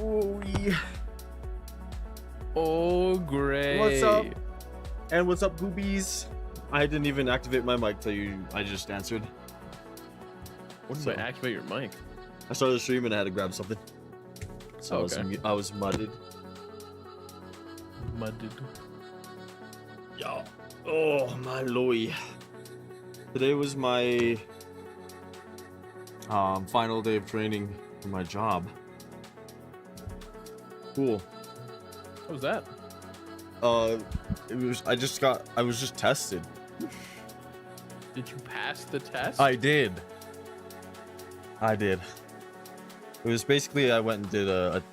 Ooh. Oh, great. What's up? And what's up, goobies? I didn't even activate my mic till I just answered. What did I activate your mic? I started the stream and I had to grab something. So okay. I was mudded. Yo. Oh, my Louie. Today was my final day of training for my job. Cool. What was that? I was just tested. Did you pass the test? I did. It was basically I went and did a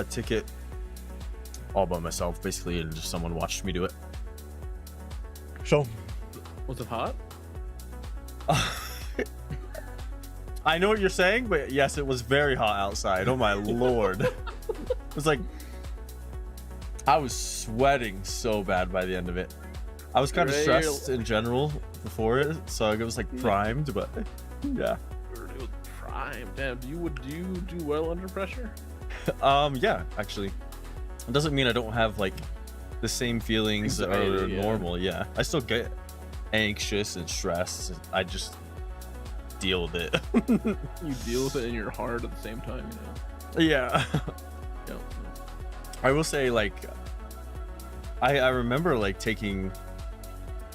ticket all by myself, basically, and just someone watched me do it. So, was it hot? I know what you're saying, but yes, it was very hot outside. Oh my lord. It was like I was sweating so bad by the end of it. I was kind of stressed in general before it, so I was like primed, but yeah. It was primed. Damn, do you do well under pressure? Yeah, actually. It doesn't mean I don't have like the same feelings that are normal. Yeah, I still get anxious and stressed. I just deal with it. You deal with it in your heart at the same time, you know? Yeah. Yeah. I will say, like, I remember like taking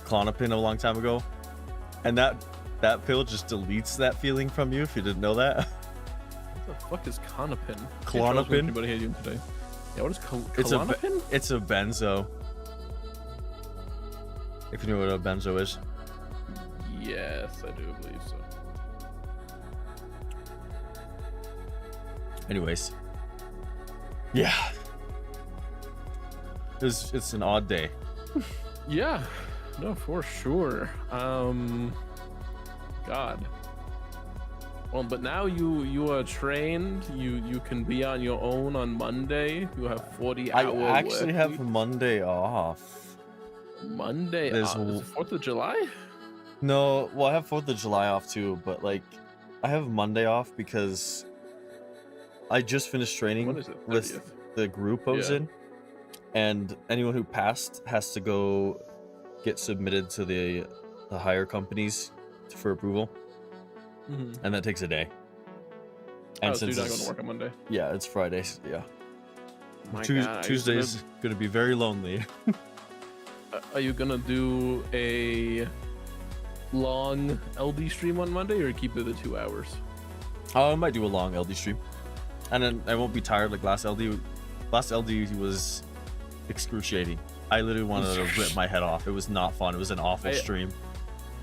Klonopin a long time ago, and that pill just deletes that feeling from you if you didn't know that. What the fuck is Klonopin? Klonopin? Anybody hate you today? Yeah, what is Klonopin? It's a benzo. If you know what a benzo is. Yes, I do believe so. Anyways. Yeah. It's an odd day. Yeah. No, for sure. God. Well, but now you are trained. You can be on your own on Monday. You have 40 hours. I actually have Monday off. Monday off? Is it 4th of July? No, well, I have 4th of July off too, but like I have Monday off because I just finished training with the group I was in, and anyone who passed has to go get submitted to the higher companies for approval. And that takes a day. And so since you're not going to work on Monday? Yeah, it's Fridays. Yeah. My God, Tuesday's gonna be very lonely. Are you gonna do a long LD stream on Monday, or keep it at 2 hours? I might do a long LD stream, and then I won't be tired like last LD. Last LD was excruciating. I literally wanted to rip my head off. It was not fun. It was an awful stream.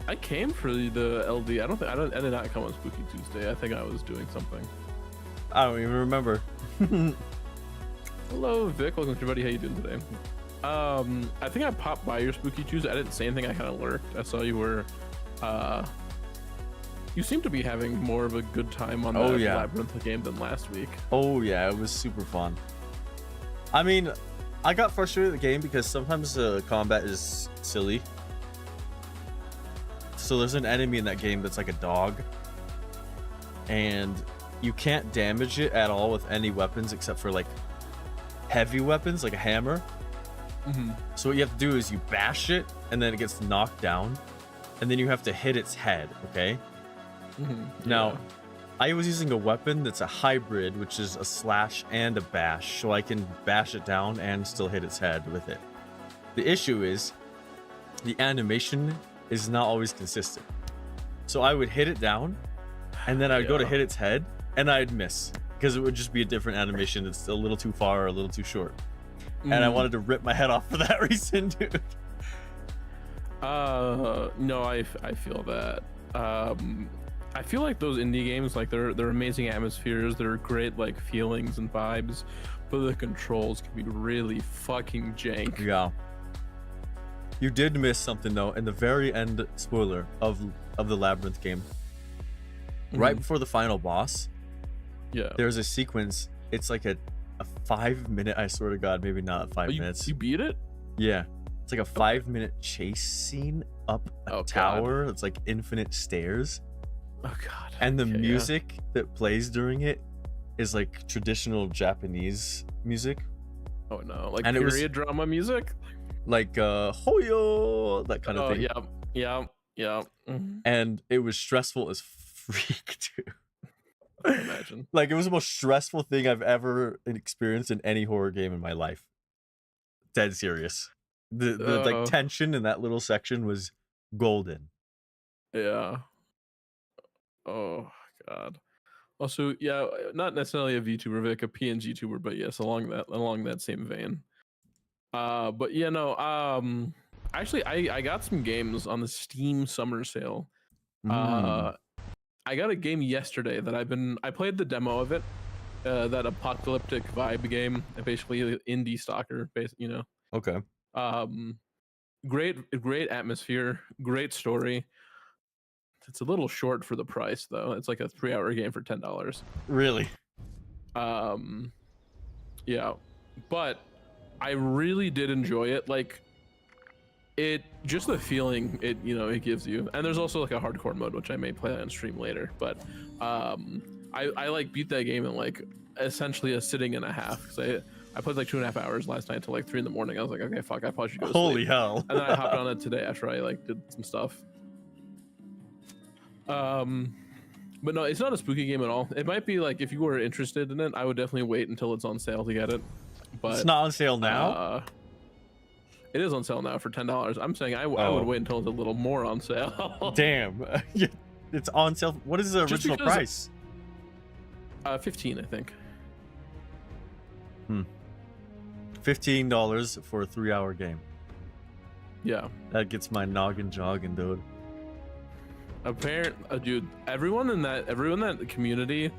I came for the LD. I did not come on Spooky Tuesday. I think I was doing something. I don't even remember. Hello, Vic. Welcome to everybody. How you doing today? I think I popped by your Spooky Tuesday. I didn't say anything. I kind of lurked. I saw you were. You seem to be having more of a good time on the Labyrinth game than last week. Oh yeah, it was super fun. I mean, I got frustrated with the game because sometimes the combat is silly. So there's an enemy in that game that's like a dog, and you can't damage it at all with any weapons except for like heavy weapons like a hammer. So what you have to do is you bash it and then it gets knocked down, and then you have to hit its head. Okay. Now I was using a weapon that's a hybrid, which is a slash and a bash, so I can bash it down and still hit its head with it. The issue is the animation is not always consistent. So I would hit it down, and then I would go to hit its head, and I'd miss because it would just be a different animation that's a little too far or a little too short. And I wanted to rip my head off for that reason, dude. No, I feel that. I feel like those indie games, like they're amazing atmospheres, they're great like feelings and vibes, but the controls can be really fucking jank. Yeah. You did miss something though in the very end, spoiler of the Labyrinth game. Right before the final boss, there's a sequence. It's like a 5 minute, I swear to God, maybe not 5 minutes. You beat it? Yeah. It's like a 5 minute chase scene up a tower. It's like infinite stairs. Oh God. And the music that plays during it is like traditional Japanese music. Oh no, like And period drama music? Like Hoyo, that kind of thing. Yeah. Mhm. And it was stressful as freak, dude. I can imagine. Like, it was the most stressful thing I've ever experienced in any horror game in my life. Dead serious. The like tension in that little section was golden. Yeah. Oh god. Also, yeah, not necessarily a VTuber, like a PNG tuber, but yes, along that same vein. But yeah, no. Actually, I got some games on the Steam summer sale. I got a game yesterday that I played the demo of it. That apocalyptic vibe game, basically indie stalker, you know. Okay. Great atmosphere, great story. It's a little short for the price though. It's like a 3-hour game for $10. Really? Yeah, but I really did enjoy it. Like, it just the feeling it gives you. And there's also like a hardcore mode which I may play on stream later. But I like beat that game in like essentially a sitting and a half, because I played like 2.5 hours last night till like 3 in the morning. I was like, okay, fuck, I probably should go to Holy sleep. hell. And then I hopped on it today after I like did some stuff. But no, it's not a spooky game at all. It might be like, if you were interested in it, I would definitely wait until it's on sale to get it. But it's not on sale now? It is on sale now for $10. I'm saying I would wait until it's a little more on sale. Damn. It's on sale. What is the original price? 15, I think. $15 for a 3-hour game. Yeah. That gets my noggin jogging, dude. Dude, everyone in that community,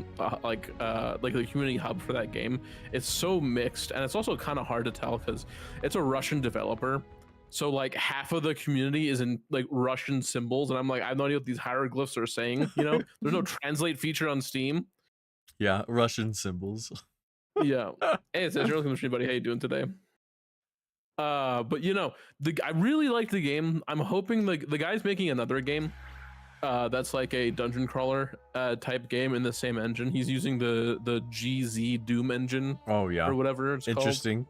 like the community hub for that game, it's so mixed, and it's also kind of hard to tell because it's a Russian developer. So like half of the community is in like Russian symbols, and I'm like, I have no idea what these hieroglyphs are saying. You know, there's no translate feature on Steam. Yeah, Russian symbols. Yeah. Hey, it's Ezra. Welcome to stream, buddy. How you doing today? But you know, I really like the game. I'm hoping the guy's making another game. That's like a dungeon crawler type game in the same engine. He's using the GZ Doom engine. Oh yeah, or whatever it's interesting.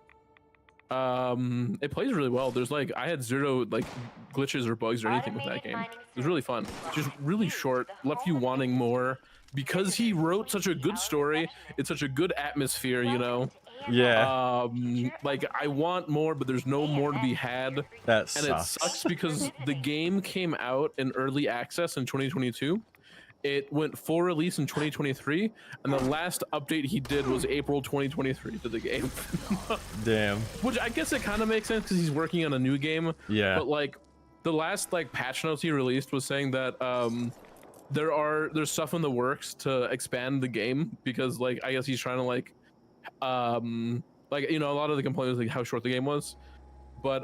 Called. It plays really well. There's like, I had zero like glitches or bugs or anything with that game. It was really fun. Just really short, left you wanting more because he wrote such a good story. It's such a good atmosphere, you know. Yeah. Like, I want more, but there's no more to be had. That sucks. And it sucks because the game came out in early access in 2022. It went full release in 2023, and the last update he did was April 2023 to the game. Damn. Which I guess it kind of makes sense because he's working on a new game. Yeah. But like, the last like patch notes he released was saying that there's stuff in the works to expand the game, because like, I guess he's trying to like you know, a lot of the complaint was like how short the game was, but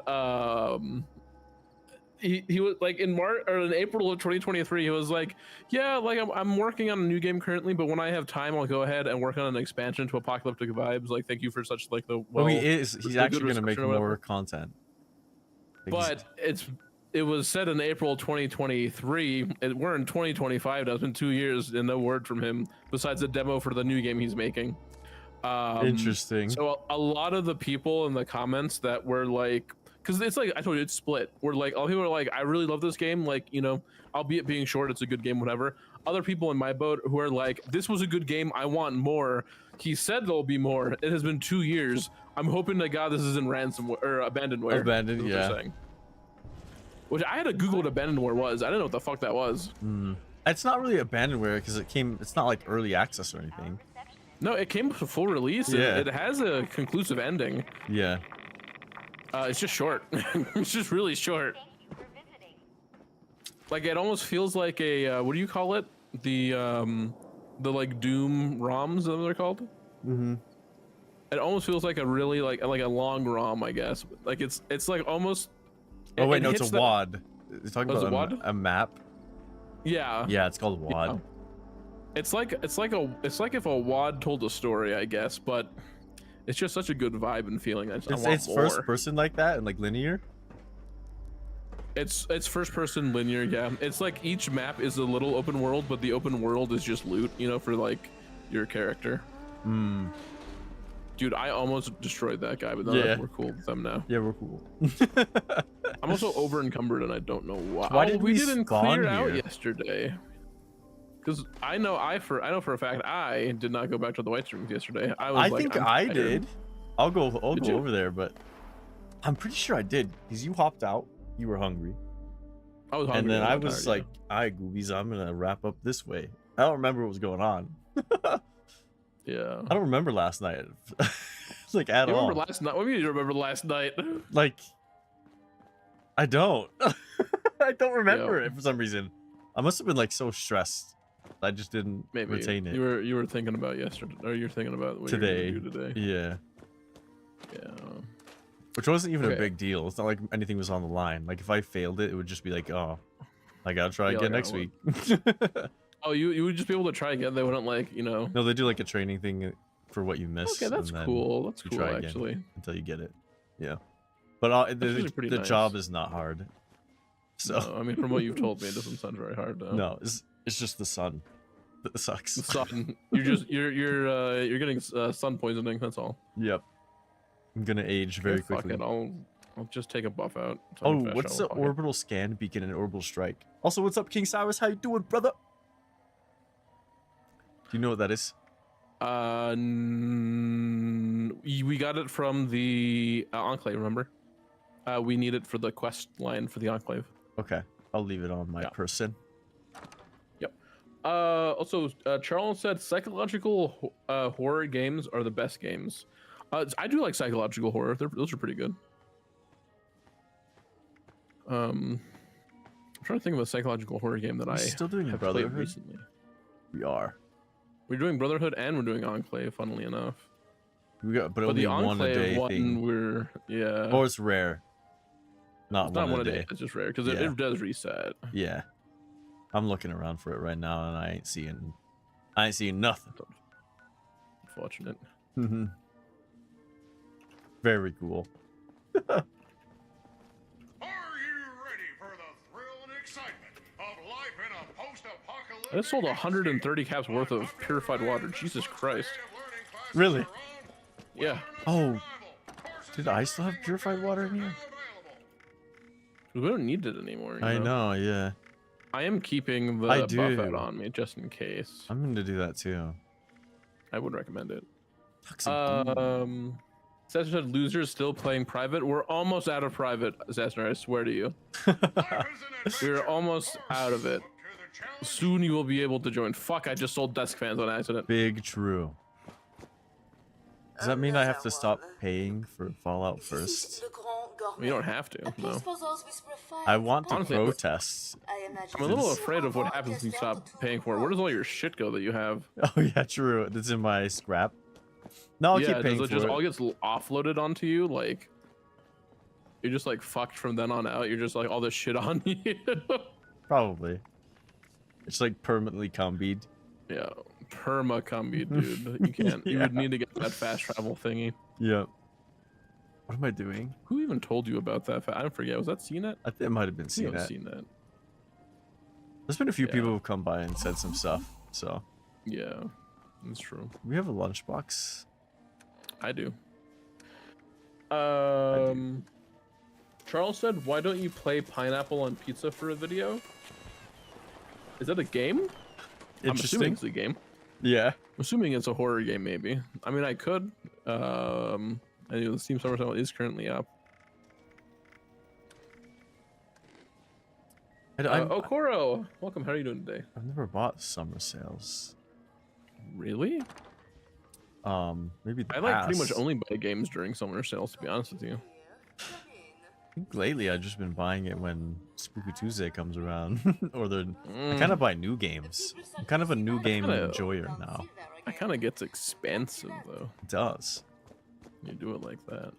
he was like in March or in April of 2023, he was like, yeah, like I'm working on a new game currently, but when I have time, I'll go ahead and work on an expansion to Apocalyptic Vibes. Like, thank you for such like the he's actually going to make more content. But it was said in April 2023. We're in 2025 now. It's been 2 years and no word from him besides a demo for the new game he's making. Interesting. So a lot of the people in the comments that were like, because it's like I told you, it's split. We're like, all people are like, I really love this game, like, you know, albeit being short, it's a good game, whatever. Other people in my boat who are like, this was a good game, I want more. He said there'll be more. It has been 2 years. I'm hoping to God this is in ransomware or abandonware. Abandoned, yeah. Which I had to Google what abandonware was. I didn't know what the fuck that was. It's not really abandonware because it's not like early access or anything. No, it came to full release. Yeah. It has a conclusive ending. Yeah. It's just short. It's just really short. Like, it almost feels like a what do you call it? The like Doom ROMs, is that what they're called? Mm-hmm. It almost feels like a really like a long ROM, I guess. Like it's like almost. Oh wait, no, it's a WAD. You're talking about a a map. Yeah. Yeah, it's called WAD. Yeah. It's like if a WAD told a story, I guess, but it's just such a good vibe and feeling. It's first person like that and like linear. It's first person linear, yeah. It's like each map is a little open world, but the open world is just loot, you know, for like your character. Hmm. Dude, I almost destroyed that guy, but Yeah. we're cool with them now. Yeah, we're cool. I'm also over encumbered, and I don't know why. Why did we didn't spawn clear out here? yesterday? Because I know for a fact I did not go back to the white streams yesterday. I think I did. I'll go you? over there, but I'm pretty sure I did because you hopped out. You were hungry. I was hungry. And then I was like, "All right, Goobies, I'm gonna wrap up this way." I don't remember what was going on. Yeah. I don't remember last night. Like at all. Remember last night? What do you mean you remember last night? Like, I don't. I don't remember it for some reason. I must have been like so stressed. I just didn't retain it. You were thinking about yesterday, or you're thinking about what today. You're gonna do today. Yeah. Yeah. Which wasn't even a big deal. It's not like anything was on the line. Like if I failed it, it would just be like, oh, I gotta try again next week. Oh, you would just be able to try again. They wouldn't like, you know. No, they do like a training thing for what you missed. Okay, that's cool. That's cool, actually. Until you get it. Yeah. But the nice. job is not hard. So no, I mean, from what you've told me, it doesn't sound very hard though. No, it's just the sun that sucks. The sun. You're getting sun poisoning. That's all. Yep. I'm gonna age very quickly. Fuck it, I'll just take a buff out. Oh, what's the orbital scan beacon and orbital strike? Also, what's up, King Cyrus? How you doing, brother? Do you know what that is? We got it from the Enclave. Remember? We need it for the quest line for the Enclave. Okay, I'll leave it on my person. Yep. Also, Charles said psychological horror games are the best games. I do like psychological horror. Those are pretty good. I'm trying to think of a psychological horror game that I still doing have Brotherhood played recently. We are. We're doing Brotherhood and we're doing Enclave. Funnily enough. We got, but only the one a day thing. We're Or it's rare. Not one a day. It's just rare because it does reset. Yeah. I'm looking around for it right now and I ain't seeing nothing. Unfortunate. Mm-hmm. Very cool. Are you ready for the thrill and excitement of life in a post-apocalyptic? I just sold 130 caps worth of purified water. Jesus Christ. Really? Yeah. Oh. Did I still have purified water in here? We don't need it anymore. I know, yeah. I am keeping the buff out on me just in case. I'm going to do that too. I would recommend it. Toxic Cessna said losers still playing private. We're almost out of private, Cessna, I swear to you. We're almost out of it. Soon you will be able to join. Fuck, I just sold desk fans on accident. Big true. Does that mean I have to stop paying for Fallout first? You don't have to, no. I want to Honestly, protest. I'm a little afraid of what happens when you stop paying for it. Where does all your shit go that you have? Oh yeah, true. That's in my scrap. No, I'll keep paying for it. Just all gets offloaded onto you? Like, you're just like fucked from then on out. You're just like all this shit on you. Probably. It's like permanently combied. Yeah, perma combi, dude. You can't. You would need to get that fast travel thingy. Yep. What am I doing? Who even told you about that? I don't forget. Was that CNET? I think it might have been CNET. CNET. There's been a few people who've come by and said some stuff. So. Yeah, that's true. We have a lunchbox. I do. Charles said, "Why don't you play Pineapple on Pizza for a video?" Is that a game? I'm assuming it's a game. Yeah. I'm assuming it's a horror game, maybe. I mean, I could. I know the Steam Summer Sale is currently up. Okoro, welcome. How are you doing today? I've never bought summer sales. Really? Maybe I like pretty much only buy games during summer sales, to be honest with you. I think lately I've just been buying it when Spooky Tuesday comes around, or I kind of buy new games. I'm kind of a new game enjoyer now. It kind of gets expensive though. It does. You do it like that.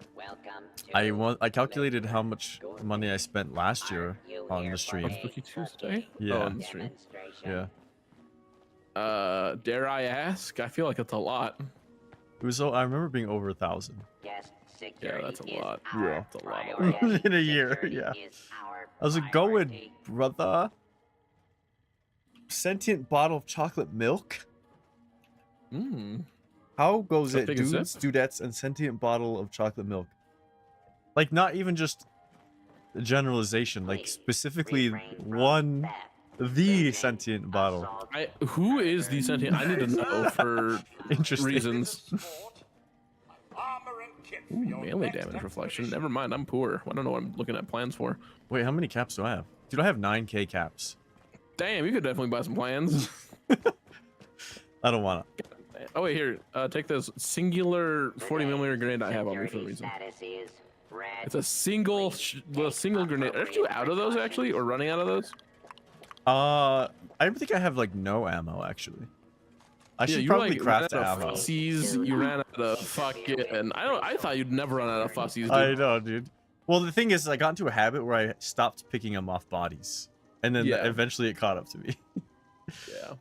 I calculated how much money I spent last year on the stream. On Spooky Tuesday? Yeah. Oh, on the stream. Yeah. Dare I ask? I feel like it's a lot. It was. I remember being over 1,000. Yeah, that's a lot. Yeah, that's a lot. In a year. Yeah. How's it going, brother? Sentient bottle of chocolate milk. How goes So it? take a Dudes, sip. dudettes, and sentient bottle of chocolate milk. Like, not even just a generalization. Like, specifically the sentient bottle. Who is the sentient? I need to know for Interesting. reasons. Ooh, melee damage reflection. Never mind, I'm poor. I don't know what I'm looking at plans for. Wait, how many caps do I have? Dude, I have 9k caps. Damn, you could definitely buy some plans. I don't want to. Oh wait, here. Take this singular 40mm grenade I have on me for a reason. It's a single grenade. Are you out of those actually, or running out of those? I think I have like no ammo actually. I should probably craft ammo. Fussies, you ran out of fucking. I thought you'd never run out of fussies. Dude. I know, dude. Well, the thing is, I got into a habit where I stopped picking them off bodies, and then eventually it caught up to me. Yeah.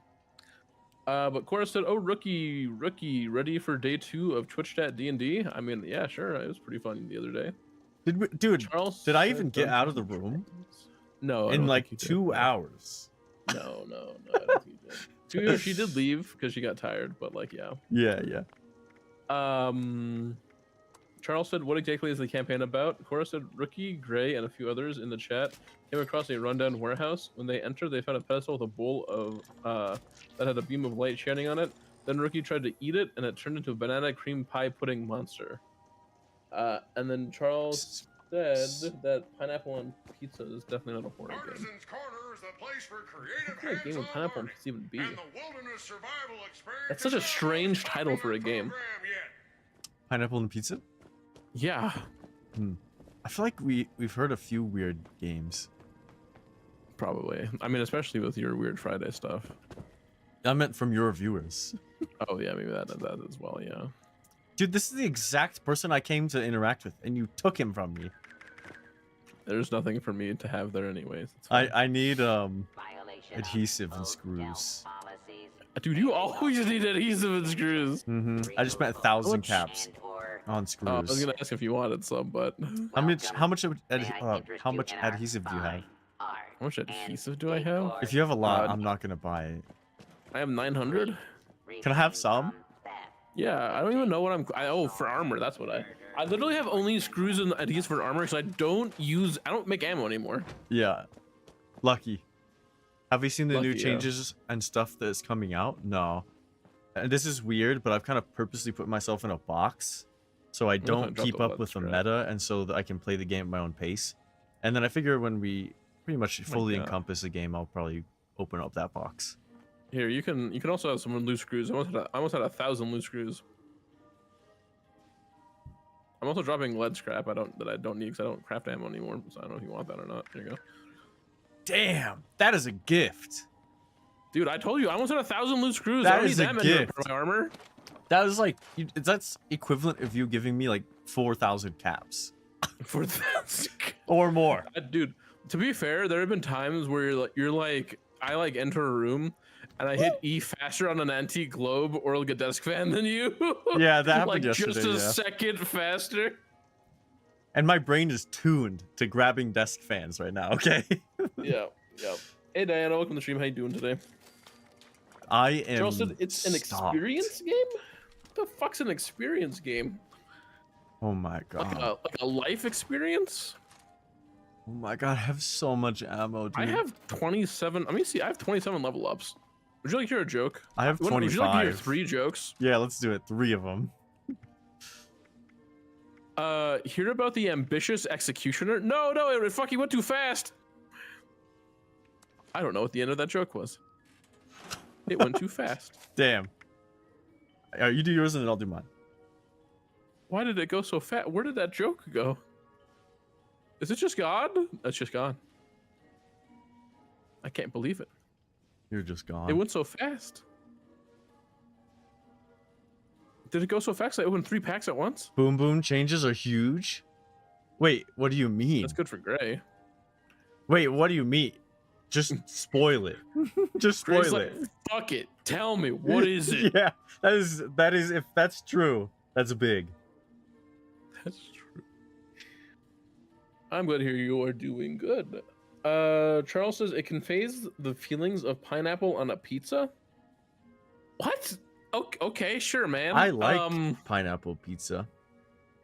But Cora said, "Oh, rookie, ready for day 2 of Twitch Chat D&D?" I mean, yeah, sure. It was pretty fun the other day. Dude, did I even get out of the room? No. In like 2 hours. No. I don't think you did. She did leave because she got tired, but like, yeah. Yeah. Charles said, "What exactly is the campaign about?" Cora said, "Rookie, Gray, and a few others in the chat came across a rundown warehouse. When they entered, they found a pedestal with a bowl of that had a beam of light shining on it. Then Rookie tried to eat it, and it turned into a banana cream pie pudding monster." And then Charles said that pineapple on pizza is definitely not a horror game. Artisan's Corner is the place for creative What kind of game would pineapple on pizza even be? and the wilderness survival experience. That's such a strange title for a game. Pineapple and pizza? Yeah. I feel like we've heard a few weird games. Probably. I mean, especially with your Weird Friday stuff. I meant from your viewers. Oh yeah, maybe that as well. Yeah. Dude, this is the exact person I came to interact with, and you took him from me. There's nothing for me to have there anyways. I need adhesive and screws. Dude, you always need adhesive and screws. I just spent 1,000 caps on screws. I was gonna ask if you wanted some, but how much adhesive do you have? how much adhesive do I have? If you have a lot, I'm not gonna buy it. I have 900. Can I have some? Yeah, I don't even know what oh, for armor, that's what I literally have only screws and adhesive for armor because I don't make ammo anymore. Yeah. Lucky. Have you seen the new Lucky, changes and stuff that is coming out? No. And this is weird, but I've kind of purposely put myself in a box so I don't keep up with the meta and so that I can play the game at my own pace. And then I figure when we pretty much fully encompass the game, I'll probably open up that box. Here, you can also have some loose screws. I almost had 1,000 loose screws. I'm also dropping lead scrap that I don't need because I don't craft ammo anymore. So I don't know if you want that or not. There you go. Damn, that is a gift. Dude, I told you I almost had 1,000 loose screws. That I don't is need a that many gift. for my armor. That was like that's equivalent of you giving me like 4,000 caps For that, or more. Dude. To be fair, there have been times where I enter a room and I hit E faster on an antique globe or like a desk fan than you. Yeah, that happened like yesterday. just a second faster. And my brain is tuned to grabbing desk fans right now. Okay. Yeah. Hey Diana, welcome to the stream. How you doing today? I am. Charles said it's an experience game. What the fuck's an experience game? Oh my god. Like a life experience? Oh my god, I have so much ammo, dude. I have 27. Let me see. I have 27 level ups. Would you like to hear a joke? I have 25. Would you like to hear 3 jokes? Yeah, let's do it. 3 of them. Hear about the ambitious executioner? No, it fucking went too fast. I don't know what the end of that joke was. It went too fast. Damn. You do yours and then I'll do mine. Why did it go so fast? Where did that joke go? Is it just gone? That's just gone. I can't believe it. You're just gone. It went so fast. Did it go so fast? I opened 3 packs at once? Boom boom changes are huge. Wait, what do you mean? That's good for Gray. Wait, what do you mean? Just spoil it. Just spoil Gray's it. like, fuck it. Tell me, what is it? Yeah, that is if that's true, that's big. That's true. I'm glad to hear you are doing good. Charles says it conveys the feelings of pineapple on a pizza. What? Okay, sure, man. I like pineapple pizza.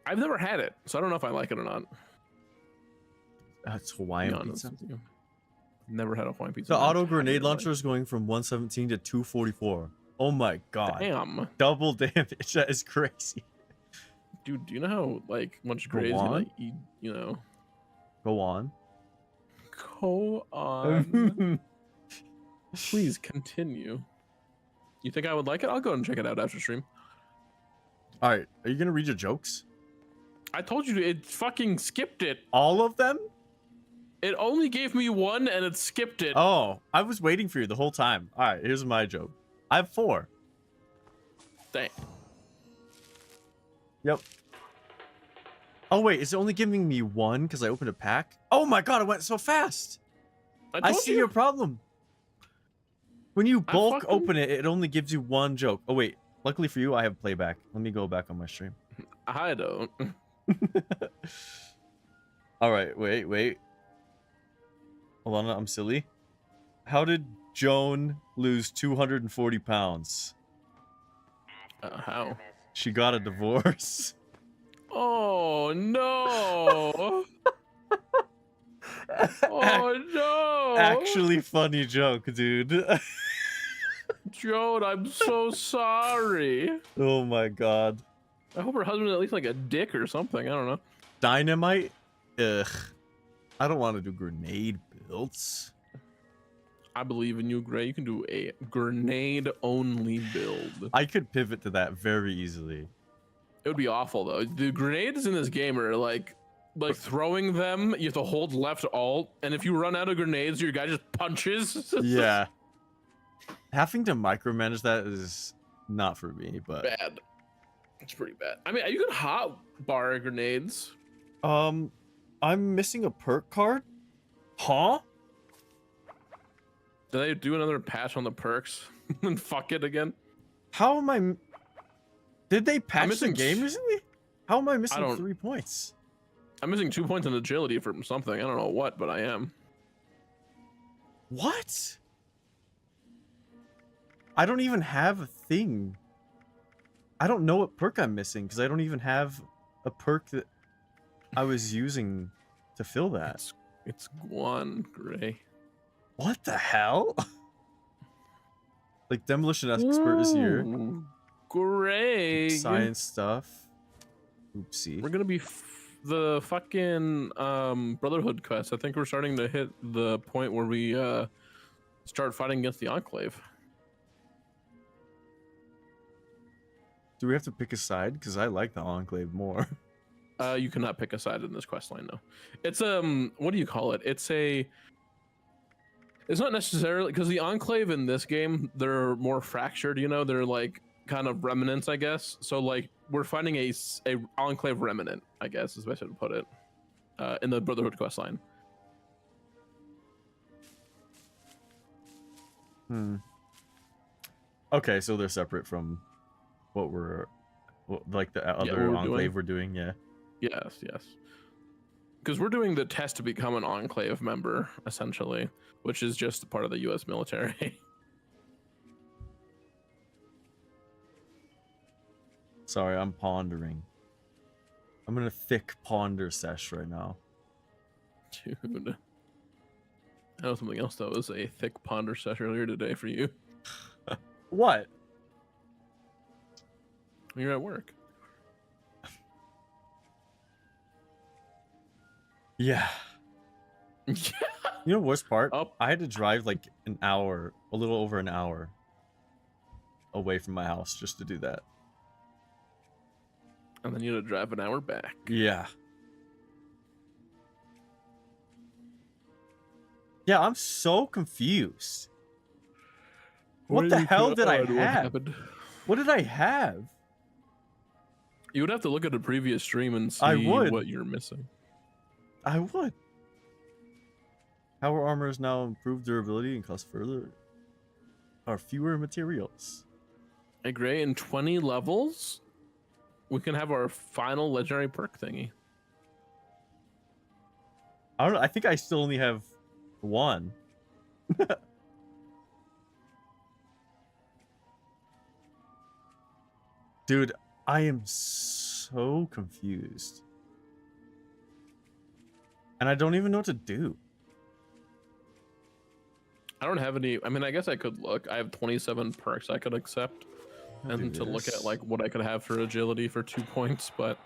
I've never had it, so I don't know if I like it or not. It's Hawaiian pizza. Never had a Hawaiian pizza. The auto grenade launcher is going from 117 to 244. Oh my god. Damn. Double damage. That is crazy. Dude, do you know how like much grades you like eat, you know? Go on. Go on. Please continue. You think I would like it? I'll go and check it out after stream. All right. Are you going to read your jokes? I told you it fucking skipped it. All of them? It only gave me one and it skipped it. Oh, I was waiting for you the whole time. All right, here's my joke. I have 4. Dang. Yep. Oh, wait, is it only giving me 1 because I opened a pack? Oh my god, it went so fast. I see your problem. When you bulk open it, it only gives you 1 joke. Oh, wait. Luckily for you, I have playback. Let me go back on my stream. I don't. All right, wait. Hold on, I'm silly. How did Joan lose 240 pounds? How? She got a divorce. Oh, no. Oh, no. Actually funny joke, dude. Joan, I'm so sorry. Oh my god. I hope her husband at least like a dick or something. I don't know. Dynamite? Ugh. I don't want to do grenade builds. I believe in you, Gray. You can do a grenade-only build. I could pivot to that very easily. It would be awful, though. The grenades in this game are like throwing them, you have to hold left alt, and if you run out of grenades, your guy just punches. Yeah. Having to micromanage that is not for me, but... Bad. It's pretty bad. I mean, you can hot bar grenades. I'm missing a perk card? Huh? Did they do another patch on the perks and fuck it again? How am I... Did they patch the game recently? How am I missing 3 points? I'm missing 2 points in agility from something. I don't know what, but I am. What? I don't even have a thing. I don't know what perk I'm missing because I don't even have a perk that I was using to fill that. It's Guan, Gray. What the hell? Like Demolition Expert is here. Gray. Science stuff. Oopsie. We're gonna be the fucking Brotherhood quest. I think we're starting to hit the point where we start fighting against the Enclave. Do we have to pick a side? Because I like the Enclave more. You cannot pick a side in this quest line, no. It's what do you call it? It's not necessarily because the Enclave in this game, they're more fractured, you know, they're like kind of remnants, I guess. So like we're finding a Enclave remnant, I guess is the best way to put it, in the Brotherhood quest line. Okay, so they're separate from what we're like the other Enclave we're doing, yeah. Yes. Because we're doing the test to become an Enclave member, essentially, which is just a part of the U.S. military. Sorry, I'm pondering. I'm in a thick ponder sesh right now. Dude. I know something else that was a thick ponder sesh earlier today for you. What? When you're at work. Yeah. You know the worst part? Oh. I had to drive like an hour, a little over an hour away from my house just to do that. And then you had to drive an hour back. Yeah. Yeah, I'm so confused. What the hell did I have? What did I have? You would have to look at a previous stream and see what you're missing. I would. Power armor is now improved durability and costs further or fewer materials. Hey, Gray, in 20 levels, we can have our final legendary perk thingy. I don't know. I think I still only have 1. Dude, I am so confused. And I don't even know what to do. I don't have any. I mean, I guess I could look. I have 27 perks I could accept, I'll and do to look at this. like what I could have for agility for 2 points. But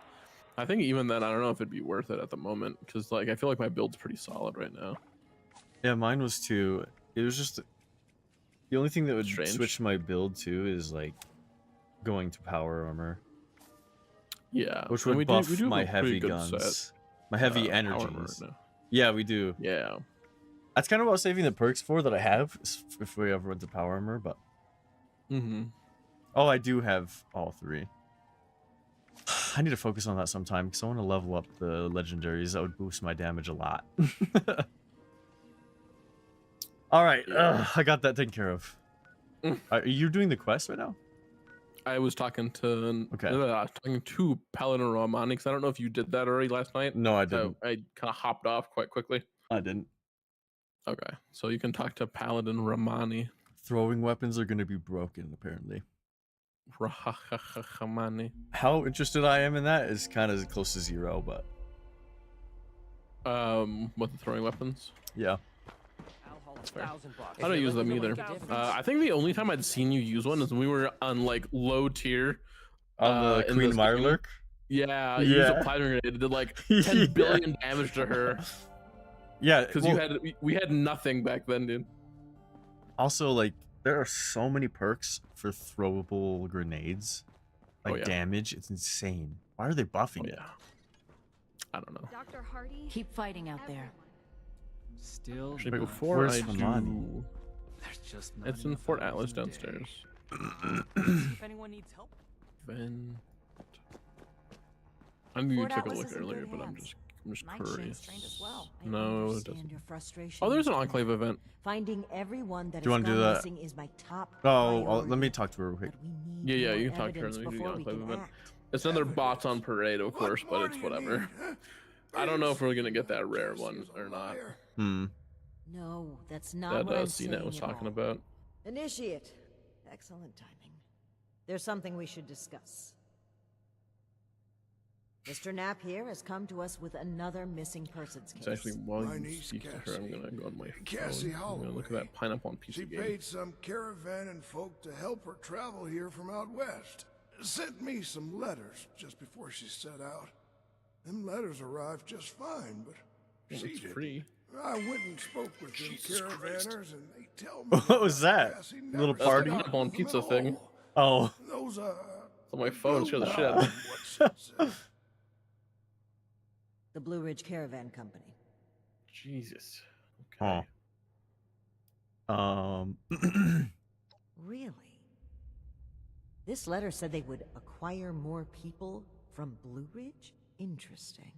I think even then, I don't know if it'd be worth it at the moment because like I feel like my build's pretty solid right now. Yeah, mine was too. It was just the only thing that would Strange. switch my build to is like going to power armor, Yeah, which and would we buff do have my a pretty heavy good guns, my heavy power armor energies. right now. Yeah, we do. Yeah. That's kind of what I was saving the perks for that I have if we ever went to power armor. But oh, I do have all 3. I need to focus on that sometime because I want to level up the legendaries. That would boost my damage a lot. All right, I got that taken care of. Are you doing the quest right now? I was talking to Okay. Paladin Romani because I don't know if you did that already last night. No, I didn't. So I kind of hopped off quite quickly. I didn't. Okay, so you can talk to Paladin Romani. Throwing weapons are going to be broken, apparently. Romani. How interested I am in that is kind of close to 0, but With the throwing weapons. yeah. I don't use them either. I think the only time I'd seen you use one is when we were on like low tier. On the in Queen this game. Mirelurk? Yeah, you used a plasma grenade. It did like 10 billion damage to her. Yeah, because we had nothing back then, dude. Also, like, there are so many perks for throwable grenades. Like, damage. It's insane. Why are they buffing it? I don't know. Dr. Hardy, keep fighting out there. Still, Actually, before I do, there's just it's in Fort Atlas downstairs. If anyone needs help, Then I knew you Fort took a Atlas look is in earlier, good but I'm hands. just Night Shane's curious. trained as well. No, it understand doesn't. your frustration, Oh, there's an Mr. Enclave Knapp. event. Finding everyone that Do you has want to do gone that? missing is my top let me priority. talk to her real quick. But we need Yeah, more you can talk to her evidence and we can do the before we Enclave can event. act. It's another bots on parade, of course, but it's whatever. I don't know if we're gonna get that rare one or not. No, that's not what I'm saying CNET was at talking all. about. Initiate. Excellent timing. There's something we should discuss. Mr. Knapp here has come to us with another missing persons case. It's actually while My you niece, speak to her, I'm Cassie. gonna go on my Cassie phone. I'm gonna look at Holloway. that pineapple on pizza She game. paid some caravan and folk to help her travel here from out west. Sent me some letters just before she set out. Them letters arrived just fine, but Well, she it's didn't. free. I went and spoke with them Jesus caravanners, and they tell me What was that? Cassie Little never party? got Pineapple on them pizza at thing. all. Oh. Those On my phone, share the shit out of it. what's it say? The Blue Ridge Caravan Company. Jesus. Okay. Really? This letter said they would acquire more people from Blue Ridge? Interesting.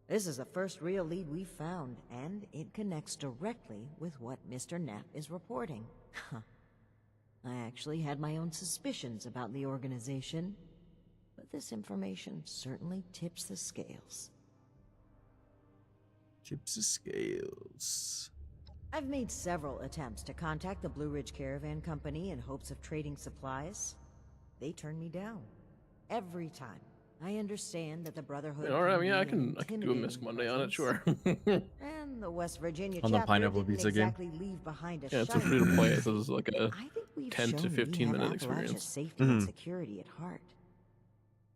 This is the first real lead we've found, and it connects directly with what Mr. Knapp is reporting. I actually had my own suspicions about the organization, but this information certainly tips the scales. Tips the scales. I've made several attempts to contact the Blue Ridge Caravan Company in hopes of trading supplies. They turn me down. Every time. I understand that the Brotherhood All right, can yeah, I be an can do a Miss intimidating Monday on it, presence, sure. and the West Virginia On the chapter pineapple didn't pizza game? exactly leave behind a Yeah, it's a shiny free to play. trace. So this is like a I think we've 10 to shown we 15 have minute Appalachia's experience. safety and security at heart.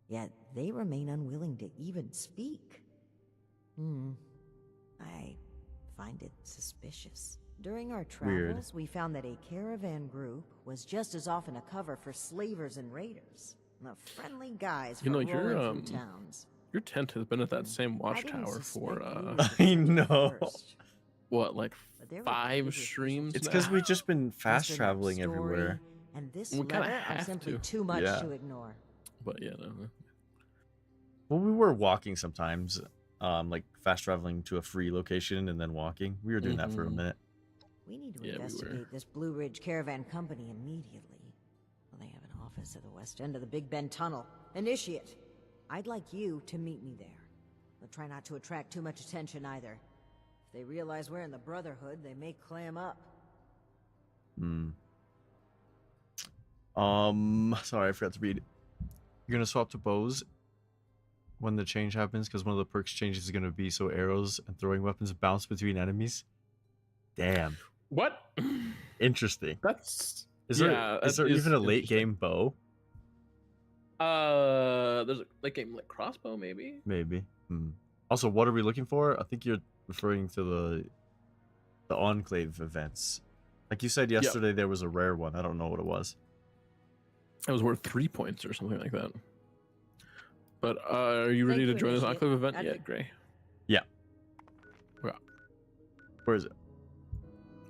Yet they remain unwilling to even speak. I find it suspicious. During our travels, we found that a caravan group was just as often a cover for slavers and raiders. The friendly guys You know, from your, rolling through towns. Your tent has been at that same I didn't watchtower for suspect you were the I subject know. first, what, like but there were 5 previous streams? It's now? because we've just been fast Mr. Knapp's traveling story, everywhere. And this We kinda letter, I'm have simply to. too much Yeah. to ignore. But yeah, no. Well, we were walking sometimes, like fast traveling to a free location and then walking. We were doing that for a minute. We need to Yeah, we were. investigate this Blue Ridge Caravan Company immediately. Well, they have an office at the west end of the Big Bend Tunnel. Initiate. I'd like you to meet me there. But try not to attract too much attention either. If they realize we're in the Brotherhood, they may clam up. Sorry, I forgot to read. You're gonna swap to bows when the change happens, because one of the perks changes is gonna be so arrows and throwing weapons bounce between enemies. Damn. What? Interesting. That's Is there even a late interesting. game bow? There's a late game like crossbow maybe. Maybe. Also, what are we looking for? I think you're referring to the Enclave events. Like you said yesterday, there was a rare one. I don't know what it was. It was worth 3 points or something like that. But are you ready to join this Enclave event yet, Gray? Yeah. Yeah. Where is it?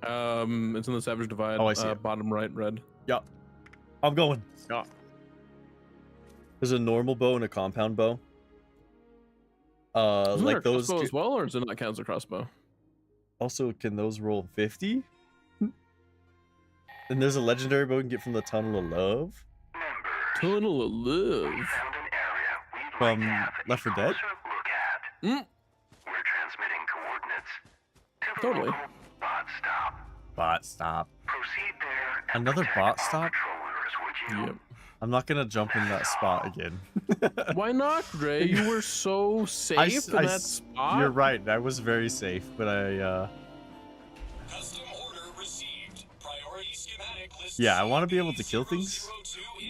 It's in the Savage Divide. Oh, I see it. Bottom right, red. Yeah. I'm going. Yeah. There's a normal bow and a compound bow. Isn't there Like a those. crossbow as well, or does it not count as a crossbow? Also, can those roll 50? And there's a legendary bow you can get from the Tunnel of Love. Tunnel of Love. From Left 4 Dead? Mm. We're transmitting coordinates to the Totally. local bot stop. Bot stop. Proceed there and Another protect bot our stop? patrollers, would you? Yep. I'm not gonna jump in that spot again. Why not, Gray? You were so safe in that spot. You're right. I was very safe, but I. Custom order received. Priority schematic list. Yeah, I want to be able to kill things.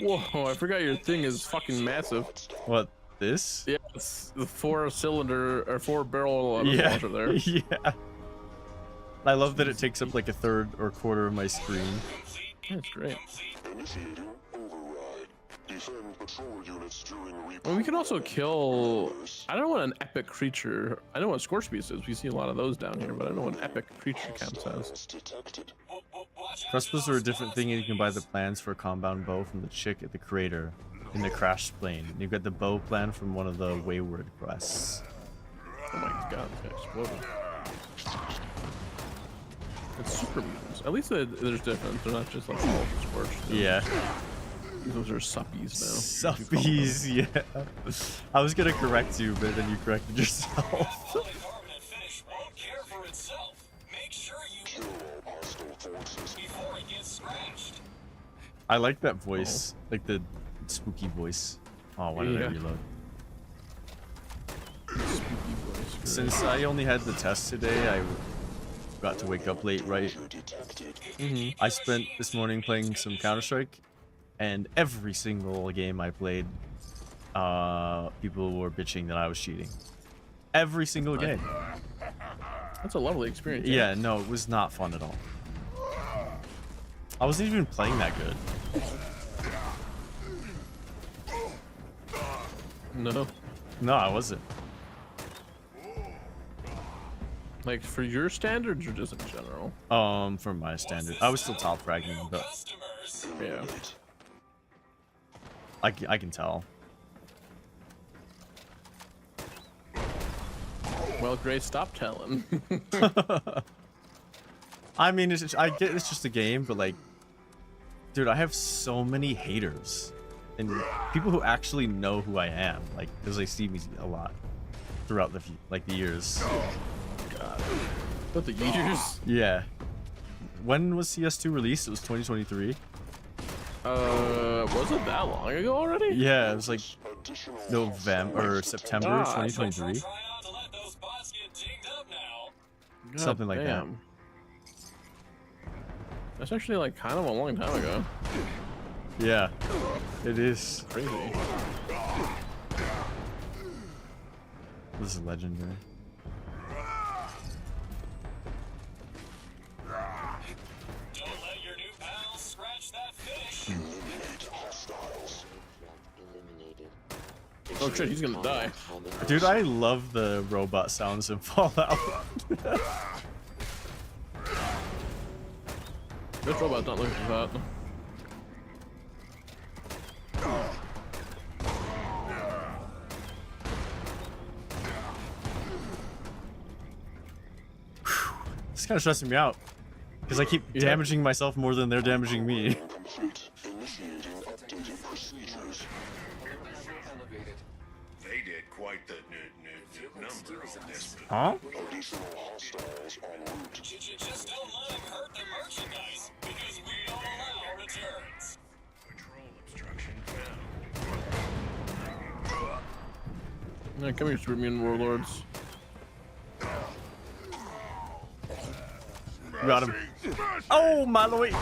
Whoa! I forgot your thing is fucking massive. What? This? Yeah, it's the 4-cylinder or 4-barrel launcher there. Yeah. I love that it takes up like a third or quarter of my screen. That's great. Initiating override. Defend patrol units during Well, we can also kill. I don't know what an epic creature. I know what Scorch Beast is. We see a lot of those down here, but I don't know what an epic creature counts as. Crossbows are a different thing, and you can buy the plans for a compound bow from the chick at the crater in the crash plane. You've got the bow plan from one of the Wayward quests. Oh my god, this guy exploded. It's super mutants. At least there's difference. They're not just like all scorched. Yeah. Those are suppies now. Suppies, yeah. I was gonna correct you, but then you corrected yourself. I like that voice, like the spooky voice. Oh, why did I reload? Since I only had the test today, I got to wake up late, right? I spent this morning playing some Counter-Strike, and every single game I played, people were bitching that I was cheating. Every single game. That's a lovely experience. Yeah, no, it was not fun at all. I wasn't even playing that good. No. No, I wasn't. Like for your standards or just in general? For my standard. I was still top fragging, but yeah. I can tell. Well, Gray, stop telling. I mean, I get it's just a game, but like, dude, I have so many haters and people who actually know who I am, like, because they see me a lot throughout the years. God. What, the years? Yeah. When was CS2 released? It was 2023. Was it that long ago already? Yeah, it was like November or September 2023. Something like that. That's actually like kind of a long time ago. Yeah, it is crazy. This is legendary. Don't let your new pals scratch that fish. Oh shit, he's gonna die. Dude, I love the robot sounds in Fallout. This robot's not looking for that. It's kind of stressing me out because I keep damaging myself more than they're damaging me. They did quite the number on this. Huh? Just don't let them hurt the merchandise, because we don't allow returns. Yeah, come here, super mutant warlords. Got him. Oh my lord!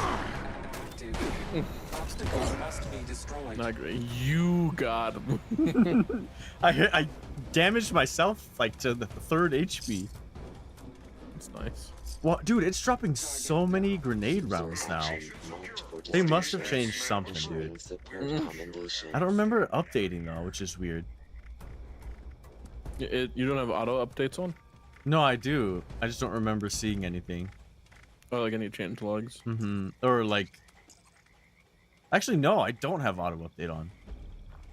Dude, obstacles must be destroyed. Not great. You got him. I damaged myself like to the 3rd HP. That's nice. Well, dude, it's dropping so many grenade rounds now. They must have changed something, dude. I don't remember updating though, which is weird. You don't have auto updates on? No, I do. I just don't remember seeing anything. Oh, like any change logs? Or like, actually, no, I don't have auto update on.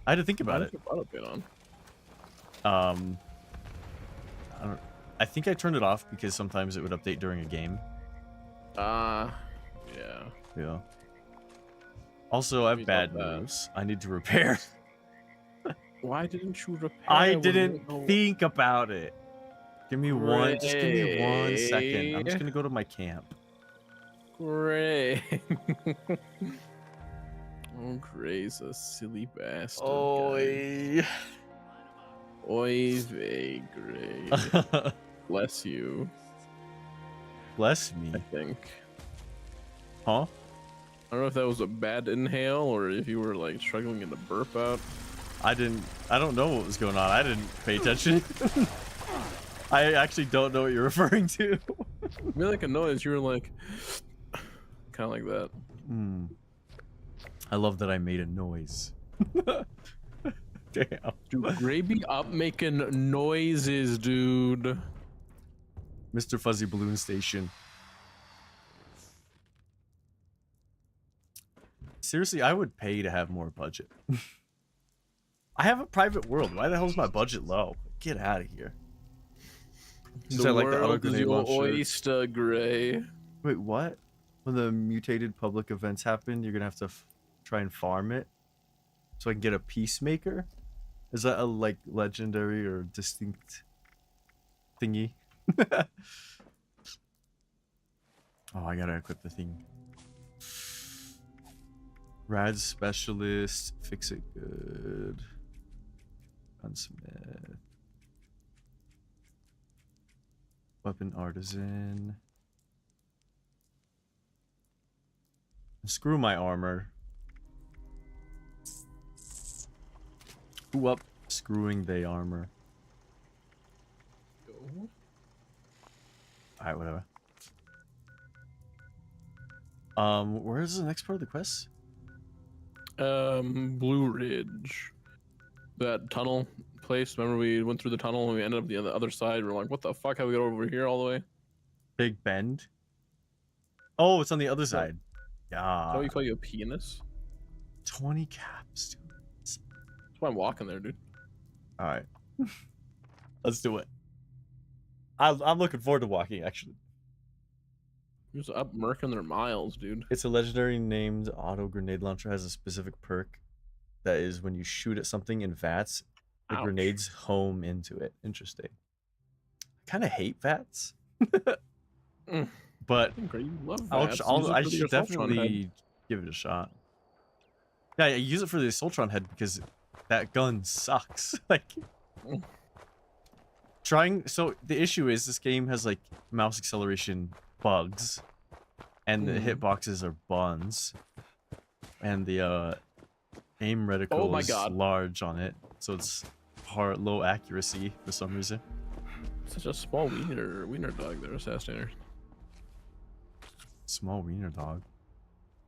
I had to think about it. Auto update on. I think I turned it off because sometimes it would update during a game. Yeah. Yeah. Also, I have bad love that. moves. I need to repair. Why didn't you repair? I when didn't you- think about it. Give me one. Just give me 1 second. I'm just Great. gonna go to my camp. Great. Oh, Gray's a silly bastard. guy. Oi. Oy vey, Gray. Bless you, Bless me. I think. Huh? I don't know if that was a bad inhale or if you were like struggling to burp out. I don't know what was going on. I didn't pay attention. I actually don't know what you're referring to. I feel like a noise. You were like, kind of like that. I love that I made a noise. Damn. Dude, Gray be up making noises, dude. Mr. Fuzzy Balloon Station. Seriously, I would pay to have more budget. I have a private world. Why the hell is my budget low? Get out of here. Just I like the auto world is grenade your launcher. oyster, Gray. Wait, what? When the mutated public events happen, you're gonna have to try and farm it, so I can get a peacemaker. Is that a like legendary or distinct thingy? Oh, I gotta equip the thing. Rad specialist, fix it good. Gunsmith. Weapon artisan. Screw my armor. Who up screwing the armor? Alright, whatever. Where's the next part of the quest? Blue Ridge. That tunnel place. Remember we went through the tunnel and we ended up the other side. We're like, what the fuck? How we got over here all the way? Big Bend? Oh, it's on the other side. Yeah. Is that what you call you a penis? 20 caps, dude. That's why I'm walking there, dude. Alright. Let's do it. I'm looking forward to walking, actually. Who's up murking their miles, dude? It's a legendary named auto grenade launcher. Has a specific perk that is when you shoot at something in VATS, the Ouch. grenades home into it. Interesting. I kind of hate VATS. But Great, you love I that. So use it I for should your Assaultron head. definitely give it a shot. Yeah, I use it for the Assaultron head because that gun sucks. Like, so the issue is this game has like mouse acceleration bugs, and the hitboxes are buns, and the aim reticle is large on it, so it's low accuracy for some reason. Such a small wiener dog there, Assassinator. Small wiener dog.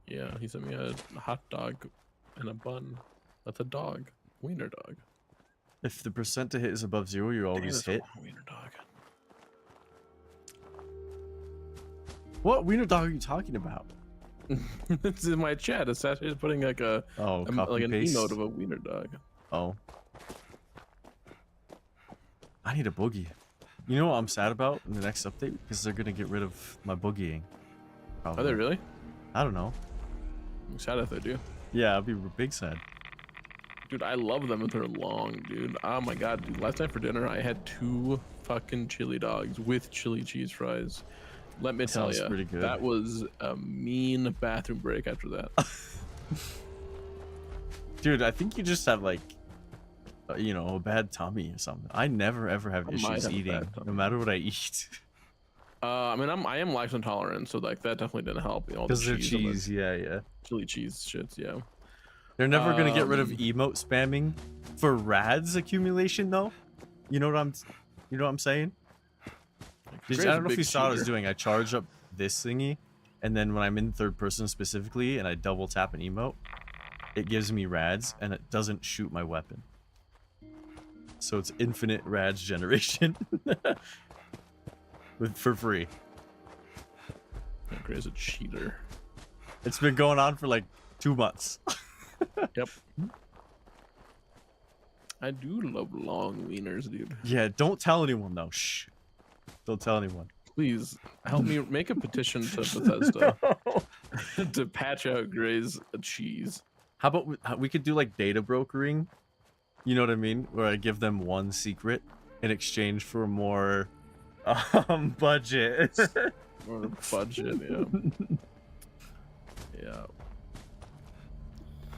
Yeah, he sent me a hot dog and a bun. That's a dog. Wiener dog. If the percent to hit is above 0, you always hit. Wiener dog. What wiener dog are you talking about? It's in my chat. Assassinator's putting like like an paste. emote of a wiener dog. Oh. I need a boogie. You know what I'm sad about in the next update? Because they're gonna get rid of my boogieing. Are they really? I don't know. I'm sad if they do. Yeah, I'd be big sad. Dude, I love them if they're long, dude. Oh my god, dude. Last night for dinner, I had 2 fucking chili dogs with chili cheese fries. Let me tell you, pretty good. that was a mean bathroom break after that. Dude, I think you just have like you know, a bad tummy or something. I never ever have I might issues have a eating, bad tummy. no matter what I eat. I mean, I am lactose intolerant, so like that definitely didn't help. You know, all the Because they're cheese, and the cheese, yeah. chili cheese shits. Yeah. They're never gonna get rid of Um, emote spamming for rads accumulation though. You know what I'm saying? I Gray's a don't know if big you saw what I was cheater. doing. I charge up this thingy, and then when I'm in third person specifically, and I double tap an emote, it gives me rads, and it doesn't shoot my weapon. So it's infinite rads generation for free. Gray's a cheater. It's been going on for like 2 months. Yep. I do love long wieners, dude. Yeah, don't tell anyone though. Shh. Don't tell anyone. Please help me make a petition to Bethesda to patch out Gray's cheese. How about we could do like data brokering? You know what I mean? Where I give them one secret in exchange for more budget. Or budget, yeah. Yeah.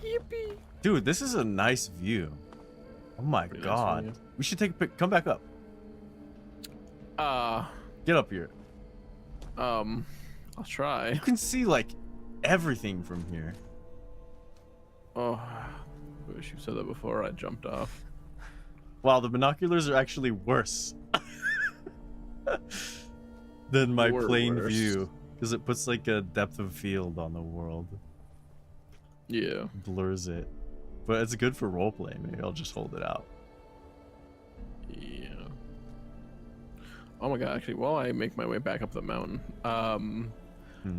Yippee. Dude, this is a nice view. Oh my Pretty nice god. view. We should take a pic. Come back up. Get up here. I'll try. You can see like everything from here. Oh, I wish you said that before I jumped off. Wow, the binoculars are actually worse than my Or plain worse. view, because it puts like a depth of field on the world. Yeah. Blurs it. But it's good for roleplay. Maybe I'll just hold it out. Yeah. Oh my god, actually, while I make my way back up the mountain,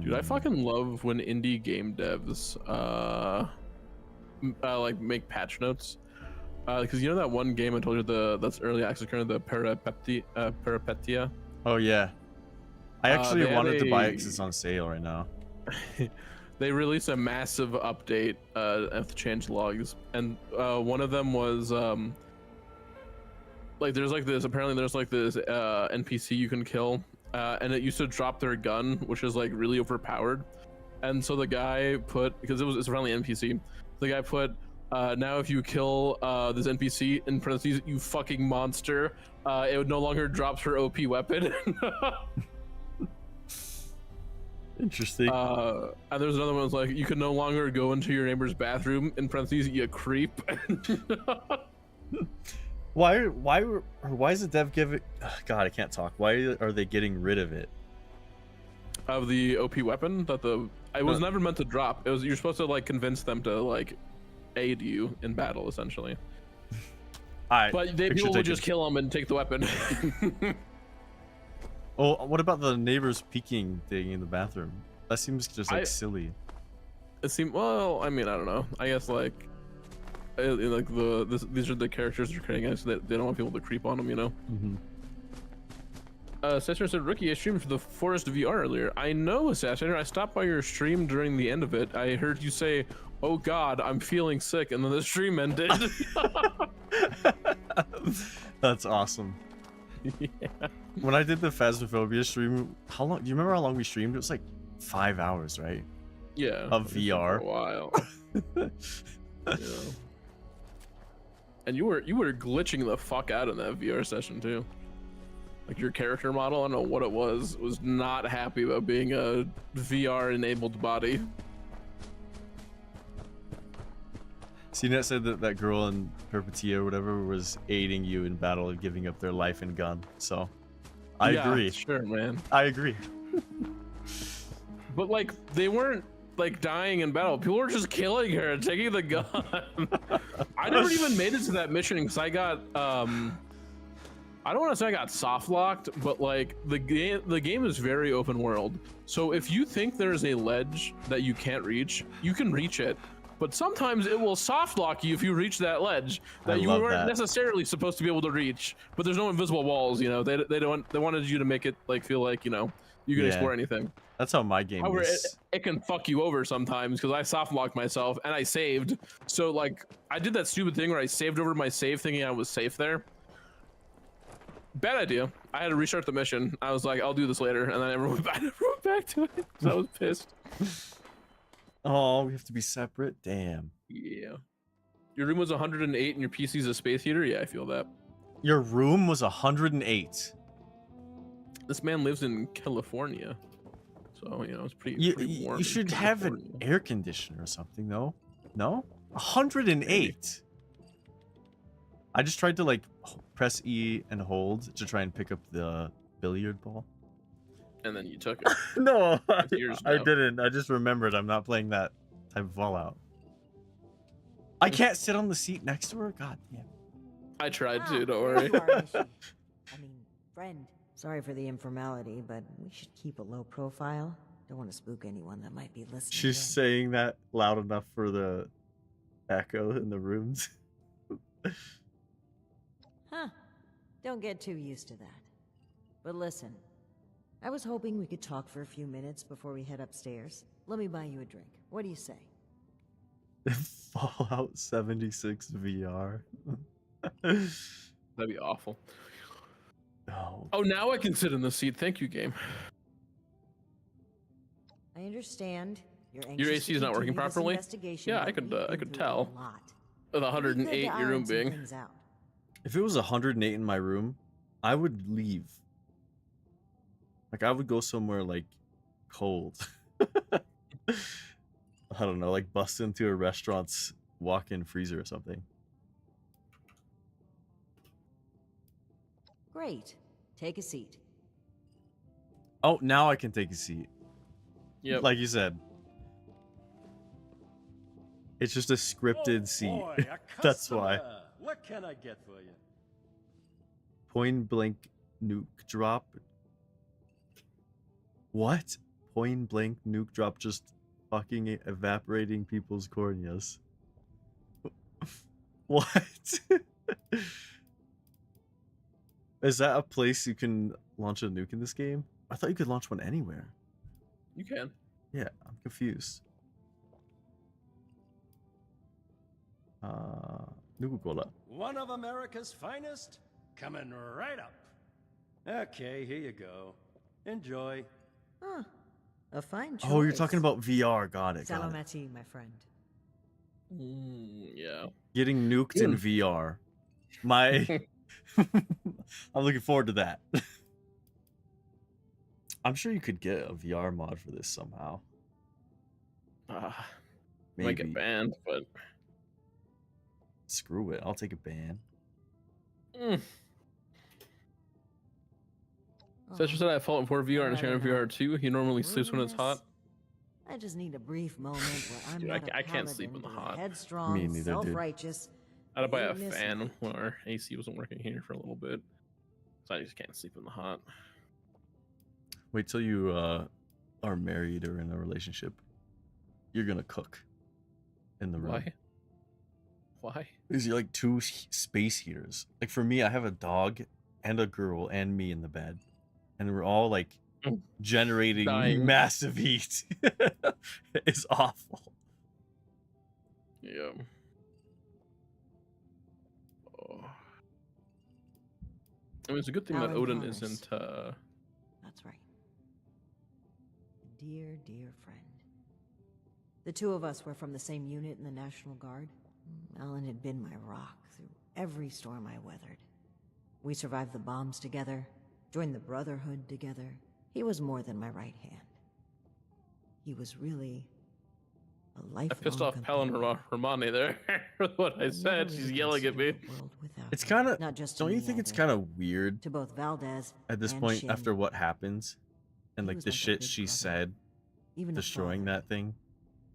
dude, I fucking love when indie game devs like make patch notes. Because you know that one game I told you that's early access current, the Peripetia? Oh yeah. I actually they had wanted to buy it a- 'cause it's on sale right now. They released a massive update of the change logs, and one of them was like there's like this NPC you can kill, and it used to drop their gun, which is like really overpowered, and so the guy put, because it's a friendly NPC, the guy put now if you kill this NPC in parentheses, you fucking monster, it would no longer drop her OP weapon. Interesting. And there's another one that's like, you can no longer go into your neighbor's bathroom, in parentheses, you creep. Why is the dev giving? God, I can't talk. Why are they getting rid of it? Of the OP weapon that it was never meant to drop. It was, you're supposed to like convince them to like aid you in battle, essentially. But people will just kill them and take the weapon. Oh, what about the neighbors peeking thing in the bathroom? That seems just like silly. It seemed, well, I mean, I don't know. I guess like these are the characters they're creating, so that they don't want people to creep on them, you know. Assassinator said, Rookie, I streamed for the Forest VR earlier. I know, Assassinator. I stopped by your stream during the end of it. I heard you say, oh god, I'm feeling sick, and then the stream ended. That's awesome. Yeah. When I did the Phasmophobia stream, how long? Do you remember how long we streamed? It was like 5 hours, right? Yeah. Of VR. For a while. Yeah. And you were glitching the fuck out in that VR session too. Like your character model, I don't know what it was not happy about being a VR enabled body. CNET said that that girl in Perpetua or whatever was aiding you in battle of giving up their life and gun. So, I agree. Sure, man. I agree. But like, they weren't like dying in battle. People were just killing her and taking the gun. I never even made it to that mission because I got I don't want to say I got soft locked, but like the game is very open world. So if you think there's a ledge that you can't reach, you can reach it. But sometimes it will soft lock you if you reach that ledge that you weren't necessarily supposed to be able to reach. But there's no invisible walls, you know. They wanted you to make it like feel like, you know, you can explore anything. That's how my game However, is. it can fuck you over sometimes because I soft locked myself and I saved. So like I did that stupid thing where I saved over my save thinking I was safe there. Bad idea. I had to restart the mission. I was like, I'll do this later, and then I never went back to it because I was pissed. Oh, we have to be separate? Damn. Yeah. Your room was 108 and your PC's a space heater? Yeah, I feel that. Your room was 108. This man lives in California. So, you know, it's pretty warm. You should have an air conditioner or something, though. No? 108. Maybe. I just tried to, like, press E and hold to try and pick up the billiard ball. And then you took it. No, I didn't. I just remembered I'm not playing that type of Fallout. I can't sit on the seat next to her? God damn. I tried to, don't worry. I mean, friend. Sorry for the informality, but we should keep a low profile. Don't want to spook anyone that might be listening. She's saying that loud enough for the echo in the rooms. Huh. Don't get too used to that. But listen, I was hoping we could talk for a few minutes before we head upstairs. Let me buy you a drink. What do you say? Fallout 76 VR. That'd be awful. No. Oh, now I can sit in the seat. Thank you, game. I understand. Your AC is not working properly? Yeah, I could tell. With 108 your room being. If it was 108 in my room, I would leave. Like, I would go somewhere, like, cold. I don't know, like bust into a restaurant's walk-in freezer or something. Great. Take a seat. Oh, now I can take a seat. Yep. Like you said. It's just a scripted seat. Boy, That's why. What can I get for you? Point blank nuke drop. What? Point blank nuke drop just fucking evaporating people's corneas. What? Is that a place you can launch a nuke in this game? I thought you could launch one anywhere. You can. Yeah, I'm confused. Nuka-Cola. One of America's finest, coming right up. Okay, here you go. Enjoy. Huh. A fine choice. Oh, you're talking about VR. Got it. Salamati, my friend. Yeah. Getting nuked in VR. My... I'm looking forward to that. I'm sure you could get a VR mod for this somehow. Maybe. Might get banned, but... Screw it. I'll take a ban. Session said I fought before VR and sharing VR too. He normally sleeps when it's hot. I just need a brief moment where I'm Dude, not I can't sleep in the hot. Headstrong, Me neither, dude. self-righteous. I had to buy a fan when our AC wasn't working here for a little bit. So I just can't sleep in the hot. Wait till you are married or in a relationship. You're gonna cook in the room. Why? Why? Because you're like two space heaters. Like for me, I have a dog and a girl and me in the bed. And we're all like generating massive heat. It's awful. Yeah. Oh. I mean, it's a good thing that Odin isn't. That's right. Dear, dear friend. The two of us were from the same unit in the National Guard. Alan had been my rock through every storm I weathered. We survived the bombs together, joined the Brotherhood together. He was more than my right hand. He was really a lifelong I pissed off Palin Romani there with what I said. She's yelling at me. It's kind of. Don't you think it's kind of weird to both Valdez at this point after what happens, and like the shit she said, destroying that thing?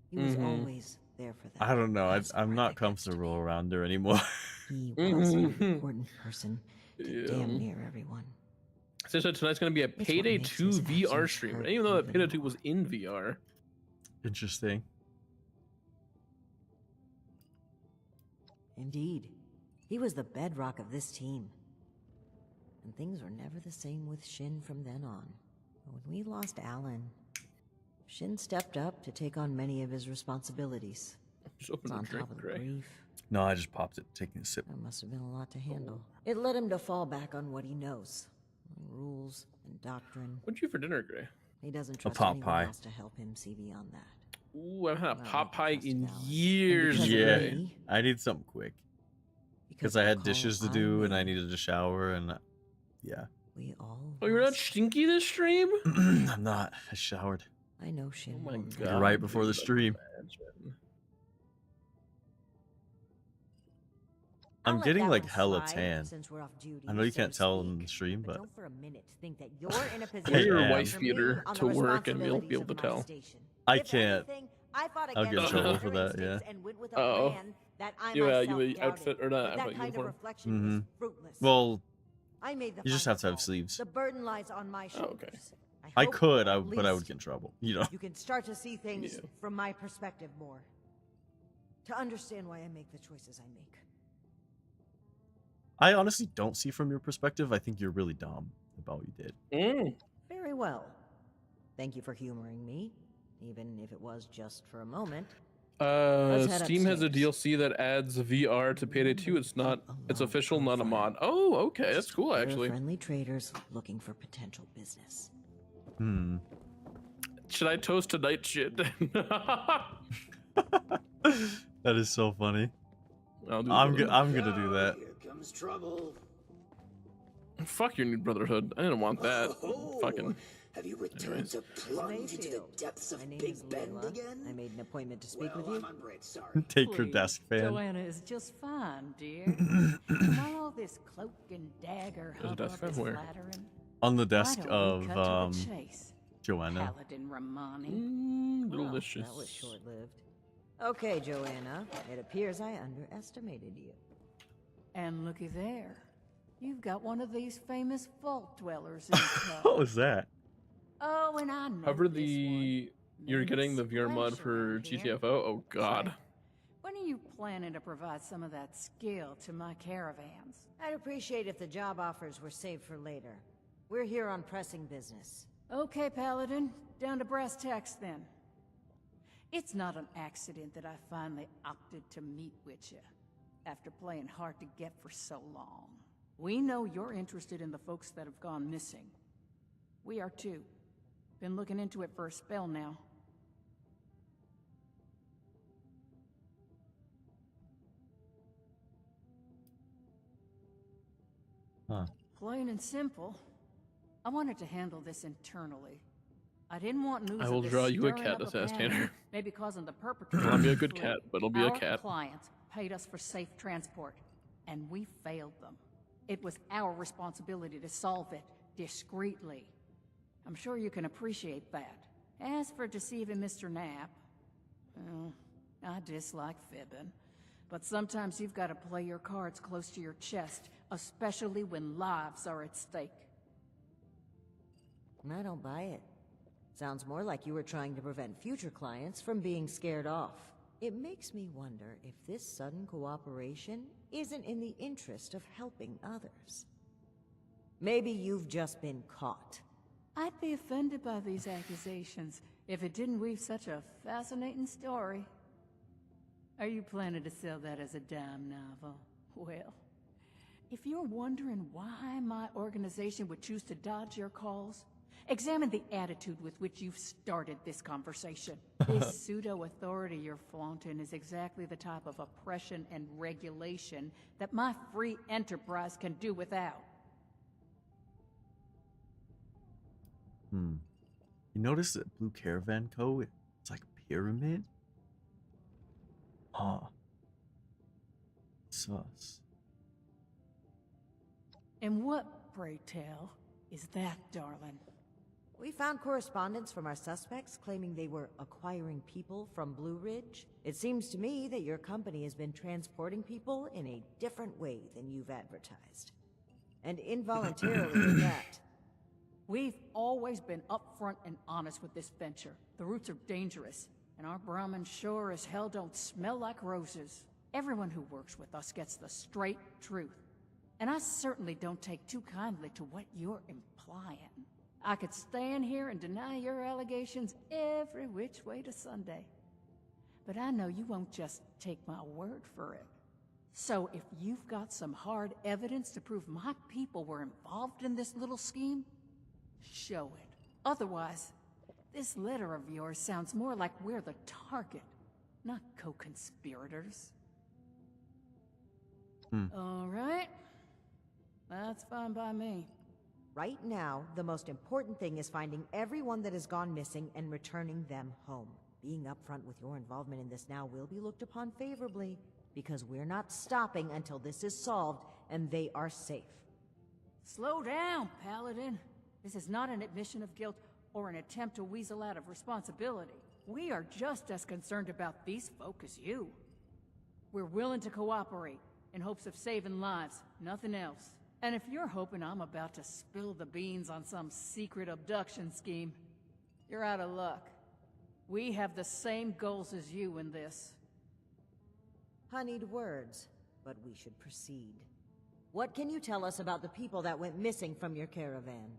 He was always there for that. I don't know. I'm not comfortable around her anymore. He was an important person to damn near everyone. So tonight's going to be a Payday 2 VR stream. I didn't even know that Payday 2 was in VR. Interesting. Indeed. He was the bedrock of this team. And things were never the same with Shin from then on. When we lost Alan, Shin stepped up to take on many of his responsibilities. Just open on the drink, top of the Gray. grief. No, I just popped it, taking a sip. That must have been a lot to handle. It led him to fall back on what he knows. Rules and doctrine. What'd you for dinner, Gray? He doesn't trust pot anyone pie. else to help him see beyond that. Ooh, I haven't had a Not pot like pie trust in Alice. years. because of Yeah, me, I need something quick because I had dishes to do and I needed to shower and yeah. We all. Oh, you're not lost. stinky this stream? I'm not. I showered I know, Shin. Oh my won't god. right before the dude, I can stream. imagine. I'll I'm let getting that like one hella slide, tan. since we're off duty, I know you so can't to tell in speak, the stream, but don't for a minute think that you're in a Wear position your Yeah. wife to beater me on to the work and you'll be able to responsibilities of my tell. station. I If can't. anything, I fought I'll get in against trouble your for that. Yeah. instincts and went with a Uh-oh. plan that I You myself have the doubted. outfit or not But that outfit kind of uniform? reflection is fruitless. Well, I made the you just final have to have call. sleeves. The burden lies on my Oh, shoulders. okay. I hope could, at but I would least get in trouble. You know. you can start to see things Yeah. from my perspective more. To understand why I make the choices I make. I honestly don't see from your perspective. I think you're really dumb about what you did. Very well. Thank you for humoring me, even if it was just for a moment. Let's head Steam has a upstairs. DLC that adds VR to Payday 2. It's not. It's official, not a mod. Oh, okay, that's cool We're actually. friendly traders looking for potential business. Hmm. Should I toast tonight? Shit. That is so funny. I'll do I'm Brotherhood. I'm gonna do that. Here comes trouble. Fuck your new Brotherhood. I didn't want that. Fucking. Have you returned Anyways. to plunge into the depths of My name Big is Bend Layla. again? I made an appointment to speak Well, with you. I'm on break, sorry. Take your desk fan. Joanna is just fine, dear. While all this cloak and dagger There's a desk hubbub is fan where? flattering, On the why desk don't of we cut to the chase, Joanna. Paladin Romani? Well, Delicious. that was short-lived. Okay, Joanna. It appears I underestimated you. And looky there. You've got one of these famous vault dwellers in What tow. was that? Oh, and I know Cover this the. one. You're Name getting the is VR mod Splash for around here. GTFO. Oh God. Say, when are you planning to provide some of that skill to my caravans? I'd appreciate if the job offers were saved for later. We're here on pressing business. Okay, Paladin. Down to brass tacks then. It's not an accident that I finally opted to meet with you, after playing hard to get for so long. We know you're interested in the folks that have gone missing. We are too. Been looking into it for a spell now. Huh. Plain and simple. I wanted to handle this internally. I didn't want news I of will this draw you a stirring cat, up says panic, Tanner. maybe causing the perpetrator. I'll be a to good flee. cat, but it'll be a Our cat. client paid us for safe transport, and we failed them. It was our responsibility to solve it discreetly. I'm sure you can appreciate that. As for deceiving Mr. Knapp, well, I dislike fibbing. But sometimes you've got to play your cards close to your chest, especially when lives are at stake. I don't buy it. Sounds more like you were trying to prevent future clients from being scared off. It makes me wonder if this sudden cooperation isn't in the interest of helping others. Maybe you've just been caught. I'd be offended by these accusations if it didn't weave such a fascinating story. Are you planning to sell that as a dime novel? Well, if you're wondering why my organization would choose to dodge your calls, examine the attitude with which you've started this conversation. This pseudo-authority you're flaunting is exactly the type of oppression and regulation that my free enterprise can do without. You notice that Blue Caravan Co? It's like a pyramid? Huh. Sus. And what, pray tell, is that, darling? We found correspondence from our suspects claiming they were acquiring people from Blue Ridge. It seems to me that your company has been transporting people in a different way than you've advertised. And involuntarily at that. We've always been upfront and honest with this venture. The routes are dangerous, and our Brahmin sure as hell don't smell like roses. Everyone who works with us gets the straight truth. And I certainly don't take too kindly to what you're implying. I could stand here and deny your allegations every which way to Sunday. But I know you won't just take my word for it. So if you've got some hard evidence to prove my people were involved in this little scheme, show it. Otherwise, This letter of yours sounds more like we're the target, not co-conspirators. All right. That's fine by me. Right now, the most important thing is finding everyone that has gone missing and returning them home. Being upfront with your involvement in this now will be looked upon favorably, because we're not stopping until this is solved and they are safe. Slow down, Paladin. This is not an admission of guilt or an attempt to weasel out of responsibility. We are just as concerned about these folk as you. We're willing to cooperate in hopes of saving lives, nothing else. And if you're hoping I'm about to spill the beans on some secret abduction scheme, you're out of luck. We have the same goals as you in this. Honeyed words, but we should proceed. What can you tell us about the people that went missing from your caravan?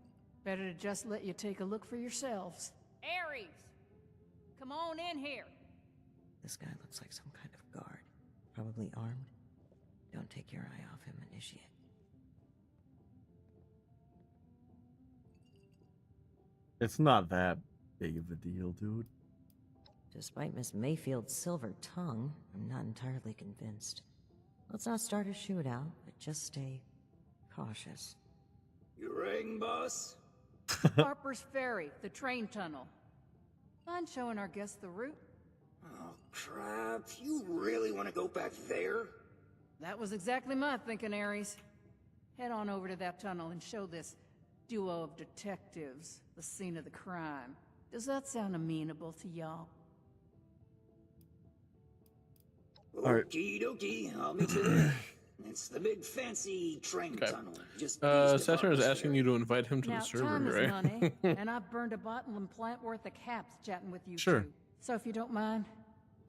Better to just let you take a look for yourselves. Ares! Come on in here! This guy looks like some kind of guard. Probably armed. Don't take your eye off him, Initiate. It's not that big of a deal, dude. Despite Miss Mayfield's silver tongue, I'm not entirely convinced. Let's not start a shootout, but just stay cautious. You ring, boss? Harper's Ferry, the train tunnel. Mind showing our guests the route? Oh, crap. You really want to go back there? That was exactly my thinking, Ares. Head on over to that tunnel and show this duo of detectives the scene of the crime. Does that sound amenable to y'all? Okie dokie, I'll meet you there. It's the big fancy train tunnel. Just Cesar is asking you to invite him to Now, the server, time is right? money, and I've burned a bottle and plant worth of caps chatting with you Sure. two. So if you don't mind,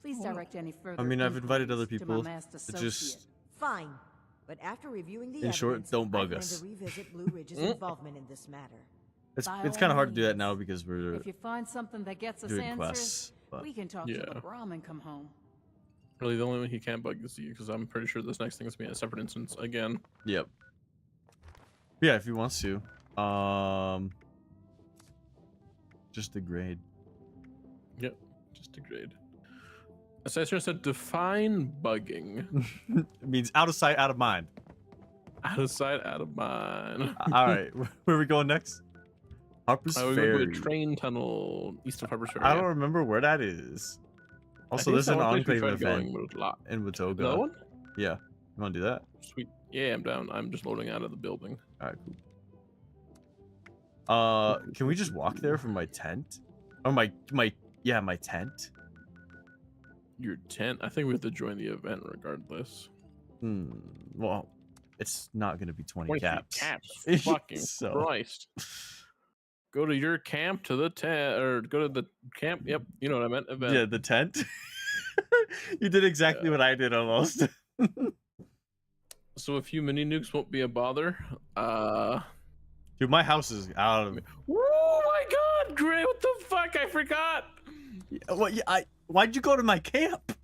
please direct any further. I mean, I've invited other inquiries to people. my masked It associate. just, Fine. But after reviewing the in short, evidence, don't bug I plan us. to revisit Blue Ridge's involvement in this matter. it's By kind all of hard to do that means. now because we're If you find something that gets us doing answers, quests. But we can talk Yeah. to the Brahmin come home. Really, the only one he can't bug is you, because I'm pretty sure this next thing is gonna be a separate instance again. yep. Yeah, if he wants to. Just degrade. Yep, just degrade. Cesar said define bugging. It means out of sight, out of mind. Out of sight, out of mind. All right, where are we going next? Harper's We go to Ferry. a train tunnel east of Harper's Ferry. I don't remember where that is. Also, think there's it's an that one place we Enclave tried event going, but it's locked. in Watoga. That one? Yeah. You want to do that? Sweet. Yeah, I'm down. I'm just loading out of the building. All right, cool. Can we just walk there from my tent? Or my tent. Your tent? I think we have to join the event regardless. Well, it's not going to be 20 23 caps. Fucking So- Christ. Go to your camp to the tent, or go to the camp. Yep, you know what I meant. Event. Yeah, the tent. You did exactly what I did almost. So a few mini nukes won't be a bother. Dude, my house is out of me. Oh my God, Gray! What the fuck? I forgot. Well, yeah, why'd you go to my camp?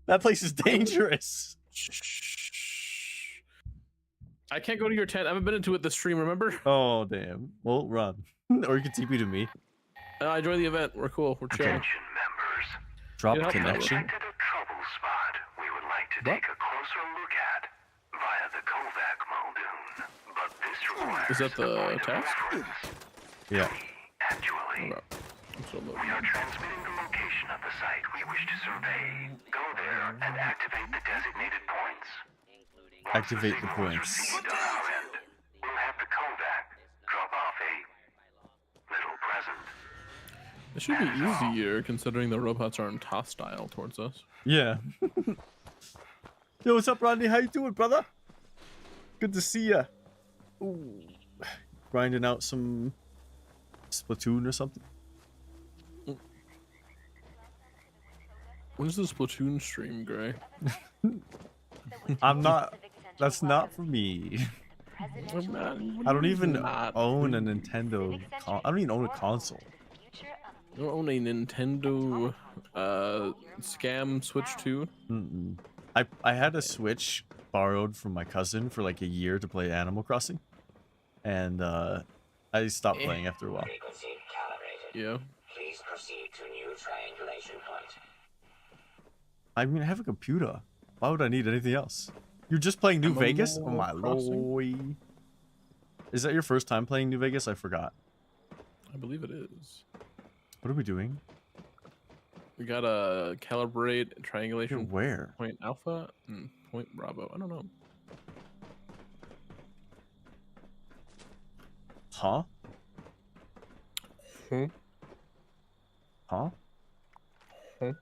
That place is dangerous. I can't go to your tent. I haven't been into it this stream. Remember? Oh damn. Well, run. Or you can TP to me. I joined the event. We're cool. We're chilling. Attention members. Drop Yeah, connection. Detected a trouble spot we would like to take a closer look at via the Kovac Muldoon. But this requires Is that a the point of task? reference. Yeah. Actually, Hold up. I'm still we loading. are transmitting the location of the site we wish to survey. Go there and activate the designated points. Once Activate the signal is points. received on our end, we'll have the Kovac drop off a little present. It should be easier considering the robots aren't hostile towards us. Yeah. Yo, what's up, Rodney? How you doing, brother? Good to see ya. Ooh. Grinding out some Splatoon or something. When's the Splatoon stream, Gray? I'm not. That's not for me. I don't even own a Nintendo. I don't even own a console. You don't own a Nintendo scam Switch 2? I had a Switch borrowed from my cousin for like a year to play Animal Crossing, and I stopped playing after a while. Yeah. I mean, I have a computer. Why would I need anything else? You're just playing New Vegas? Oh my lord. Is that your first time playing New Vegas? I forgot. I believe it is. What are we doing? We gotta calibrate triangulation. Where? Point alpha and point bravo. I don't know. Huh? Hmm? Huh? Huh?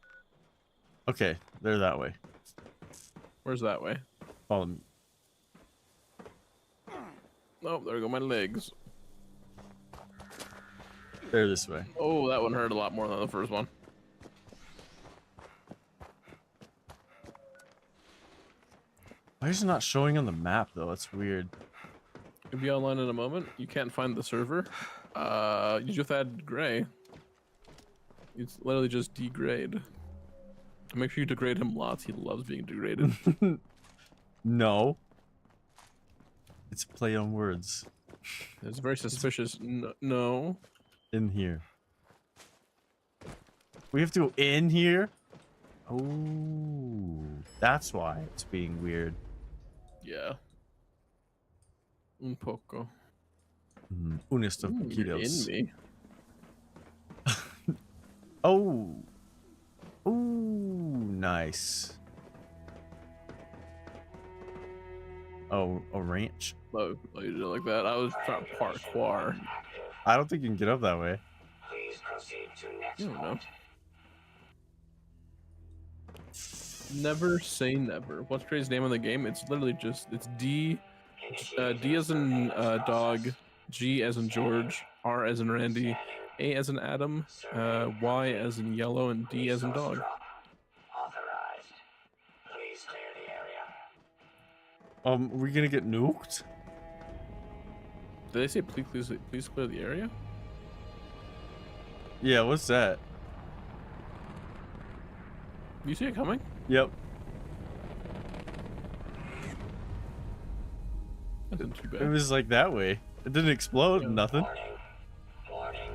Okay, they're that way. Where's that way? Follow me. Oh, there go my legs. They're this way. Oh, that one hurt a lot more than the first one. Why is it not showing on the map though? That's weird. It'll be online in a moment. You can't find the server. You just add gray. It's literally just degrade. Make sure you degrade him lots. He loves being degraded. No. It's a play on words. It's very suspicious. No. In here. We have to go in here? Oh, that's why it's being weird. Yeah. Un poco. Unos You're in poquitos. me. Oh. Ooh, nice. Oh, a ranch. Oh, you did it like that. I was trying to parkour. I don't think you can get up that way. Please proceed to next You don't know. point. Never say never. What's Gray's name in the game? It's literally just D as in dog, G as in George, R as in Randy, A as in Adam, Y as in yellow, and D as in dog. Authorized. Please clear the area. Are we gonna get nuked? Did they say please clear the area? Yeah, what's that? You see it coming? Yep. That isn't too It bad. was like that way. It didn't explode, nothing. Warning.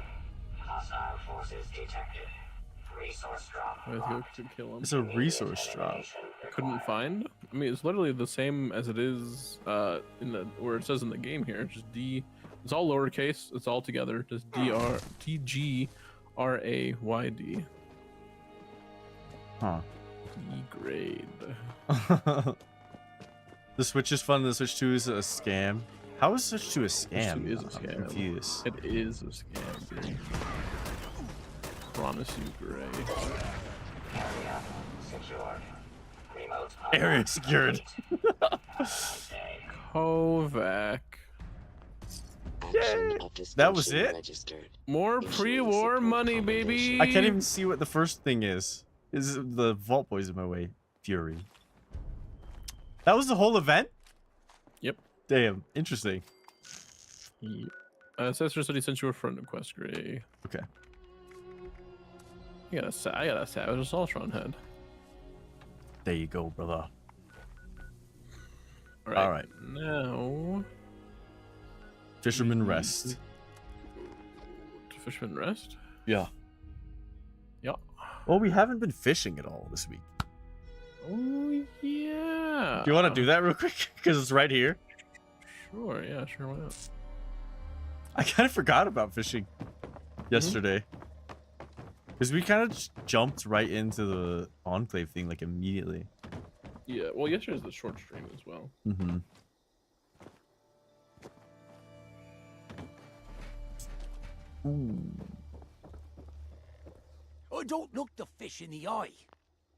Hostile forces detected. Resource drop. I have to go to kill him. It's a resource drop. Couldn't find. I mean, it's literally the same as it is in the where it says in the game here. Just D. It's all lowercase. It's all together. Just DGRAYD. Huh. Degrade. The Switch is fun. The Switch 2 is a scam. How is Switch 2 a scam? Switch 2 is a I'm scam. confused. It is a scam, Gray. Promise you, Gray. Area secured. Remote Area secured. Kovac. Yay! That was it? More pre-war money, baby. I can't even see what the first thing is. Is the Vault Boys in my way? Fury. That was the whole event? Yep. Damn, interesting. Yep. Ancestor said he sent you a friend request, Gray. Okay. I got a Savage Assaultron head. There you go, brother. All right. Now. Fisherman Rest. Fisherman Rest? Yeah. Yeah. Well, we haven't been fishing at all this week. Oh, yeah. Do you want to do that real quick? Because it's right here. Sure, yeah, sure, why not? I kind of forgot about fishing yesterday. Because we kind of just jumped right into the Enclave thing, like, immediately. Yeah, well, yesterday's the short stream as well. Mm-hmm. Ooh. Oh, don't look the fish in the eye.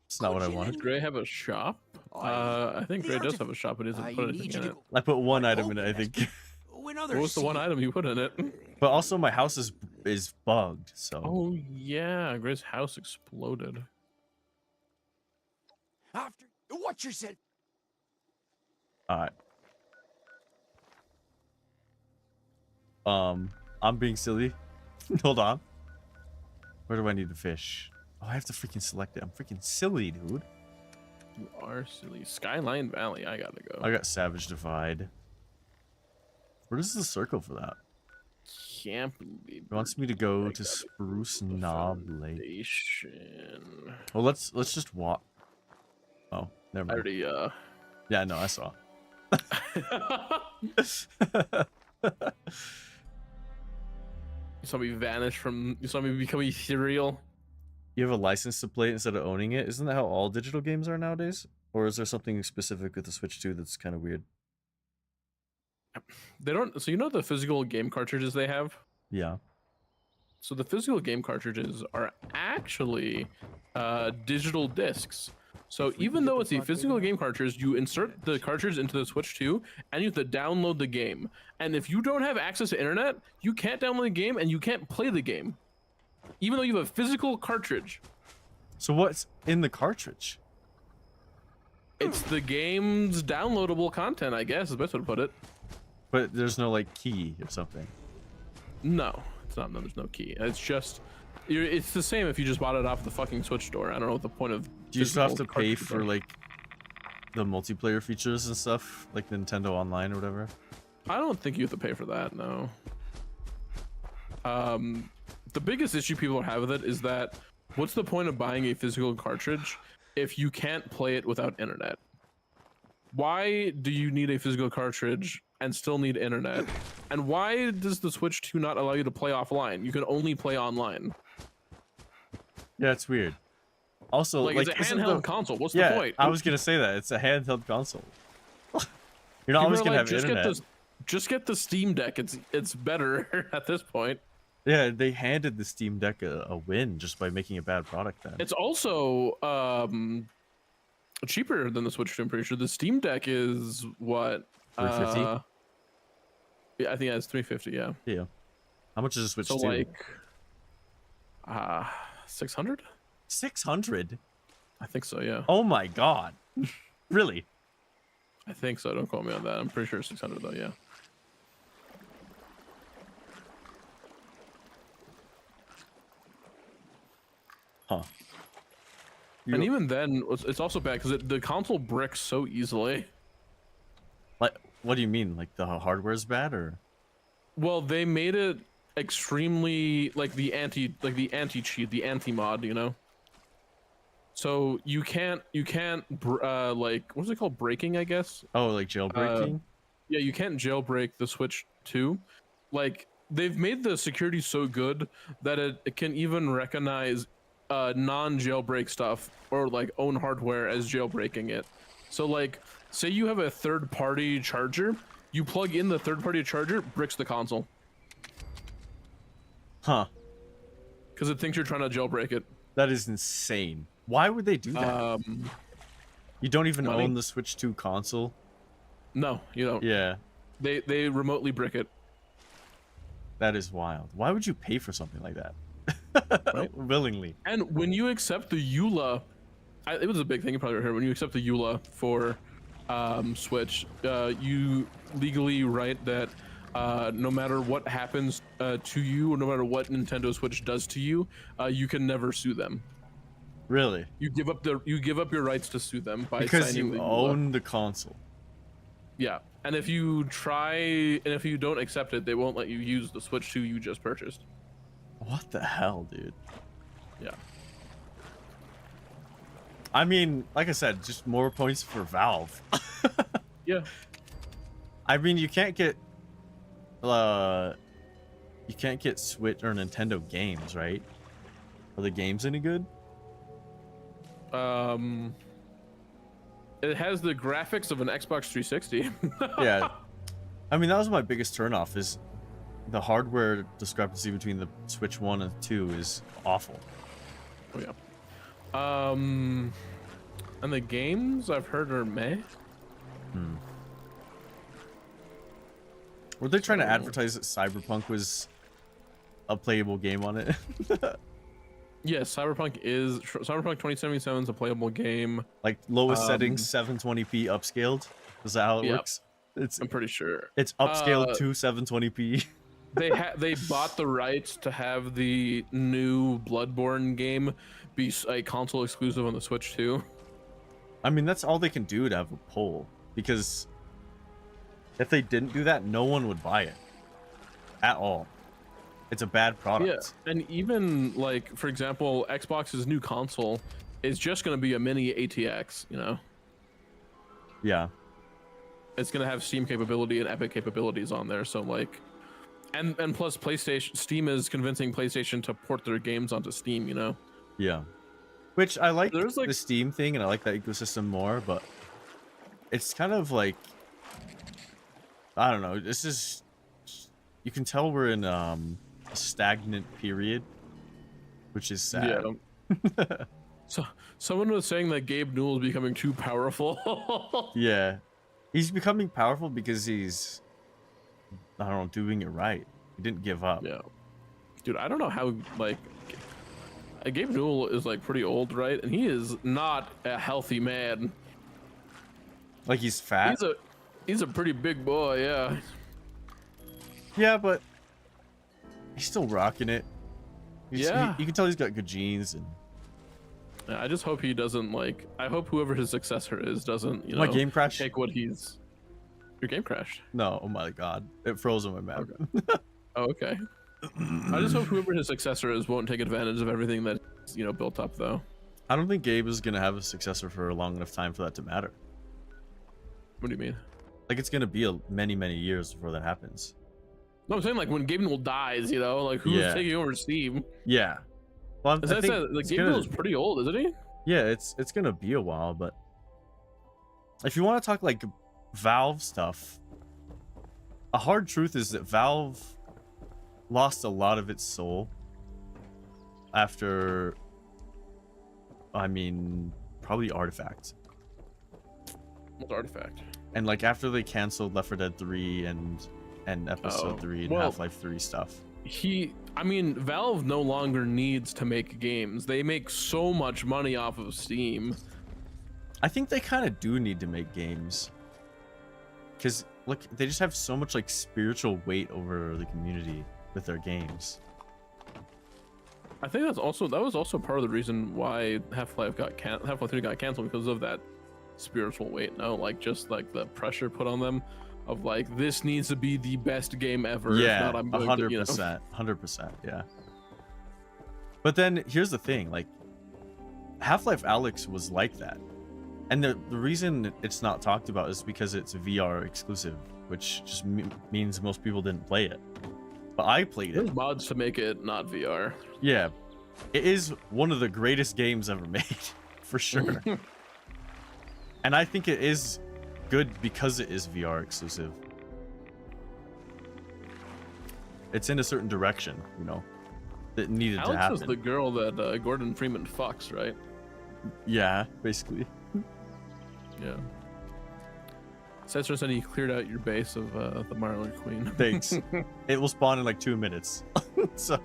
That's not what I wanted. Does Gray have a shop? I think Gray does have a shop, but he doesn't put anything in it. I put one item in it, I think. What was the one item you put in it? But also my house is bugged, so. Oh yeah, Gray's house exploded. After what you said. Alright. I'm being silly. Hold on. Where do I need to fish? Oh, I have to freaking select it. I'm freaking silly, dude. You are silly. Skyline Valley, I gotta go. I got Savage Divide. Where is the circle for that? Can't believe It wants me to go to Spruce Knob Lake. Foundation. Well, let's just walk. Oh, never I mind. already Yeah, no, I saw. You saw me vanish from. You saw me become ethereal. You have a license to play it instead of owning it. Isn't that how all digital games are nowadays? Or is there something specific with the Switch 2 that's kind of weird? They don't. So you know the physical game cartridges they have. Yeah. So the physical game cartridges are actually digital discs. So even though it's a physical game cartridge, you insert the cartridge into the Switch 2 and you have to download the game. And if you don't have access to internet, you can't download the game and you can't play the game. Even though you have a physical cartridge. So what's in the cartridge? It's the game's downloadable content, I guess, is the best way to put it. But there's no like key or something. No, it's not. No, there's no key. It's just, it's the same if you just bought it off the fucking Switch store. I don't know what the point of. Do you still have to pay for like the multiplayer features and stuff, like Nintendo Online or whatever? I don't think you have to pay for that. No. The biggest issue people have with it is that what's the point of buying a physical cartridge if you can't play it without internet? Why do you need a physical cartridge and still need internet? And why does the Switch 2 not allow you to play offline? You can only play online. Yeah, it's weird. Also, like it's a handheld console. What's the point? I was gonna say that it's a handheld console. You're not always gonna have internet. Just get the Steam Deck. It's better at this point. Yeah, they handed the Steam Deck a win just by making a bad product. Then it's also cheaper than the Switch 2. I'm pretty sure the Steam Deck is what $350. Yeah, I think it's $350. Yeah. Yeah. How much is a Switch 2? Like 600. 600. I think so. Yeah. Oh my god. Really? I think so. Don't quote me on that. I'm pretty sure 600 though. Yeah. Huh. And even then, it's also bad because the console bricks so easily. Like, what do you mean? Like the hardware's bad, or? Well, they made it extremely like the anti-cheat, the anti-mod, you know. So you can't like what's it called, breaking, I guess. Oh, like jailbreaking. Yeah, you can't jailbreak the Switch 2. Like they've made the security so good that it can even recognize non-jailbreak stuff or like own hardware as jailbreaking it. So like say you have a third-party charger, you plug in the third-party charger, bricks the console. Huh. Because it thinks you're trying to jailbreak it. That is insane. Why would they do that? You don't even own the Switch 2 console? No, you don't. Yeah. They remotely brick it. That is wild. Why would you pay for something like that? Right? Willingly. And when you accept the EULA, it was a big thing you probably heard. When you accept the EULA for Switch, you legally write that no matter what happens to you, or no matter what Nintendo Switch does to you, you can never sue them. Really? You give up your rights to sue them by because signing you the own the console. Yeah, and if you don't accept it, they won't let you use the Switch 2 you just purchased. What the hell, dude? Yeah. I mean, like I said, just more points for Valve. Yeah. I mean, you can't get Switch or Nintendo games, right? Are the games any good? It has the graphics of an Xbox 360. Yeah. I mean, that was my biggest turnoff, is the hardware discrepancy between the Switch 1 and 2 is awful. Oh yeah. And the games I've heard are meh. Were they trying to advertise that Cyberpunk was a playable game on it? Yes, Cyberpunk 2077 is a playable game. Like lowest settings, 720p upscaled. Is that how it works? I'm pretty sure it's upscaled to 720p. They bought the rights to have the new Bloodborne game be a console exclusive on the Switch 2. I mean, that's all they can do to have a pull, because if they didn't do that, no one would buy it at all. It's a bad product. Yeah, and even like, for example, Xbox's new console it's just going to be a mini ATX, you know. Yeah. It's going to have Steam capability and Epic capabilities on there, so like, and plus Steam is convincing PlayStation to port their games onto Steam, you know. Yeah. Which I like the Steam thing, and I like that ecosystem more, but it's kind of like, I don't know, this is, you can tell we're in a stagnant period, which is sad. Yeah. So someone was saying that Gabe Newell is becoming too powerful. Yeah. He's becoming powerful because he's, I don't know, doing it right. He didn't give up. Yeah. Dude, I don't know how, like, Gabe Newell is like pretty old, right? And he is not a healthy man. Like he's fat? He's a pretty big boy, yeah. Yeah, but he's still rocking it. Yeah. You can tell he's got good genes. And I just hope he doesn't, like, I hope whoever his successor is doesn't, you know, my game crashed. Take what he's. Your game crashed? No, oh my god. It froze on my map. Okay. Oh, okay. I just hope whoever his successor is won't take advantage of everything that's, you know, built up, though. I don't think Gabe is going to have a successor for a long enough time for that to matter. What do you mean? Like, it's going to be many, many years before that happens. No, I'm saying, like, when Gabe Newell dies, you know, like, who's taking over Steam? Yeah. Well, As I said, like, Gabe Newell's pretty old, isn't he? Yeah, it's going to be a while, but if you want to talk, like, Valve stuff, a hard truth is that Valve lost a lot of its soul after, I mean, probably Artifact. What's Artifact? And, like, after they canceled Left 4 Dead 3 and Episode 3 and Half-Life 3 stuff. I mean, Valve no longer needs to make games. They make so much money off of Steam. I think they kind of do need to make games. Because, look, they just have so much, like, spiritual weight over the community with their games. I think that was also part of the reason why Half-Life 3 got canceled, because of that spiritual weight. No, like, just like the pressure put on them of like, this needs to be the best game ever. Yeah, if not, I'm 100%, 100%, yeah. But then here's the thing, like, Half-Life Alyx was like that, and the reason it's not talked about is because it's VR exclusive, which just means most people didn't play it. But I played it. There's mods to make it not VR. Yeah, it is one of the greatest games ever made, for sure. And I think it is good because it is VR exclusive. It's in a certain direction, you know, that needed to happen. Alex was the girl that Gordon Freeman fucks, right? Yeah, basically. Yeah. Cesar said he cleared out your base of the Marler Queen. Thanks. It will spawn in like 2 minutes. So.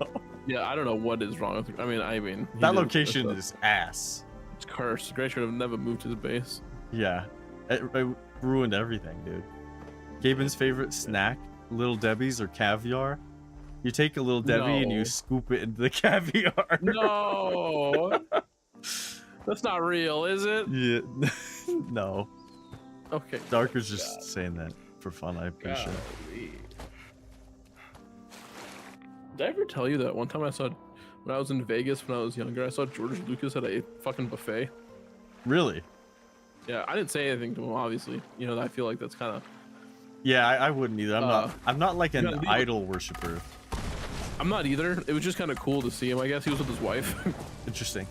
Yeah, I don't know what is wrong with. I mean. That location is ass. It's cursed. Gray should have never moved to the base. Yeah, it ruined everything, dude. Gaben's favorite snack, Little Debbie's or caviar. You take a Little Debbie and you scoop it into the caviar. No. That's not real, is it? Yeah. No. Okay. Darker's just saying that for fun, I'm pretty sure. Did I ever tell you that one time when I was in Vegas when I was younger, I saw George Lucas at a fucking buffet? Really? Yeah, I didn't say anything to him, obviously. You know, I feel like that's kind of... Yeah, I wouldn't either. I'm not like an idol worshiper. I'm not either. It was just kind of cool to see him. I guess he was with his wife. Interesting.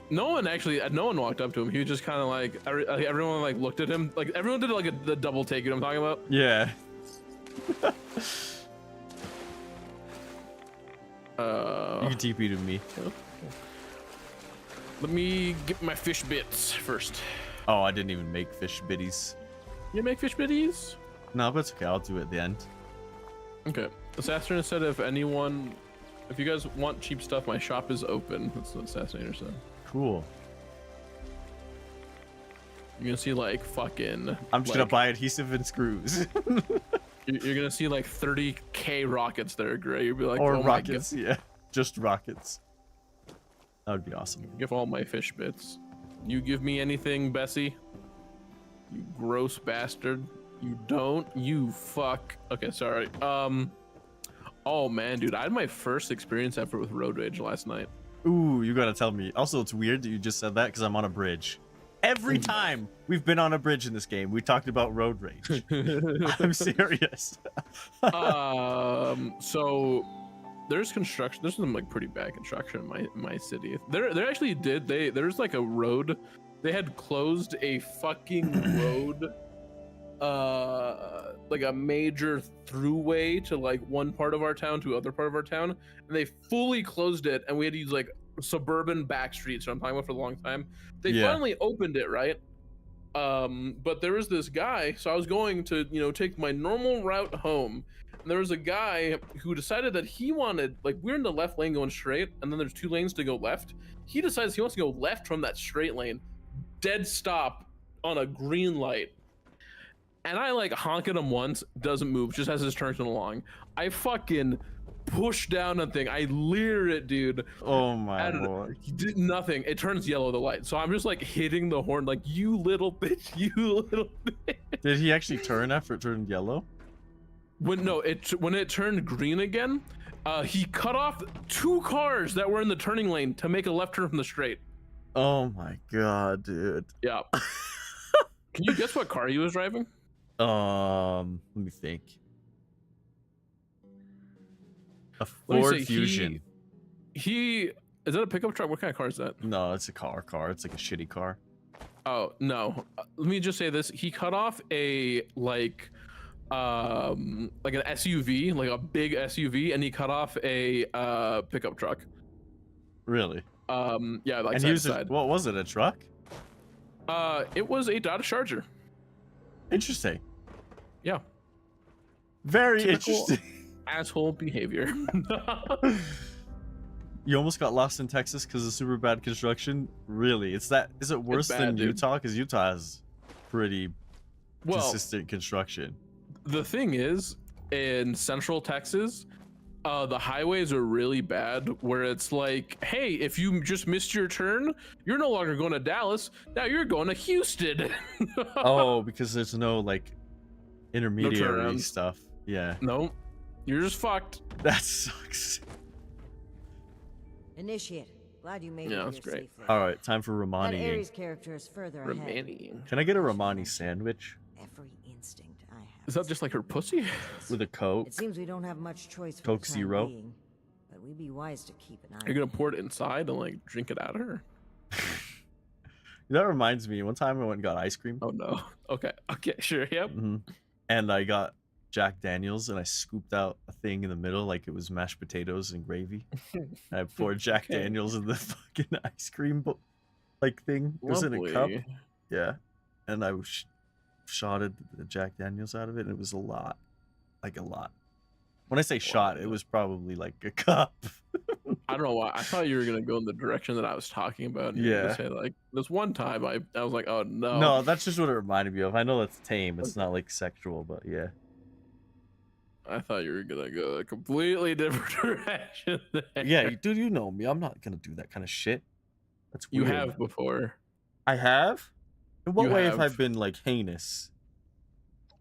No one walked up to him. He was just kind of like, everyone like looked at him. Like everyone did like the double take. You know what I'm talking about? Yeah. You can TP to me. Let me get my fish bits first. Oh, I didn't even make fish bitties. You make fish bitties? No, but it's okay. I'll do it at the end. Okay. Assassinator said if you guys want cheap stuff, my shop is open. That's what Assassinator said. Cool. You're gonna see like fucking... I'm just gonna buy adhesive and screws. You're gonna see like 30k rockets there, Gray. You'll be like, or rockets, yeah. Just rockets. That would be awesome. Give all my fish bits. You give me anything, Bessie? You gross bastard. You don't? You fuck. Okay, sorry. Oh man, dude, I had my first experience ever with road rage last night. Ooh, you gotta tell me. Also, it's weird that you just said that because I'm on a bridge. Every time we've been on a bridge in this game, we talked about road rage. I'm serious. So there's construction. There's some like pretty bad construction in my city. There actually did. There's like a road. They had closed a fucking road, like a major throughway to like one part of our town to other part of our town, and they fully closed it, and we had to use like suburban back streets. So I'm talking about for a long time. They finally opened it, right? But there was this guy, so I was going to, take my normal route home, and there was a guy who decided that he wanted, like, we're in the left lane going straight, and then there's 2 lanes to go left. He decides he wants to go left from that straight lane, dead stop on a green light. And I like honk at him once, doesn't move, just has his turn along. I fucking push down on thing. I leer it, dude. Oh my lord. He did nothing. It turns yellow, the light. So I'm just like hitting the horn like, you little bitch, you little bitch. Did he actually turn after it turned yellow? When it turned green again, he cut off 2 cars that were in the turning lane to make a left turn from the straight. Oh my god, dude. Yeah. Can you guess what car he was driving? Let me think. A Ford Fusion. He is that a pickup truck? What kind of car is that? No, it's a car. It's like a shitty car. Oh no. Let me just say this. He cut off a like an SUV, like a big SUV, and he cut off a pickup truck. Really? Yeah, like and side he was to side. What was it? A truck? It was a Dodge Charger. Interesting. Yeah. Very Typical interesting. Asshole behavior. You almost got lost in Texas because of super bad construction. Really? Is it worse than Utah? Because Utah has pretty consistent construction. The thing is, in Central Texas, the highways are really bad. Where it's like, hey, if you just missed your turn, you're no longer going to Dallas. Now you're going to Houston. Oh, because there's no like intermediary stuff. Yeah. No, you're just fucked. That sucks. Initiate. Glad you made it. Yeah, that's great. All right, time for Romani. That Ares character is further ahead. Can I get a Romani sandwich? Every instinct I have. Is that just like her pussy? With a Coke? It seems we don't have much choice for Coke the time Zero? being, but we'd be wise to keep an eye. You're gonna pour it inside and like drink it out of her? That reminds me, one time I went and got ice cream. Oh no. Okay, sure, yep. And I got Jack Daniels and I scooped out a thing in the middle like it was mashed potatoes and gravy. And I poured Jack Daniels in the fucking ice cream like thing. It was in a cup. Yeah. And I shotted the Jack Daniels out of it, and it was a lot. Like a lot. When I say shot, it was probably like a cup. I don't know why. I thought you were gonna go in the direction that I was talking about. And Yeah. Say like this one time, I was like, oh no. No, that's just what it reminded me of. I know that's tame. It's not like sexual, but yeah. I thought you were gonna go a completely different direction. There. Yeah, dude, you know me. I'm not gonna do that kind of shit. That's weird. You have before. I have? In what You way have. have I been like heinous?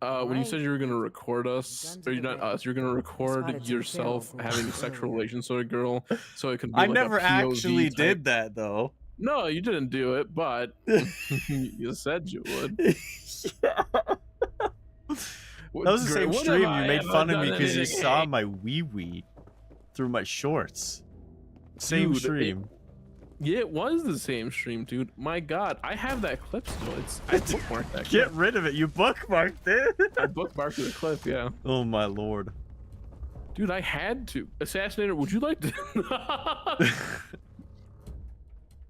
When you said you were gonna record us, or you're not us, you're gonna record yourself having sexual relations with a girl, so it could be I like never a POV actually type. did that though. No, you didn't do it, but you said you would. That was the same What stream. have I You made ever fun of me done because you anything? saw my wee through my shorts. Same Dude, stream. Yeah, it was the same stream, dude. My God, I have that clip still. I bookmarked that. Get clip. rid of it. You bookmarked it. I bookmarked the clip. Yeah. Oh my lord. Dude, I had to. Assassinator, would you like to?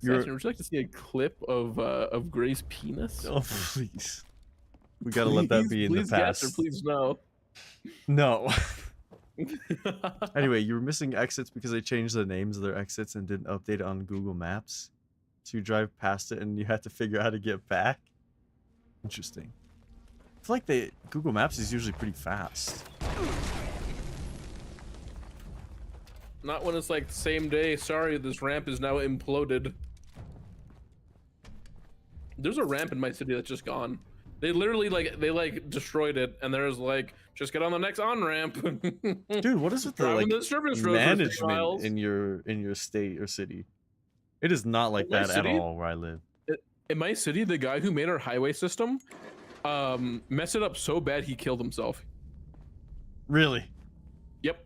Assassinator, would you like to see a clip of Gray's penis? Oh please. We gotta let that be in the Please yes past. or please no. No. Anyway, you were missing exits because they changed the names of their exits and didn't update it on Google Maps. So you drive past it and you had to figure out how to get back. Interesting. I feel like Google Maps is usually pretty fast. Not when it's like same day. Sorry, this ramp is now imploded. There's a ramp in my city that's just gone. They literally like destroyed it, and there's like, just get on the next on ramp. Dude, what is it the Driving like the service road for 3 management miles. in your state or city? It is not like In my that at city- all where I live. In my city, the guy who made our highway system messed it up so bad he killed himself. Really? Yep.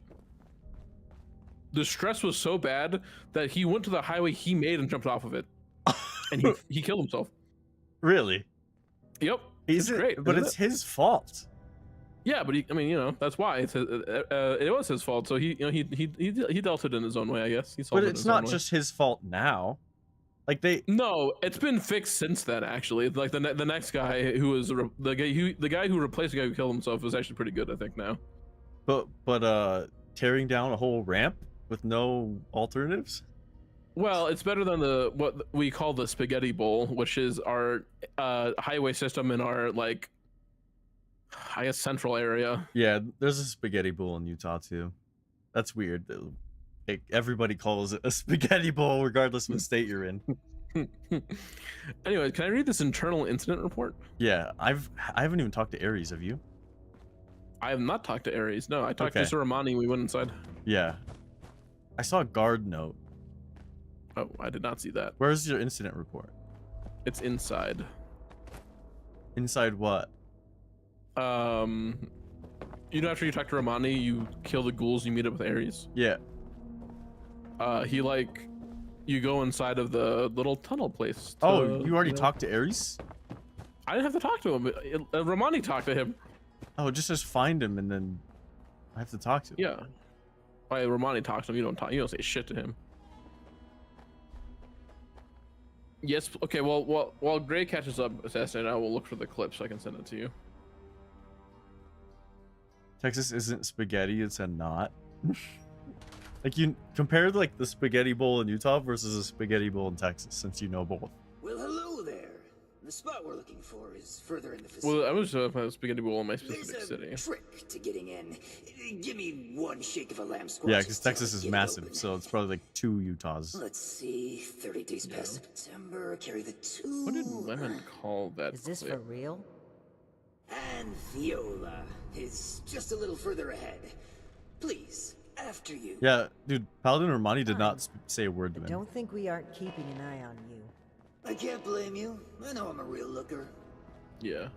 The stress was so bad that he went to the highway he made and jumped off of it, and he killed himself. Really? Yep. It's great, but isn't it's it? his fault. Yeah, but I mean, you know, that's why it was his fault. So he dealt it in his own way, I guess. He solved But it in it's his not own way. just his fault now. Like No, it's been fixed since then. Actually, like the next guy who was the guy who replaced the guy who killed himself was actually pretty good, I think now. But tearing down a whole ramp with no alternatives. Well, it's better than what we call the spaghetti bowl, which is our highway system in our like, I guess, central area. Yeah, there's a spaghetti bowl in Utah too. That's weird. Everybody calls it a spaghetti bowl, regardless of what state you're in. Anyway, can I read this internal incident report? Yeah, I haven't even talked to Ares. Have you? I have not talked to Ares. No, I talked Okay. to Suramani. We went inside. Yeah, I saw a guard note. Oh, I did not see that. Where's your incident report? It's inside. Inside what? You know, after you talk to Romani, you kill the ghouls. You meet up with Ares. Yeah. You go inside of the little tunnel place. Oh, you already talked to Ares? I didn't have to talk to him. Romani talked to him. Oh, just find him and then I have to talk to him. Yeah. Why Romani talks to him? You don't talk. You don't say shit to him. Yes. Okay. Well, while Gray catches up, Assassin, I will look for the clip so I can send it to you. Texas isn't spaghetti; it's a knot. Like you compare like the spaghetti bowl in Utah versus a spaghetti bowl in Texas, since you know both. Well, hello there. The spot we're looking for is further in the facility. Well, I was a spaghetti bowl in my specific There's a city. trick to getting in. Give me one shake of a lamb squash. Yeah, because till I Texas is get it massive, open. so it's probably like 2 Utahs. Let's see. 30 days past September. Carry the 2. What did Lemon call that? Is this clip? for real? And Viola is just a little further ahead. Please, after you. Yeah, dude, Paladin Romani did not say a word to I him. don't think we aren't keeping an eye on you. I can't blame you. I know I'm a real looker. Yeah.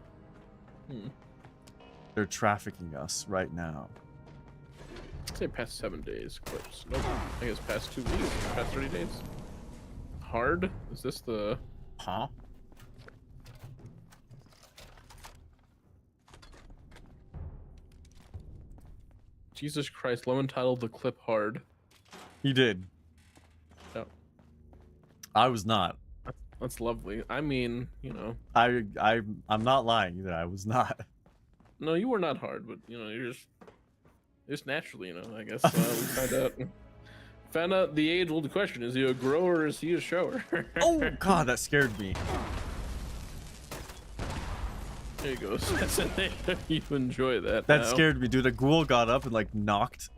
They're trafficking us right now. I'd say past 7 days clips. Nope. I guess past 2 weeks. Past 30 days. Hard? Is this the... Huh? Jesus Christ, Lemon titled the clip hard. He did. Oh. I was not. That's lovely. I mean, you know. I'm not lying either. I was not. No, you were not hard, but you know, you're just naturally, you know, I guess. We found out the age-old question: is he a grower or is he a shower? Oh God, that scared me. There you go. You enjoy that. That now. scared me, dude. A ghoul got up and like knocked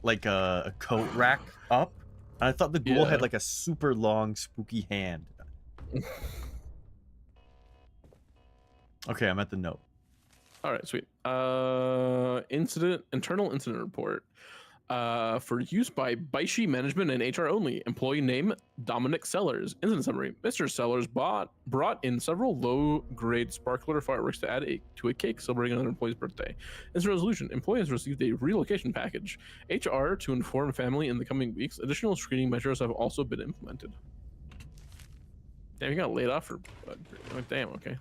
like a coat rack up. And I thought the ghoul had like a super long, spooky hand. Okay, I'm at the note. All right, sweet. Internal incident report. For use by Baishi management and HR only. Employee name Dominic Sellers. Incident summary: Mr. Sellers brought in several low-grade sparkler fireworks to add to a cake celebrating another employee's birthday. Incident resolution: employee has received a relocation package. HR to inform family in the coming weeks. Additional screening measures have also been implemented. Damn, you got laid off for. Oh, damn. Okay.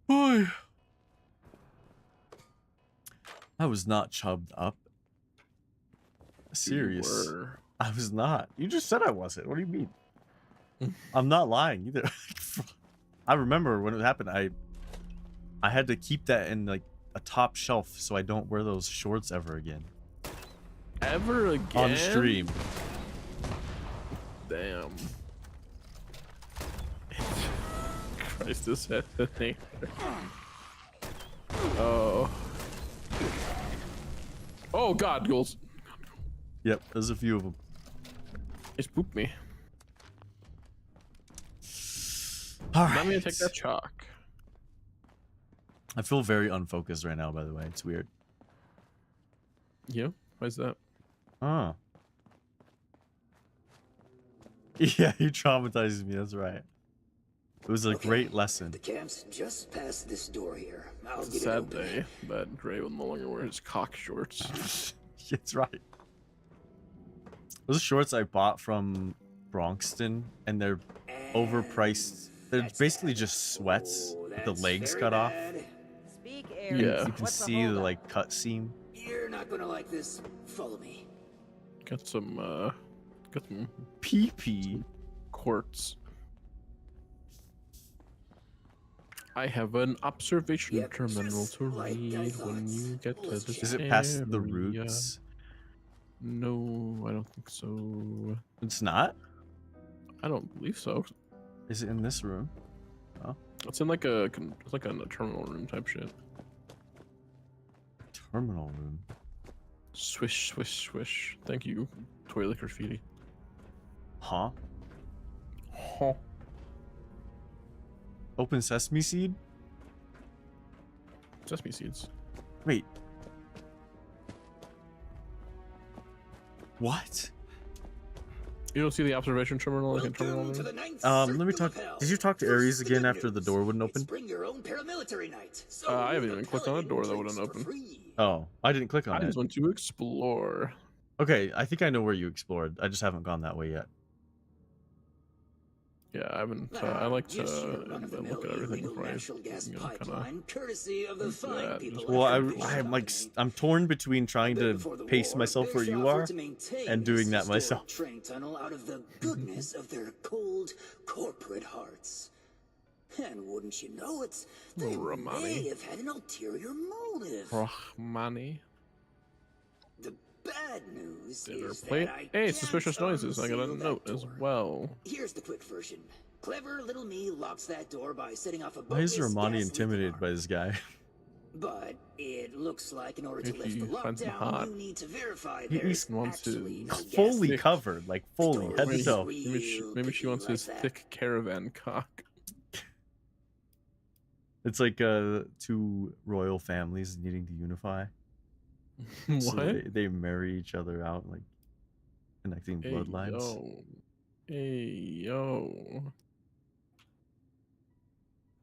Boy, I was not chubbed up. Serious. I was not. You just said I wasn't. What do you mean? I'm not lying either. I remember when it happened. I had to keep that in like a top shelf so I don't wear those shorts ever again. Ever again? On stream. Damn. Christ, this thing. Oh. Oh God, ghouls. Yep, there's a few of them. They spooked me. All right. Let me take that chalk. I feel very unfocused right now, by the way. It's weird. Yeah? Why is that? Oh. Yeah, he traumatizes me. That's right. It was a great lesson. The camp's just past this door here. I'll It's a get it sad open. day that Gray will no longer wear his cock shorts. That's right. Those shorts I bought from Bronxton, and they're overpriced. They're basically just sweats with the legs cut off. Speak, And you can see the like cut seam. You're not gonna like this. Follow me. Got some PP quartz. I have an observation terminal to read when you get to this Is it past the area. roots? No, I don't think so. It's not? I don't believe so. Is it in this room? Oh. It's in like a terminal room type shit. Terminal room. Swish, swish, swish. Thank you, toilet graffiti. Huh? Huh. Open sesame seed? Sesame seeds. Wait. What? You don't see the observation terminal like in terminal room? Let me talk. Did you talk to Ares again after the door wouldn't open? Bring your own paramilitary night. I haven't even clicked on a door that wouldn't open. Oh, I didn't click on I it. just went to explore. Okay, I think I know where you explored. I just haven't gone that way yet. Yeah, I haven't. I like to look at everything before I, courtesy of the fine people. Well, I'm torn between trying to pace myself where you are and doing that myself. Train tunnel out of the goodness of their cold corporate hearts. And wouldn't you know it, they may have had an ulterior motive. Rahmani. The bad news Dinner is plate. that I Hey, can't suspicious noises. I got a unseal note that as door. well. Here's the quick version. Clever little me locks that door by setting off a Why is bogus Romani gas intimidated leak by this guy? alarm. But it looks like in order to If lift the he finds him lockdown, hot. you need to verify He's there's wants to actually no gas fully leak. covered, like fully, head to toe. Maybe she wants his thick caravan cock. It's like two royal families needing to unify. So What? they marry each other out, like connecting bloodlines. Yo. Hey, yo.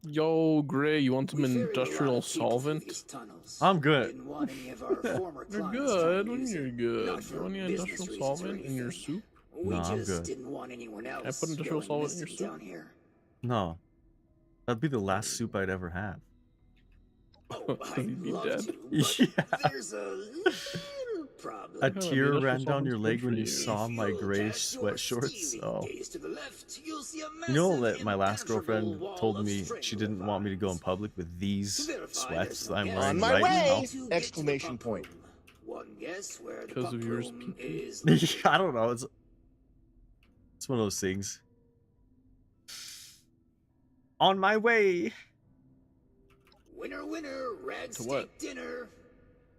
Yo, Gray, you want some industrial solvent? I'm good. You're good when you're good. You want any industrial solvent in your soup? No, I'm good. Didn't want anyone else Can I put industrial going solvent in your missing soup? down here. No. That'd be the last soup I'd ever have. You'd be dead. Yeah. There's a little problem. A tear ran down your leg when you saw my gray sweat shorts. Oh. Gaze to the left, you'll see a You know massive that my last girlfriend impenetrable wall told of me she didn't want me to go in public with these sweats that I'm gas wearing On my right way! now. Exclamation point. One guess where the Because of pump yours, room is now. I don't know. It's one of those things. On my way. Winner, winner, rag To what? steak dinner.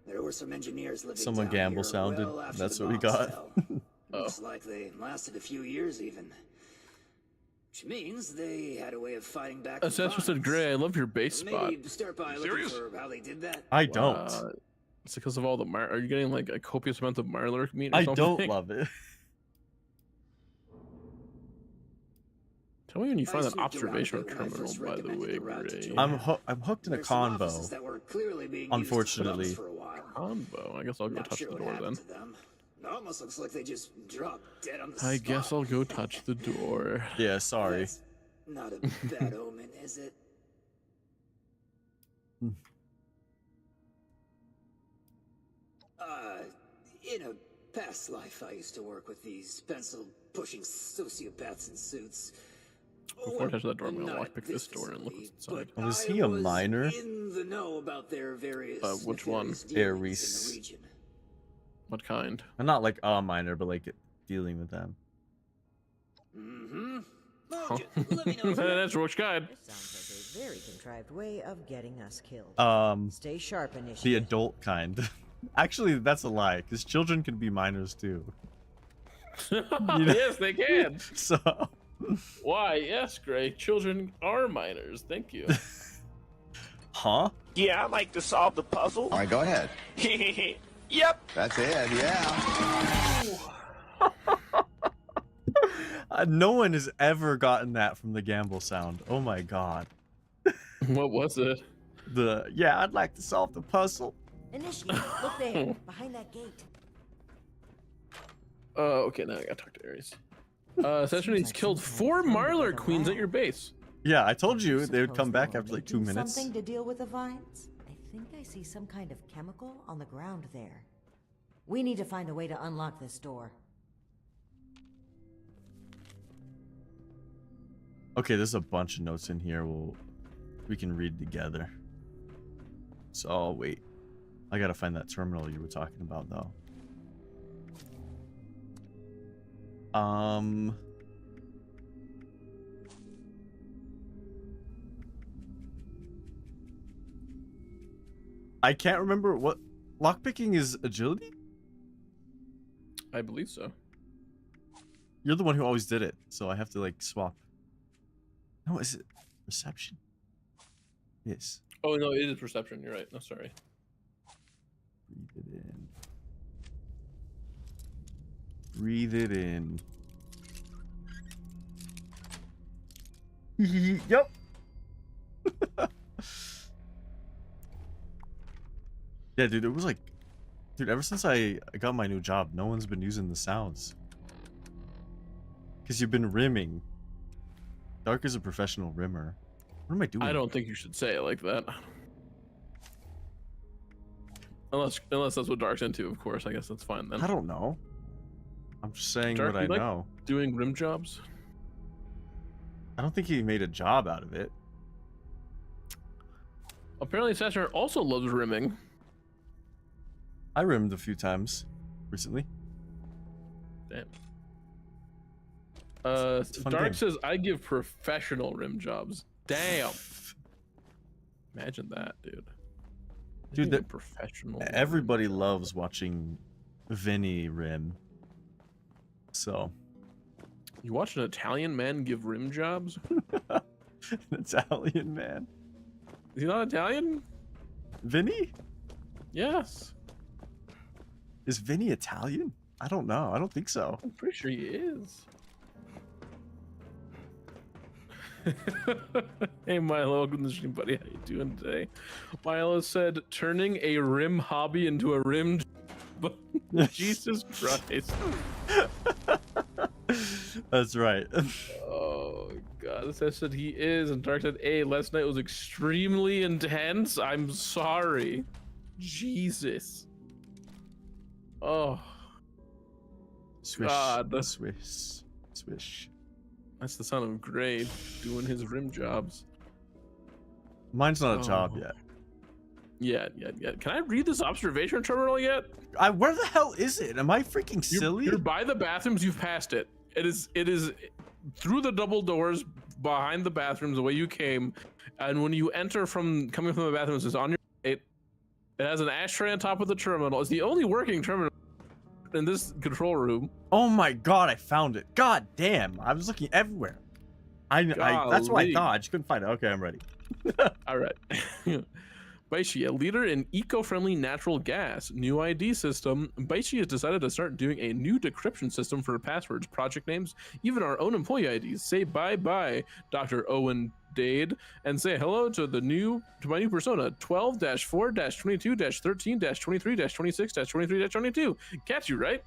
There were some engineers living Someone down gamble here sounded. well after That's the what we bombs got. fell. Looks like they lasted a few years even. Which means they had a way of fighting back. the Assessor said, bombs. "Gray, I love your base spot." Maybe start by looking for how they did that. I don't. It's because of all the Are you getting like a copious amount of Mirelurk meat or I something? don't love it. Tell me when you find I an sneaked around observation a bit when I terminal, first by the recommended way, the route to Gray. Japan. I'm hooked in a There's some convo. offices that were clearly being used Unfortunately. for a while. Combo. I guess I'll go Not touch sure the what door then. happened to them. It almost looks like they just dropped dead on the I spot. guess I'll go touch the door. Yeah, sorry. That's not a bad omen, is it? In a past life, I used to work with these pencil-pushing sociopaths in suits. Before I touch that door, I'm gonna Not lockpick this door and look what's inside. Oh, is he a minor? In the know about their various Which one? nefarious dealings in the Ares. region. What kind? I'm not like a minor, but like dealing with them. Mm-hmm. Huh. Let me know if you That's Roach Guide. Sounds like a very contrived way of getting us killed. Stay sharp, initiative. The adult kind. Actually, that's a lie, because children can be minors too. You know? Yes, they can. So. Why? Yes, Gray. Children are minors. Thank you. Huh? Yeah, I'd like to solve the puzzle. All right, go ahead. Yep. That's it, yeah. No one has ever gotten that from the gamble sound. Oh my god. What was it? Yeah, I'd like to solve the puzzle. Initiate, look there, behind that gate. Okay, now I gotta talk to Ares. Essentially, he's killed 4 Marlar queens at your base. Yeah, I told you they would come back after like 2 Do minutes. Something to deal with the vines? I think I see some kind of chemical on the ground there. We need to find a way to unlock this door. Okay, there's a bunch of notes in here we can read together. So I'll wait. I gotta find that terminal you were talking about though. I can't remember what lockpicking is. Agility? I believe so. You're the one who always did it, so I have to like swap. No, is it reception? Yes. Oh no, it is perception. You're right. No, sorry. Breathe it in. Breathe it in. Yep. Yeah, dude, it was like, dude, ever since I got my new job, no one's been using the sounds. Because you've been rimming. Dark is a professional rimmer. What am I doing? I don't think you should say it like that. Unless that's what Dark's into, of course. I guess that's fine then. I don't know. I'm just saying Dark, what I like know. Doing rim jobs? I don't think he made a job out of it. Apparently, Sasser also loves rimming. I rimmed a few times recently. Damn. Fun Dark game. says I give professional rim jobs. Damn. Imagine that, dude. Dude, that professional. Everybody loves watching Vinny rim. So. You watch an Italian man give rim jobs? An Italian man. Is he not Italian? Vinny? Yes. Is Vinny Italian? I don't know. I don't think so. I'm pretty sure he is. Hey Milo, welcome to the stream, buddy. How you doing today? Milo said, turning a rim hobby into a rim. Jesus Christ. That's right. Oh god, I said he is, and Dark said, "Hey, last night was extremely intense. I'm sorry." Jesus. Oh. Swish. God. Swish. Swish. That's the son of Gray doing his rim jobs. Mine's not a job yet. Yeah. Can I read this observation terminal yet? Where the hell is it? Am I freaking silly? You're by the bathrooms. You've passed it. It is through the double doors behind the bathrooms the way you came, and when you enter coming from the bathrooms, it's on your right. It has an ashtray on top of the terminal. It's the only working terminal in this control room. Oh my god, I found it. God damn, I was looking everywhere. I that's why I thought I just couldn't find it. Okay, I'm ready. All right. Baishi, a leader in eco-friendly natural gas, new ID system. Baishi has decided to start doing a new decryption system for passwords, project names, even our own employee IDs. Say bye-bye, Dr. Owen Dade, and say hello to my new persona, 12-4-22-13-23-26-23-22. Catch you, right?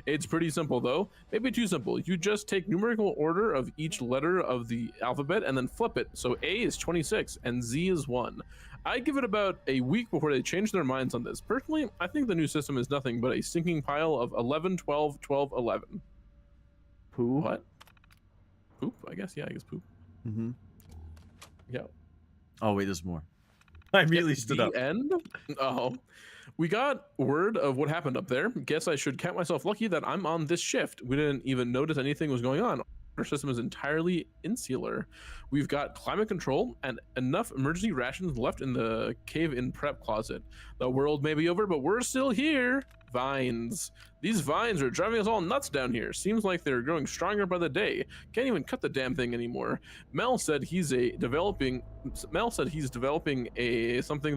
It's pretty simple though, maybe too simple. You just take numerical order of each letter of the alphabet and then flip it. So A is 26 and Z is 1. I give it about a week before they change their minds on this. Personally, I think the new system is nothing but a sinking pile of 11, 12, 12, 11. Poo? What? Poop? I guess, yeah, I guess poop. Mm-hmm. Yeah. Oh, wait, there's more. I immediately stood up. End? Oh. We got word of what happened up there. Guess I should count myself lucky that I'm on this shift. We didn't even notice anything was going on. Our system is entirely insular. We've got climate control and enough emergency rations left in the cave-in prep closet. The world may be over, but we're still here. Vines. These vines are driving us all nuts down here. Seems like they're growing stronger by the day. Can't even cut the damn thing anymore. Mel said he's developing something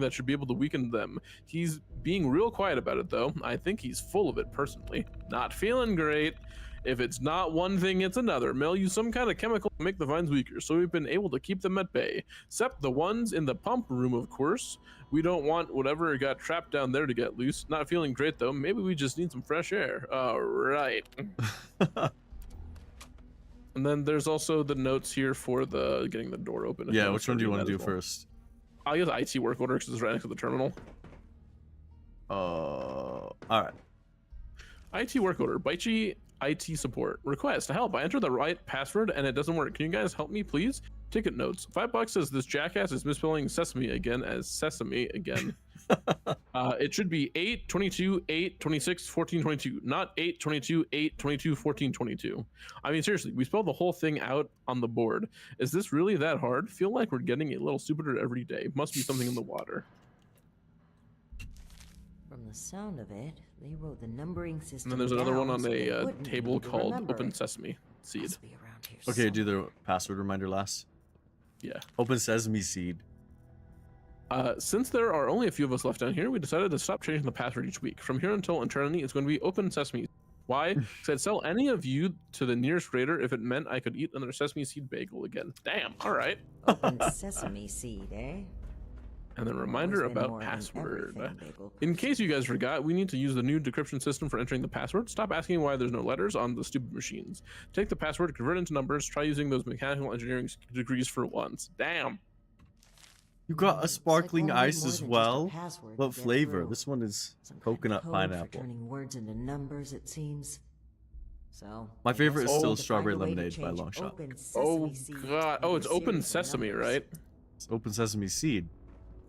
that should be able to weaken them. He's being real quiet about it though. I think he's full of it personally. Not feeling great. If it's not one thing, it's another. Mel used some kind of chemical to make the vines weaker, so we've been able to keep them at bay. Except the ones in the pump room, of course. We don't want whatever got trapped down there to get loose. Not feeling great, though. Maybe we just need some fresh air. All right. And then there's also the notes here for the getting the door open. Yeah, which one do you want to do first? I'll use IT work order because it's right next to the terminal. All right. IT work order. Baichi IT support. Request to help. I entered the right password and it doesn't work. Can you guys help me, please? Ticket notes. $5 says this jackass is misspelling sesame again as sesame again. It should be 8/22 8/26 14/22, not 8/22 8/22 14/22. I mean, seriously, we spelled the whole thing out on the board. Is this really that hard? Feel like we're getting a little stupider every day. Must be something in the water. From the sound of it, they wrote the numbering system. And then there's another one on down so they a wouldn't table need to called remember Open it. Sesame Seed. Must be around here Okay, do somewhere. the password reminder last. Yeah. Open Sesame Seed. Since there are only a few of us left down here, we decided to stop changing the password each week. From here until eternity, it's going to be Open Sesame. Why? Because I'd sell any of you to the nearest raider if it meant I could eat another sesame seed bagel again. Damn, all right. Open sesame seed, eh? And then reminder Always been about more than password. everything bagel In case you guys forgot, we need to use the new decryption system for entering the password. Stop asking why there's no letters on the stupid machines. Take the password, convert it into numbers, try using those mechanical engineering degrees for once. Damn. You got a sparkling like one ice more as than just a well. password What to get flavor? through. This one is Some kind of coconut code pineapple. For turning words into numbers, it seems. So My I guess favorite is we'll still need to find Strawberry a way to Lemonade by a change long shot. Open Oh Sesame Seed god. Oh, into it's a Open series of Sesame, numbers. right? It's Open Sesame Seed.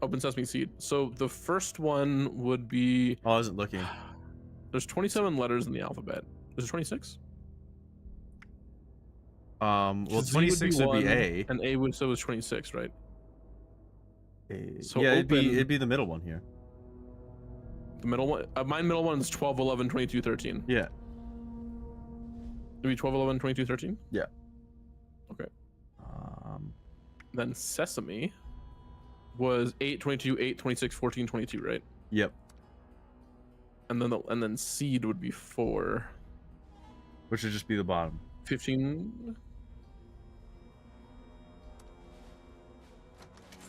Open Sesame Seed. So the first one would be. Oh, I wasn't looking. There's 27 letters in the alphabet. Is it 26? Well, Z 26 would be one, A. And A would, so was 26, right? A. So Yeah, open, it'd be the middle one here. the middle one. My middle one is 12, 11, 22, 13. Yeah. It'd be 12, 11, 22, 13? Yeah. Okay. Then Sesame was 8, 22, 8, 26, 14, 22, right? Yep. And then Seed would be 4. Which would just be the bottom. 15.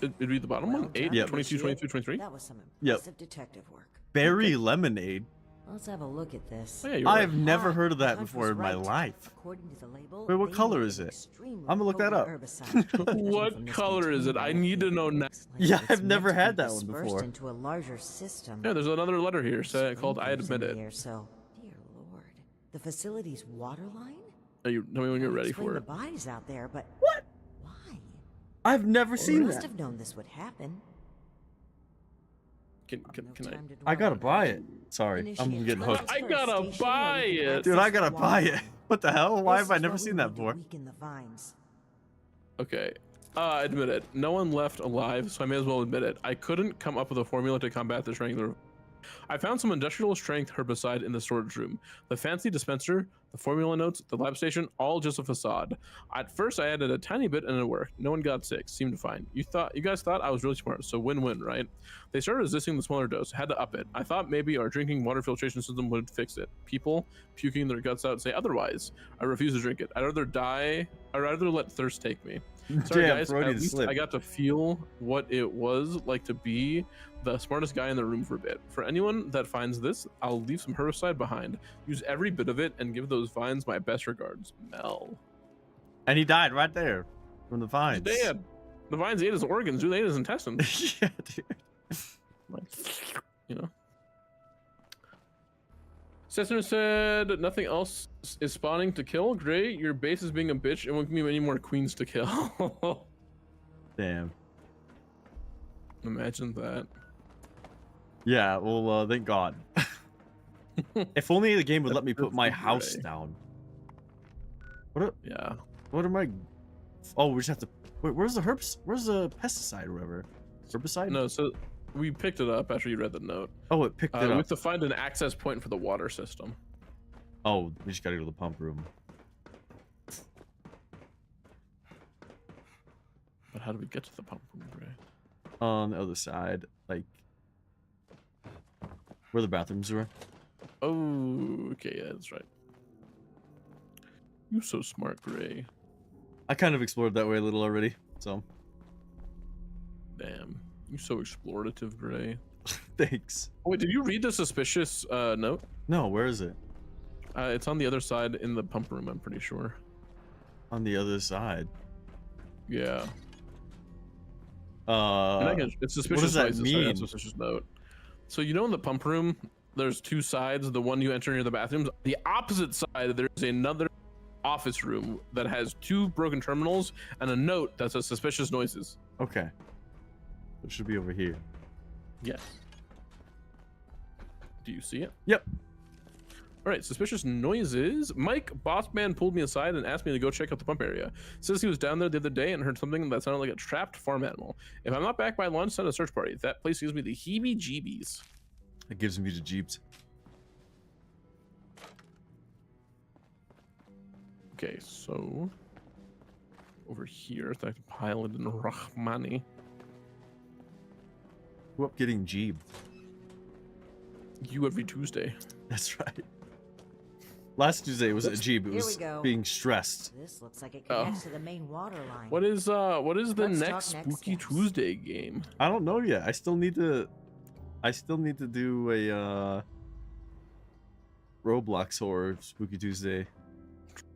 It'd be the bottom one? 8, Yep. 22, 22, 23? That was some Yep. impressive detective work. Berry lemonade. Let's have a look at this. Oh, yeah, you're I right. have never heard of that Hunt before was in my right. life. According to the label, Wait, what they color made is an it? extremely I'm gonna look that up. potent herbicide. Judging from What this color is it? I container, need to know now. looks like Yeah, it's I've meant never to be had that one dispersed before. into a larger system. Yeah, there's another letter here called I Sprinklers in admit it. here, so, dear Lord, the facility's water line? Tell me when you're I'd ready explain for the it. bodies out there, but What? why? I've never They seen must that. have known this would happen. Can No I? time to I dwell gotta on buy that. it. Sorry, I'm Initiate getting hooked. transfer I gotta station buy where you can it. Dude, I access gotta the buy water it. line. What the hell? Why This have I is never what we seen that need to before? weaken the vines. Okay. I admit it. No one left alive, so I may as well admit it. I couldn't come up with a formula to combat the strangler. I found some industrial strength herbicide in the storage room. The fancy dispenser, the formula notes, the lab station, all just a facade. At first I added a tiny bit and it worked. No one got sick, seemed fine. You guys thought I was really smart, so win-win, right? They started resisting the smaller dose, had to up it. I thought maybe our drinking water filtration system would fix it. People puking their guts out say otherwise. I refuse to drink it. I'd rather let thirst take me. Sorry Damn, guys, at Freudian least slip. I got to feel what it was like to be the smartest guy in the room for a bit. For anyone that finds this, I'll leave some herbicide behind. Use every bit of it and give those vines my best regards. Mel. And he died right there from the He's vines. dead. The vines ate his organs, dude. They ate his intestines. Yeah, dude. Like, you know. Cessna said nothing else is spawning to kill. Great, your base is being a bitch and won't give me any more queens to kill. Damn. Imagine that. Yeah, well, thank God. If only the game would let me put my house Gray. down. What? Yeah. What am I? Oh, we just have to. Wait, where's the herbs? Where's the pesticide or whatever? Herbicide? No, so we picked it up after you read the note. Oh, it picked it We up. have to find an access point for the water system. Oh, we just gotta go to the pump room. But how do we get to the pump room, Gray? On the other side, like where the bathrooms were. Oh, okay, yeah, that's right. You so smart, Gray. I kind of explored that way a little already, so. Damn. You so explorative, Gray. Thanks. Oh, wait, did you read the suspicious note? No, where is it? It's on the other side in the pump room, I'm pretty sure. On the other side. Yeah. It's suspicious. What does that noises, mean? Suspicious note. So you know in the pump room, there's two sides. The one you enter near the bathrooms. The opposite side, there's another office room that has two broken terminals and a note that says suspicious noises. Okay. It should be over here. Yes. Do you see it? Yep. All right, suspicious noises. Mike, boss man, pulled me aside and asked me to go check out the pump area. Says he was down there the other day and heard something that sounded like a trapped farm animal. If I'm not back by lunch, send a search party. That place gives me the heebie-jeebies. It gives me the jeeps. Okay, so over here, Dr. Pilot and Rahmani. Who up getting jeebed? You every Tuesday. That's right. Last Tuesday was a jeeb. It Here was we go. being stressed. This looks like it connects to the main water line. What is the Let's next talk next Spooky steps. Tuesday game? I don't know yet. I still need to do a Roblox horror Spooky Tuesday.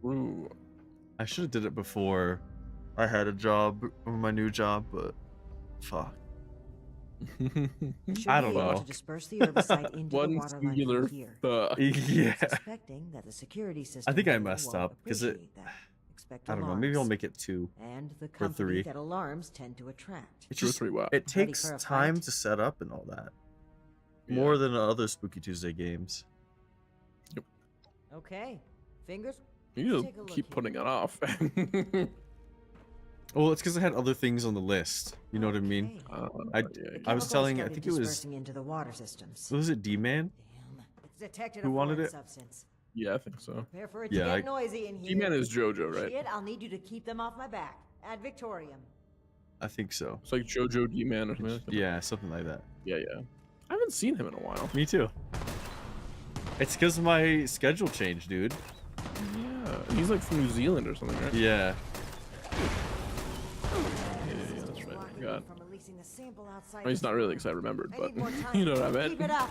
True. I should have did it before I had a job or my new job, but fuck. I don't know. To disperse the herbicide into One the water singular line here. Yeah. Suspecting that the security system I think I here messed won't up because it. appreciate that. Expect I don't know. Maybe I'll alarms. make it 2 And the or company 3. that alarms tend to attract. It 2 or just 3. Wow. it Ready takes for a time fight? to set up and all that. Yeah. More than other Spooky Tuesday games. Okay, fingers. You let's just take a look keep here. putting it off. Well, it's because I had other things on the list. You know what I mean? I was telling. I think it was. Dispersing into the water systems. Was it D-Man? Damn, it's detected Who a wanted foreign it? substance. Yeah, I think so. Prepare for it Yeah, to get noisy in here. D-Man is JoJo, right? Shit, I'll need you to keep them off my back. Ad Victorium. I think so. It's like JoJo D-Man or something like that. Yeah, something like that. Yeah, yeah. I haven't seen him in a while. Me too. It's because my schedule changed, dude. Yeah, he's like from New Zealand or something, right? Yeah. Yeah, that's right. I forgot. From releasing the sample outside Well, he's the not really farm. because I remembered, I but need more time. you know what I meant. Keep it up.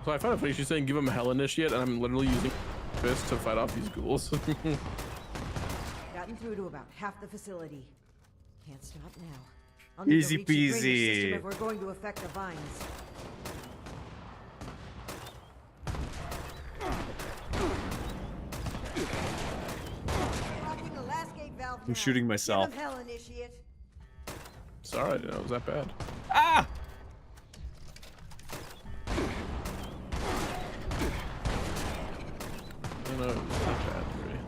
So I find it funny she's saying give him a hell initiate, and I'm literally using fist to fight off these ghouls. Gotten through to about half the facility. Can't stop now. I'll need Easy to reach the drainage peasy. system if we're going to affect the vines. Blocking the last gate valve I'm now. shooting myself. Give him hell, initiate. Sorry, I didn't know it was that bad. Ah! I don't know it was that bad, really.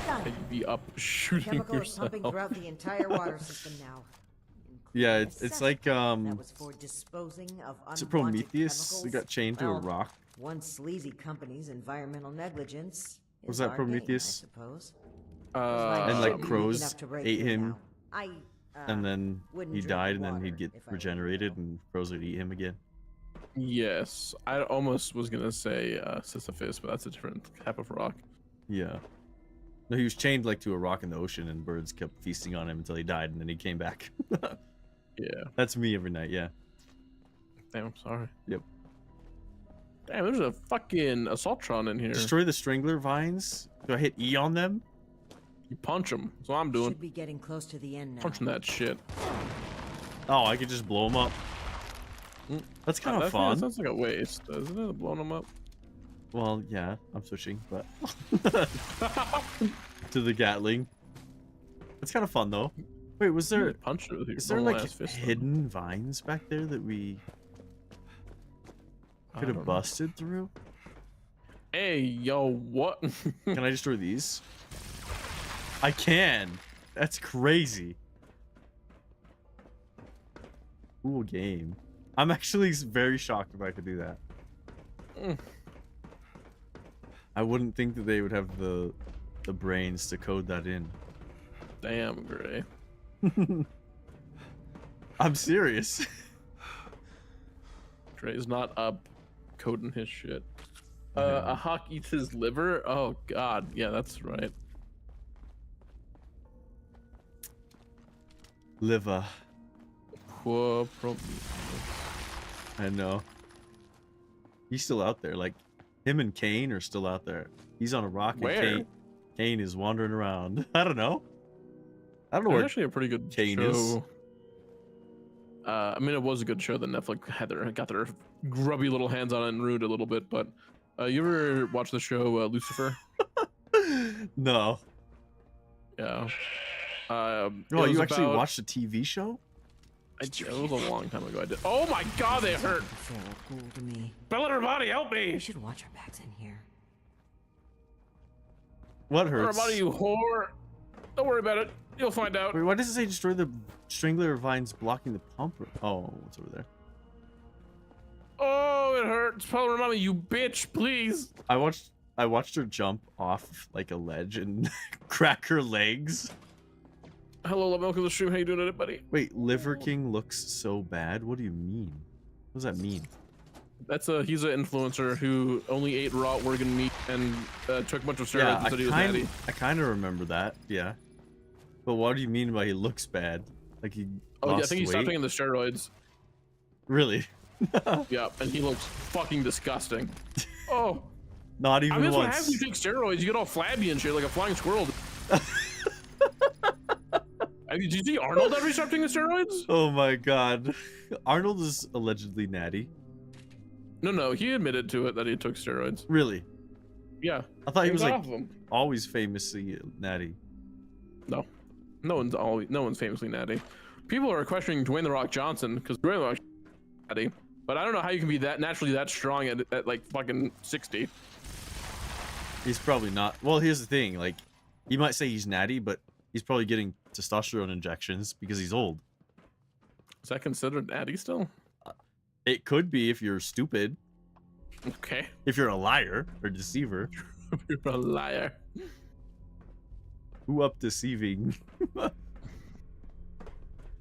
Done. I'd be up shooting Chemical is yourself. pumping throughout the entire water system now. Yeah, including it's a like cesspool that was for disposing of is it unwanted Prometheus? chemicals. He got chained to a Well, rock. One sleazy company's environmental negligence. Was is that our Prometheus? Game, I suppose. And like Enough crows to break ate through him, now. I and then wouldn't he drink died, and water then he'd get if I were regenerated, and crows would eat him again. Yes, I almost was gonna say Sisyphus, but that's a different type of rock. Yeah. No, he was chained like to a rock in the ocean, and birds kept feasting on him until he died, and then he came back. Yeah. That's me every night. Yeah. Damn, I'm sorry. Yep. Damn, there's a fucking Assaultron in here. Destroy the strangler vines. Do I hit E on them? You punch them. That's what I'm doing. Should be getting close to the end now. Punching that shit. Oh, I could just blow them up. That's kind of That fun. sounds like a waste, doesn't it? Blowing them up. Well, yeah, I'm switching, but to the Gatling. It's kind of fun though. Wait, was there? Punch it with your Is there normal like ass fist, though. hidden vines back there that we I could don't have know. busted through? Hey, yo, what? Can I destroy these? I can. That's crazy. Cool game. I'm actually very shocked if I could do that. I wouldn't think that they would have the brains to code that in. Damn, Gray. I'm serious. Gray's not up coding his shit. A hawk eats his liver. Oh God, yeah, that's right. Liver. Poor Prometheus. I know. He's still out there. Like, him and Kane are still out there. He's on a rock, and Where? Kane is wandering around. I don't know. I don't know It's where actually a pretty good Kane show. is. I mean, it was a good show that Netflix got their grubby little hands on it and ruined a little bit. But you ever watch the show Lucifer? No. Yeah. Oh, you actually watched the TV show? It was a long time ago. I did. Oh my God, they hurt. Bella her body, help me! We should watch our backs in here. What hurts? Her body, you whore. Don't worry about it. You'll find out. Wait, why does it say destroy the strangler vines blocking the pump? Oh, what's over there? Oh, it hurts. Paula, remind me, you bitch, please. I watched her jump off like a ledge and crack her legs. Hello, love milk of the stream. How you doing today, buddy? Wait, Liver King looks so bad. What do you mean? What does that mean? He's an influencer who only ate raw organ meat and took a bunch of steroids Yeah, and said he was natty. I kind of remember that. Yeah. But what do you mean by he looks bad? Like he Oh yeah, I lost think he stopped weight? taking the steroids. Really? Yeah, and he looks fucking disgusting. Oh. Not even I mean, that's what once. happens when you take steroids. You get all flabby and shit like a flying squirrel. Did you see Arnold ever stop taking the steroids? Oh my God. Arnold is allegedly natty. No, he admitted to it that he took steroids. Really? Yeah. I thought he was got like off of them. always famously natty. No one's famously natty. People are questioning Dwayne the Rock Johnson because Dwayne the Rock natty, but I don't know how you can be that naturally that strong at like fucking 60. He's probably not. Well, here's the thing. Like, you might say he's natty, but he's probably getting testosterone injections because he's old. Is that considered natty still? It could be if you're stupid. Okay. If you're a liar or deceiver. You're a liar. Who up deceiving?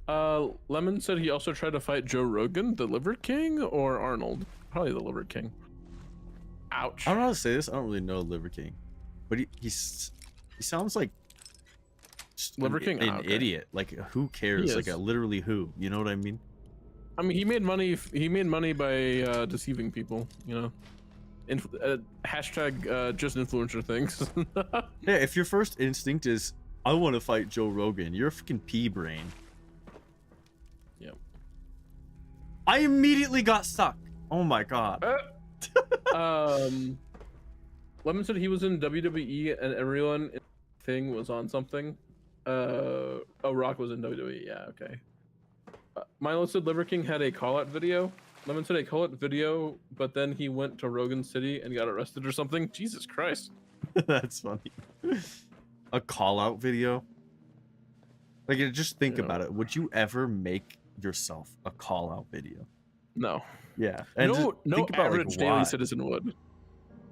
Lemon said he also tried to fight Joe Rogan, the Liver King, or Arnold. Probably the Liver King. Ouch. I don't know how to say this. I don't really know Liver King, but he sounds like Liver King, an idiot. Like, who cares? Like, literally who? You know what I mean? I mean, he made money. He made money by deceiving people. You know, hashtag just influencer things. Yeah, if your first instinct is I want to fight Joe Rogan, you're a freaking pea brain. Yep. I immediately got stuck. Oh my God. Lemon said he was in WWE and everyone thing was on something. Oh, Rock was in WWE. Yeah, okay. Milo said Liver King had a call-out video. Lemon said a call-out video, but then he went to Rogan City and got arrested or something. Jesus Christ. That's funny. A call-out video? Like, just think about it. Would you ever make yourself a call-out video? No. Yeah. And no average daily citizen would.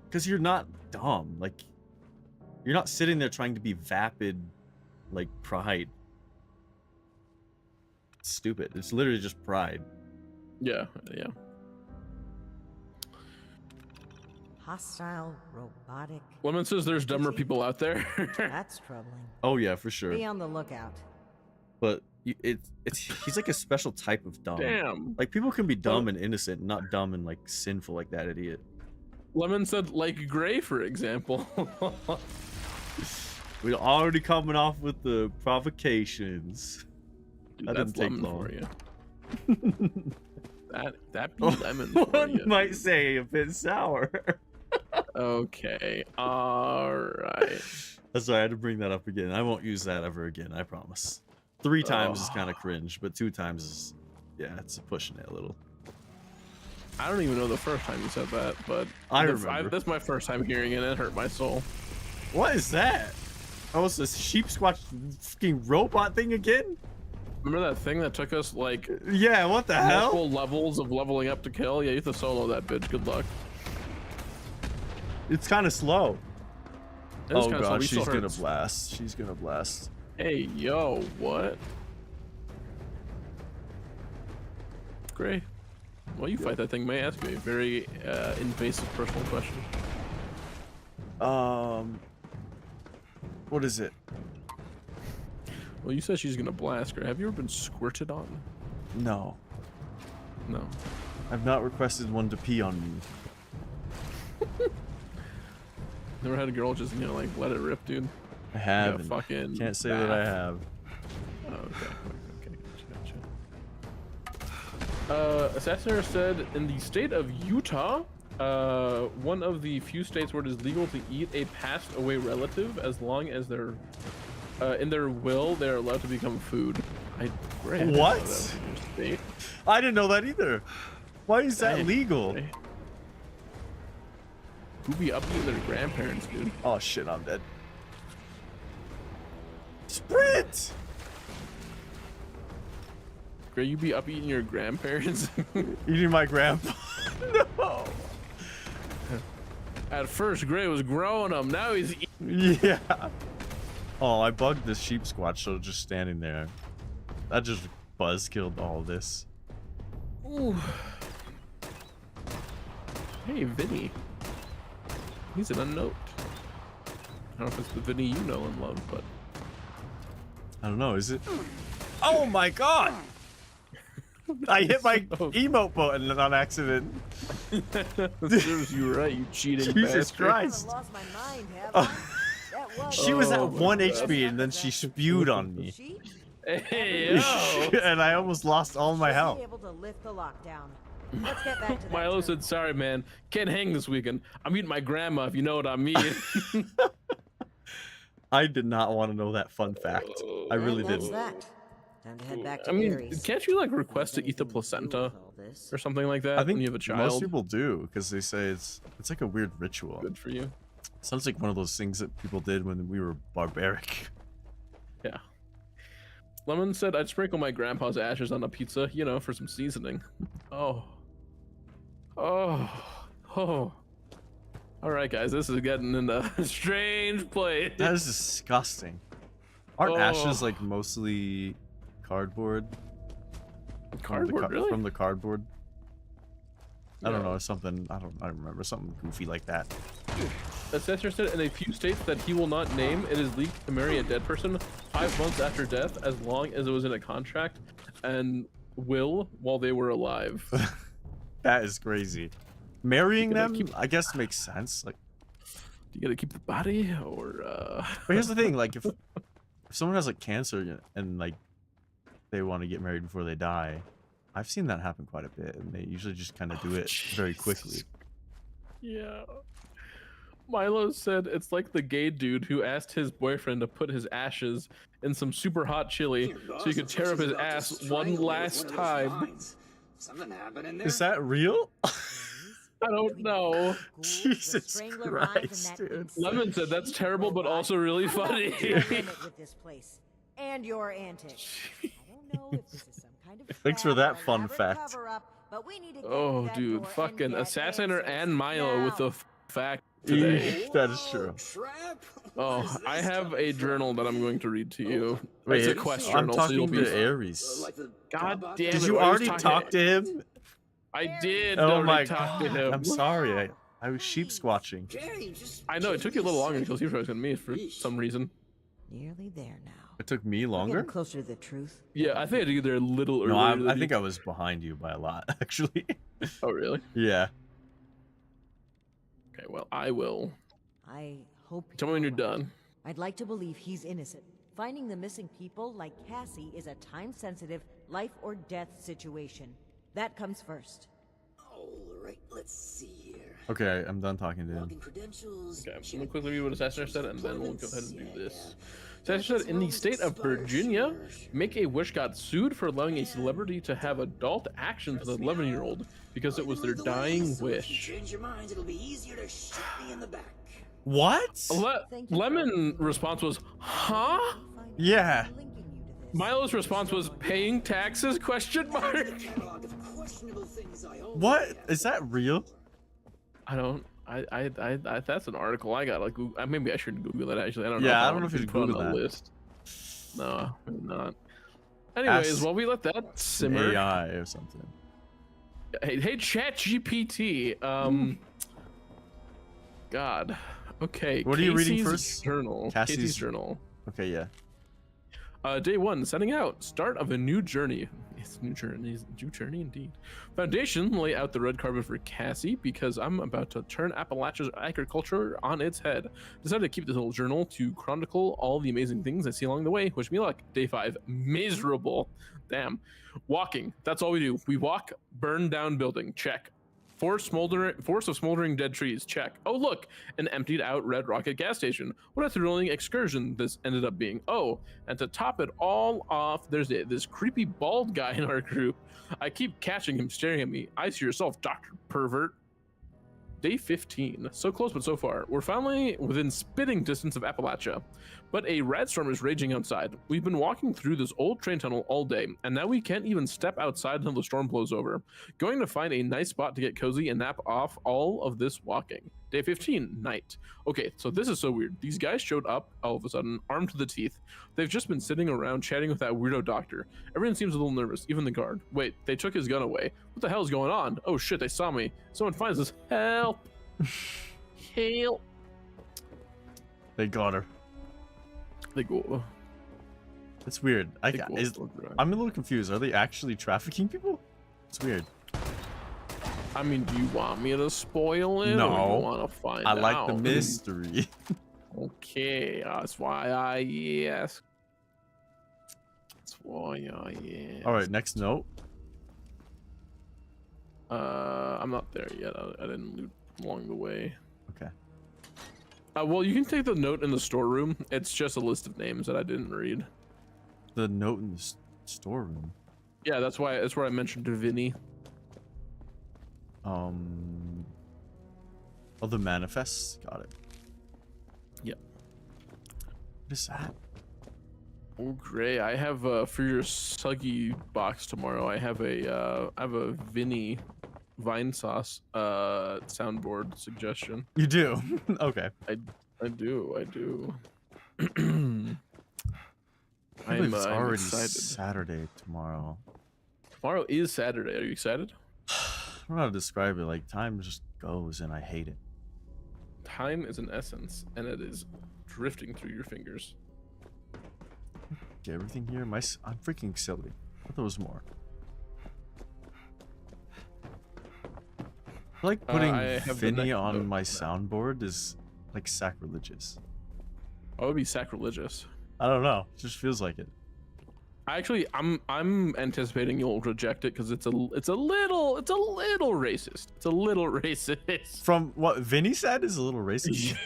Because you're not dumb. Like, you're not sitting there trying to be vapid, like, pride. It's stupid. It's literally just pride. Yeah. Hostile, robotic. Lemon says there's dumber people out there. That's troubling. Oh yeah, for sure. Be on the lookout. But he's like a special type of dumb. Damn. Like, people can be dumb and innocent, not dumb and like sinful like that idiot. Lemon said like Gray, for example. We're already coming off with the provocations. Dude, that that's didn't take lemon long. for you. that be lemon for One you. might say a bit sour. Okay. All right. That's why I had to bring that up again. I won't use that ever again. I promise. 3 times is kind of cringe, but 2 times is, yeah, it's pushing it a little. I don't even know the first time you said that, but I remember. That's my first time hearing it, and it hurt my soul. What is that? Oh, it's this sheep squatch fucking robot thing again? Remember that thing that took us like yeah, what the hell? Multiple levels of leveling up to kill? Yeah, you have to solo that bitch. Good luck. It's kind of slow. Oh slow. god, He she's still gonna hurts. blast. She's gonna blast. Hey, yo, what? Gray, why you fight that thing? May I ask you a very invasive personal question? What is it? Well, you said she's gonna blast her. Have you ever been squirted on? No. No. I've not requested one to pee on me. Never had a girl just, you know, like let it rip, dude. I have. Yeah, fucking. Can't say that I have. Oh, okay. Gotcha. Assassiner said in the state of Utah, one of the few states where it is legal to eat a passed away relative as long as they're in their will, they're allowed to become food. What? I didn't know that either. Why is that legal? Who be up eating their grandparents, dude? Oh shit, I'm dead. Sprint! Gray, you be up eating your grandparents? Eating my grandpa? No. At first, Gray was growing them. Now he's eating. Yeah. Oh, I bugged this sheep squatch, so just standing there. That just buzzkilled all this. Ooh. Hey, Vinny. He's an unknown. I don't know if it's the Vinny you know and love, but I don't know. Is it? Oh my god! I hit my emote button on accident. Serves you right, you cheating Jesus bastard. Christ! Lost my mind, have I? She was at 1 HP and then she spewed on me. Hey, yo. And I almost lost all my health. Able to lift the lockdown. Let's get back to that. Milo said, "Sorry, man, can't hang this weekend. I'm eating my grandma, if you know what I mean." I did not want to know that fun fact. I really didn't. That. Time to head back to I mean, Gary's. can't you like request to eat the placenta or something like that I think when you have a child? most people do because they say it's like a weird ritual. Good for you. Sounds like one of those things that people did when we were barbaric. Yeah. Lemon said, "I'd sprinkle my grandpa's ashes on a pizza, you know, for some seasoning." Oh. Oh. Oh. All right, guys, this is getting in a strange place. That is disgusting. Aren't ashes like mostly cardboard? Cardboard, really? From the cardboard? I don't know, something, I don't remember, something goofy like that. Assessor said in a few states that he will not name, it is legal to marry a dead person 5 months after death as long as it was in a contract and will while they were alive. That is crazy. Marrying them, I guess, makes sense. Like, you gotta keep the body, or But here's the thing: like, if someone has like cancer and like they want to get married before they die, I've seen that happen quite a bit, and they usually just kind of do it very quickly. Yeah. Milo said it's like the gay dude who asked his boyfriend to put his ashes in some super hot chili so he could tear up his ass one last time. Something happened in there. Is that real? I don't know. Jesus Christ, dude. Lemon said that's terrible, but also really funny. With this place and your antics. I don't know if this is some kind of Thanks for that fun fact. but we need to get Oh, to dude, that fucking door and get Assassiner answers and Milo now. with the fact today. That is true. Oh, I have a journal that I'm going to read to you. Wait, It's a quest I'm journal, so you'll talking be. to Aries. God damn it! Did you I was already talking talk to him? I did. Oh already my talk to god! him. I'm sorry. I was sheep squatching. I know it took you a little longer because he was going to me for some reason. Nearly there now. It took me We're longer. getting closer to the truth. Yeah, I think I did get there a little earlier. No, I think I was behind you by a lot, actually. Oh, really? Yeah. Okay, well, I will. I hope. Tell me when you're done. I'd like to believe he's innocent. Finding the missing people like Cassie is a time-sensitive, life-or-death situation. That comes first. All right, let's see here. Okay, I'm done talking to him. Credentials. Okay, I'm gonna quickly read what Assassiner said, and then we'll go ahead and do this. Assassiner said, in the state of Virginia, Make-A-Wish got sued for allowing a celebrity to have adult action for the 11-year-old because it was their dying wish. Change your minds, it'll be easier to shoot me in the back. What? Lemon response was, huh? Yeah. Milo's response was, paying taxes, question mark? What? Is that real? I don't. I that's an article I got. Like, maybe I should Google it. Actually, I don't know. Yeah, if I don't know if you should put it Google on the that. list. No, maybe not. Anyways, Ask while we let that simmer. AI or something. Hey, Chat GPT. God. Okay. What are you reading Casey's first? Journal. Casey's journal. Okay, yeah. Day 1, setting out. Start of a new journey. It's new journey indeed. Foundation, lay out the red carpet for Cassie because I'm about to turn Appalachia's agriculture on its head. Decided to keep this little journal to chronicle all the amazing things I see along the way. Wish me luck. Day 5, miserable. Damn. Walking. That's all we do. We walk, burn down building. Check. Force of smoldering dead trees. Check. Oh, look, an emptied out Red Rocket gas station. What a thrilling excursion this ended up being. Oh, and to top it all off, there's this creepy bald guy in our group. I keep catching him staring at me. Ice yourself, Dr. Pervert. Day 15. So close, but so far. We're finally within spitting distance of Appalachia, but a rad storm is raging outside. We've been walking through this old train tunnel all day, and now we can't even step outside until the storm blows over. Going to find a nice spot to get cozy and nap off all of this walking. Day 15, night. Okay, so this is so weird. These guys showed up all of a sudden, armed to the teeth. They've just been sitting around chatting with that weirdo doctor. Everyone seems a little nervous, even the guard. Wait, they took his gun away. What the hell is going on? Oh shit, they saw me. Someone finds us. Help. Help. They got her. They go. It's weird. I'm a little confused. Are they actually trafficking people? It's weird. I mean, do you want me to spoil it? No. Or you want to find out? I like the mystery. Okay, that's why I ask. That's why I ask. All right, next note. I'm not there yet. I didn't loot along the way. Okay. Well, you can take the note in the storeroom. It's just a list of names that I didn't read. The note in the storeroom. Yeah, that's where I mentioned Vinny. Oh, the manifests. Got it. Yep. What is that? Oh, great! I have for your Suggy box tomorrow. I have a Vinny Vine Sauce soundboard suggestion. You do? Okay. I do. I'm already excited. Saturday tomorrow. Tomorrow is Saturday. Are you excited? I don't know how to describe it. Like, time just goes and I hate it. Time is an essence, and it is drifting through your fingers. Get everything here. I'm freaking silly. I thought there was more. I like putting Vinny on my soundboard is like sacrilegious. Oh, it would be sacrilegious. I don't know. It just feels like it. I'm anticipating you'll reject it because it's a little racist. It's a little racist. From what Vinny said is a little racist.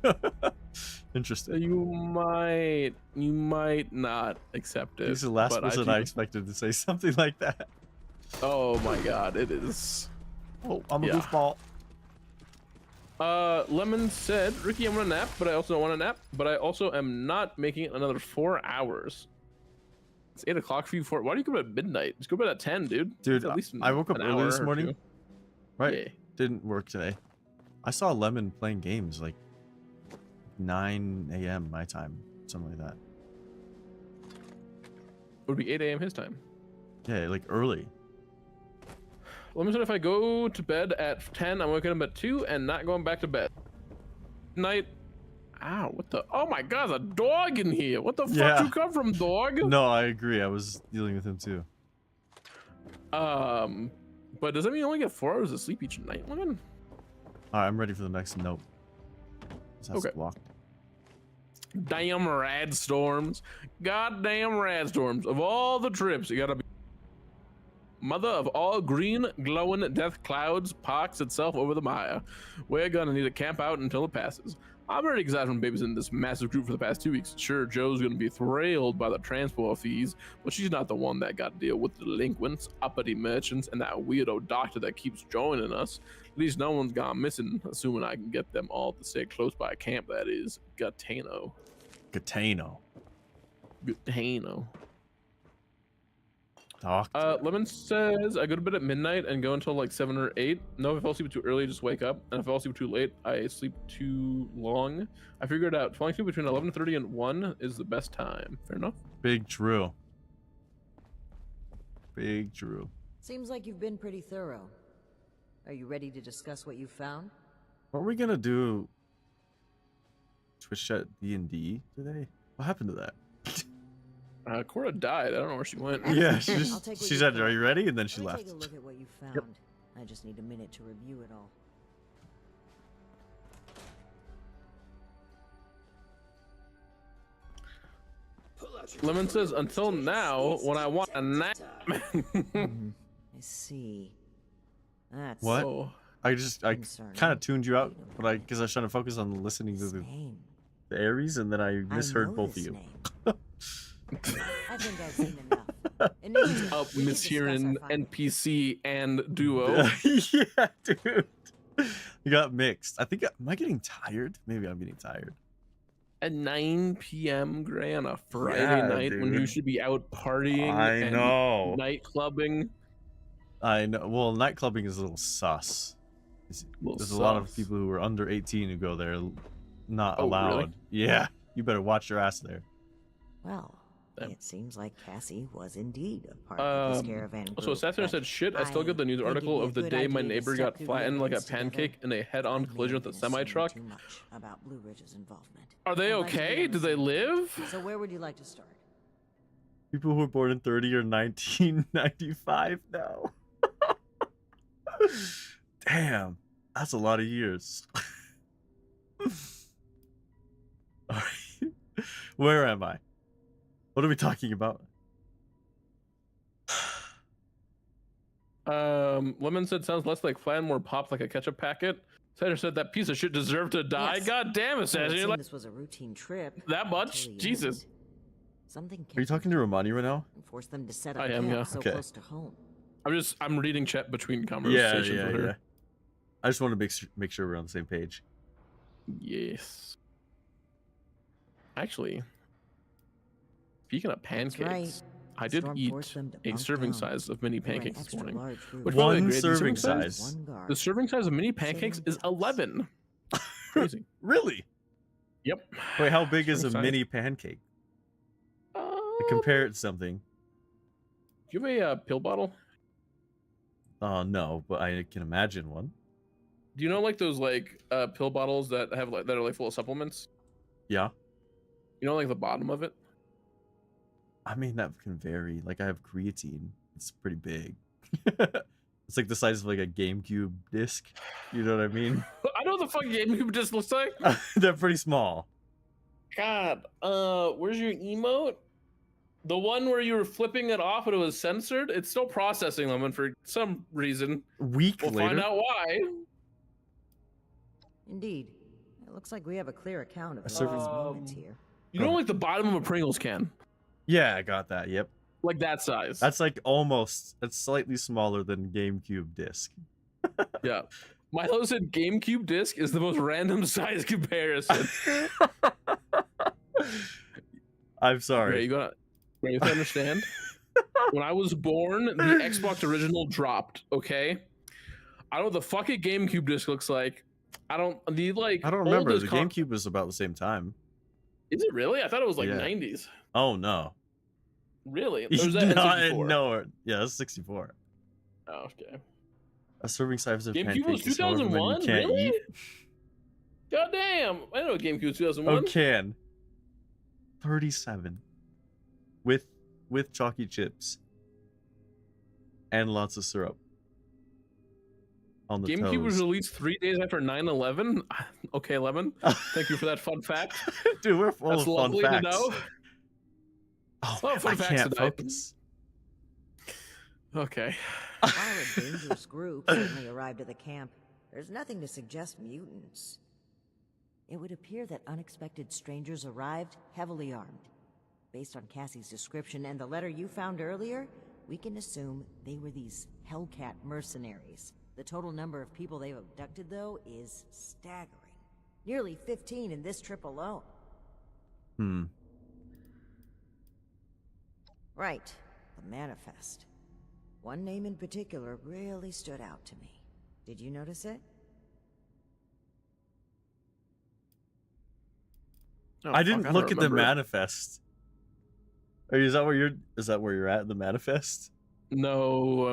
Yeah. Interesting. You might not accept it. He's the last person I expected to say something like that. Oh my god, it is. Oh, I'm a goofball. Lemon said, Ricky, I'm gonna nap, but I also don't want to nap, but I also am not making it another 4 hours. It's 8 o'clock for you. Why do you go to bed at midnight? Just go to bed at 10, dude. Dude, at least I woke up early this morning. Right? Yeah. Didn't work today. I saw Lemon playing games like 9 a.m. my time, something like that. It would be 8 a.m. his time. Yeah, like early. Let me say, if I go to bed at 10, I'm waking up at 2 and not going back to bed. Night. Ow, what the? Oh my god, there's a dog in here. What the fuck you come from, dog? No, I agree. I was dealing with him too. But does that mean you only get 4 hours of sleep each night, Lemon? Alright, I'm ready for the next note. Okay. Blocked. Damn rad storms. Goddamn rad storms. Of all the trips, you gotta be. Mother of all green, glowing death clouds parks itself over the mire. We're gonna need to camp out until it passes. I'm already excited from babysitting this massive group for the past 2 weeks. Sure, Joe's gonna be thrilled by the transport fees, but she's not the one that got to deal with delinquents, uppity merchants, and that weirdo doctor that keeps joining us. At least no one's gone missing, assuming I can get them all to stay close by camp, that is. Gatano. Lemon says I go to bed at midnight and go until like 7 or 8. No, if I fall asleep too early, just wake up. And if I fall asleep too late, I sleep too long. I figured out falling asleep between 11:30 and 1 is the best time. Fair enough. Big Drew. Big Drew. Seems like you've been pretty thorough. Are you ready to discuss what you found? What are we gonna do? Twitch chat D&D today? What happened to that? Cora died. I don't know where she went. Yeah, she said, "Are you ready?" And then she Let me left. take a look at what you found. Yep. I just need a minute to review it all. Lemon says, until now, when I want a nap. I see. That's What? Oh. I concerning. kind of tuned you out, but because I was trying to focus on listening to the Aries, and then I misheard both of you. I think I've seen enough. Initially, Up, we could Miss discuss our Huron, findings. NPC, and duo. Yeah, dude. You got mixed. I think. Am I getting tired? Maybe I'm getting tired. At 9 p.m. Gray on a Friday Yeah, night when you dude. should be out partying I know. and night clubbing. I know. Well, night clubbing is a little sus. There's a lot of people who are under 18 who go there, not allowed. Really? Yeah, you better watch your ass there. Well, it seems like Cassie was indeed a part of this caravan group. So Assassin said, shit, I still get the news think it'd article be a of the good day my idea to neighbor step got through the flattened like a evidence together. pancake in a head-on collision with a semi-truck. Too much about Blue Ridge's involvement. Are they I'd like to be okay? on Do the they same live? page. So where would you like to start? People who were born in 30 or 1995 now. Damn, that's a lot of years. All right. Where am I? What are we talking about? Lemon said, sounds less like flan, more popped like a ketchup packet. Cider said, that piece of shit deserved to die. Yes. God damn it, Well, Assassin. it You're seemed like, this was a routine trip. that much? until the Jesus. end. Something Are you talking to Romani right now? forced them to set up I am, camp yeah. so Okay. close to home. I'm reading chat between Yeah, conversations yeah, with her. yeah. I just want to make sure we're on the same page. Yes. Actually, speaking of pancakes, right. I did Storm eat forced them to a bunk serving down. size of mini They were an pancakes this extra morning. large group. Which, by the way, One Gray, the serving size. One guard. The serving size of mini pancakes is 11. Crazy. Really? Yep. Wait, how big is a Serving size. mini pancake? Uh, To compare it to something. Do you have a pill bottle? No, but I can imagine one. Do you know like those like pill bottles that have like that are like full of supplements? Yeah. You know like the bottom of it? I mean, that can vary. Like, I have creatine. It's pretty big. It's like the size of like a GameCube disc. You know what I mean? I know what the fuck GameCube just looks like. They're pretty small. God, where's your emote? The one where you were flipping it off and it was censored? It's still processing them, and for some reason, Week we'll later. find out why. Indeed. It looks like we have a clear account of A those serving- moments here. You know, like the bottom of a Pringles can, Yeah, I got that. Yep. like that size. That's like almost. It's slightly smaller than GameCube disc. Yeah. Milo said GameCube disc is the most random size comparison. I'm sorry. Okay, you gotta understand. When I was born, the Xbox original dropped. Okay, I don't know what the fuck a GameCube disc looks like. I don't remember. oldest The GameCube was about the same time. Is it really? I thought it was like Yeah. 90s. Oh no. Really? Or was that N64? No. Yeah, that's 64. Oh, okay. A serving size of GameCube was pancake is however many 2001. you can't Really? eat. God damn! I know GameCube was 2001. Oh, can. 37. With chalky chips. And lots of syrup. On the GameCube was toes. released 3 days after 9/11. Okay, Lemon. Thank you for that fun fact. Dude, we're full That's of fun lovely facts. to know. Oh, Oh, man, fun I facts can't tonight. focus. Okay. While a dangerous group certainly arrived at the camp, there's nothing to suggest mutants. It would appear that unexpected strangers arrived heavily armed. Based on Cassie's description and the letter you found earlier, we can assume they were these Hellcat mercenaries. The total number of people they've abducted, though, is staggering. Nearly 15 in this trip alone. Right, the manifest. One name in particular really stood out to me. Did you notice it? Oh, I fuck, didn't don't look at the remember. manifest. Is that where you're at, the manifest? No,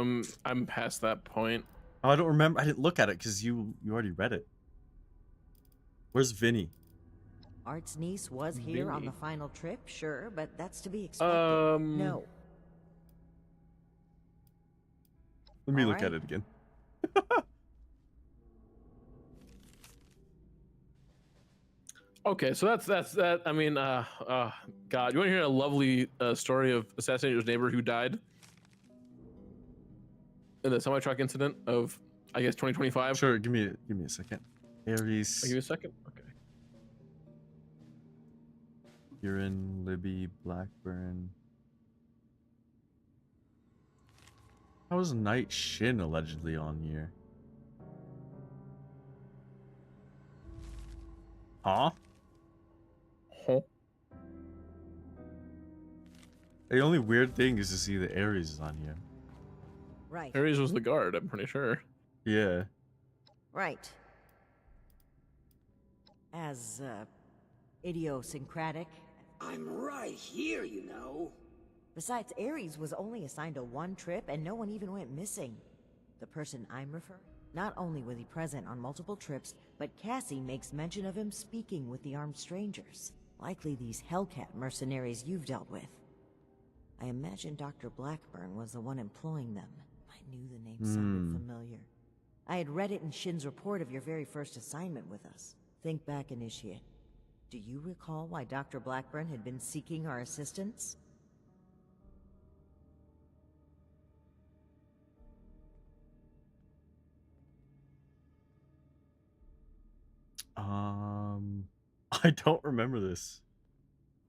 I'm past that point. Oh, I don't remember. I didn't look at it because you already read it. Where's Vinny? Art's niece was here on the final trip, sure, but that's to be expected. No. Let me look at it again. Okay, so that's that. I mean, God, you want to hear a lovely story of assassinating his neighbor who died in the semi-truck incident of, I guess, 2025? Sure, give me a second. Aries. I'll give you a second. Okay. You're in Libby, Blackburn. How was Night Shin allegedly on here? Huh? Huh? The only weird thing is to see that Aries is on here. Right. Aries was the guard, I'm pretty sure. Yeah. Right. As, idiosyncratic. I'm right here, you know. Besides, Ares was only assigned to one trip, and no one even went missing. The person I'm referring, not only was he present on multiple trips, but Cassie makes mention of him speaking with the armed strangers. Likely these Hellcat mercenaries you've dealt with. I imagine Dr. Blackburn was the one employing them. I knew the name sounded familiar. I had read it in Shin's report of your very first assignment with us. Think back, Initiate. Do you recall why Dr. Blackburn had been seeking our assistance? I don't remember this.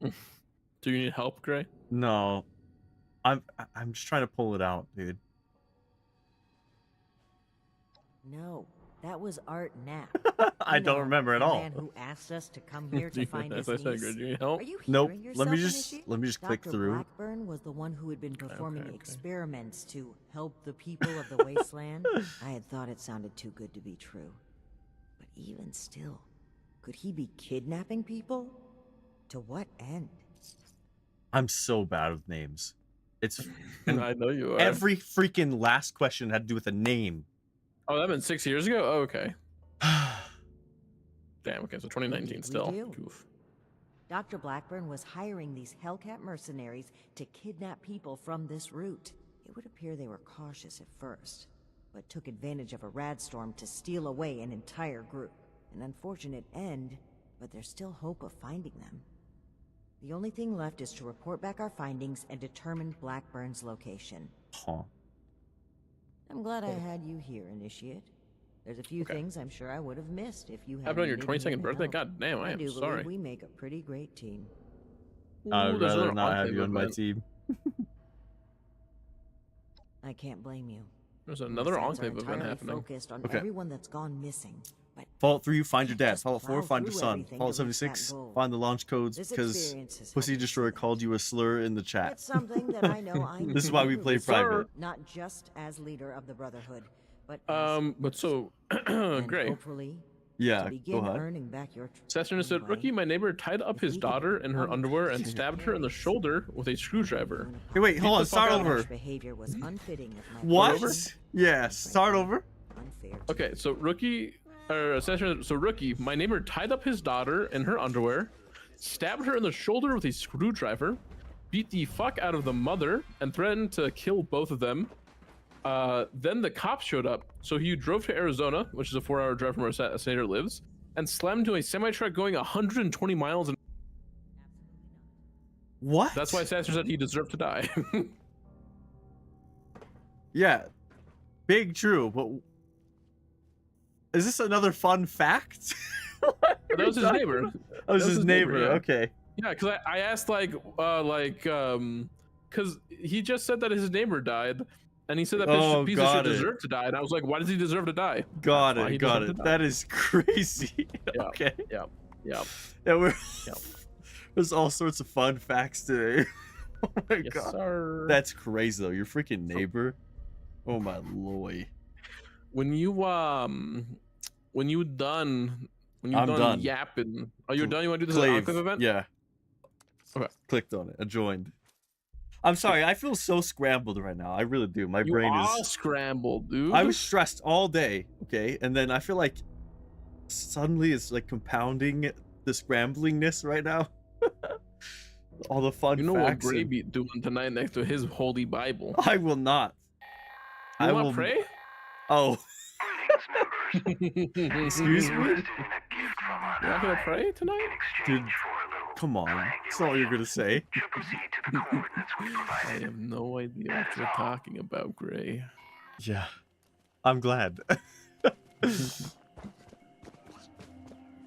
Do you need help, Gray? No. I'm just trying to pull it out, dude. No, that was Art Knapp. I don't remember at all. The man who asked us to come here to find his As I niece. said, do you need help? Are you Nope. hearing Let me yourself, just click Dr. through. Blackburn was the one who had been performing experiments to help the people of the wasteland. I had thought it sounded too good to be true. But even still, could he be kidnapping people? To what end? I'm so bad with names. It's I know you are. Every freaking last question had to do with a name. Oh, that been 6 years ago? Oh, okay. Damn, okay, so 2019 still. Oof. Dr. Blackburn was hiring these Hellcat mercenaries to kidnap people from this route. It would appear they were cautious at first, but took advantage of a rad storm to steal away an entire group. An unfortunate end, but there's still hope of finding them. The only thing left is to report back our findings and determine Blackburn's location. Huh. I'm glad I had you here, Initiate. There's a few things I'm sure I would have missed if you Happened on your hadn't needed 22nd any birthday? help. God damn, I am do sorry. believe we make a pretty great team. I'd there's rather another not have enclave you on my event. team. I can't blame you. There's another My sights are enclave event entirely happening. focused on Okay. everyone that's gone missing. But Fallout 3, find your dad. just Fallout 4, plow find your through son. everything Fallout to reach 76, that goal. find the launch codes This because experience has Pussy helped me Destroyer called you a slur in the chat. it's something that I know I This is why we play private. Not just as leader of the Brotherhood, but as But so, and Gray. hopefully Yeah, to go begin ahead. earning back your Sasser said, anyway. Rookie, my neighbor tied up his daughter in her underwear and stabbed her in the shoulder with a screwdriver. Hey, wait, hold on. the fuck Start out of over. Harsh behavior was unfitting of my What? position. Yeah, start over. Unfair. Okay, so Rookie, my neighbor tied up his daughter in her underwear, stabbed her in the shoulder with a screwdriver, beat the fuck out of the mother, and threatened to kill both of them. Then the cops showed up, so he drove to Arizona, which is a 4-hour drive from where Assassinator lives, and slammed into a semi-truck going 120 miles an hour. What? That's why Sasser said he deserved to die. Yeah, big true, but is this another fun fact? That was his neighbor. That was his neighbor. yeah. Okay. Yeah, because I asked because he just said that his neighbor died, and he said that piece of shit deserved to die, and I was like, why does he deserve to die? Got Why he it. Got deserved it. to die. That is crazy. Yeah, Okay. Yeah. Yeah, we're. There's all sorts of fun facts today. Oh my Yes, god. sir. That's crazy though. Your freaking neighbor. Oh my lord. When you done done. yapping. Oh, you're done. You want to do this Clave. enclave event? Yeah. Okay. Clicked on it. I joined. I'm sorry. I feel so scrambled right now. I really do. My brain are is scrambled, dude. I was stressed all day. Okay, and then I feel like suddenly it's like compounding the scramblingness right now. All the fun You know what facts. Gray be doing tonight next to his holy Bible? I will not. You I will will not pray? Oh. Greetings, members. Excuse me? Requesting a gift from on You're not gonna high. pray tonight? Dude, For a little come on. That's not what you're gonna say. to proceed to the coordinates we I provided. have no idea what you're talking about, Gray. Yeah. I'm glad.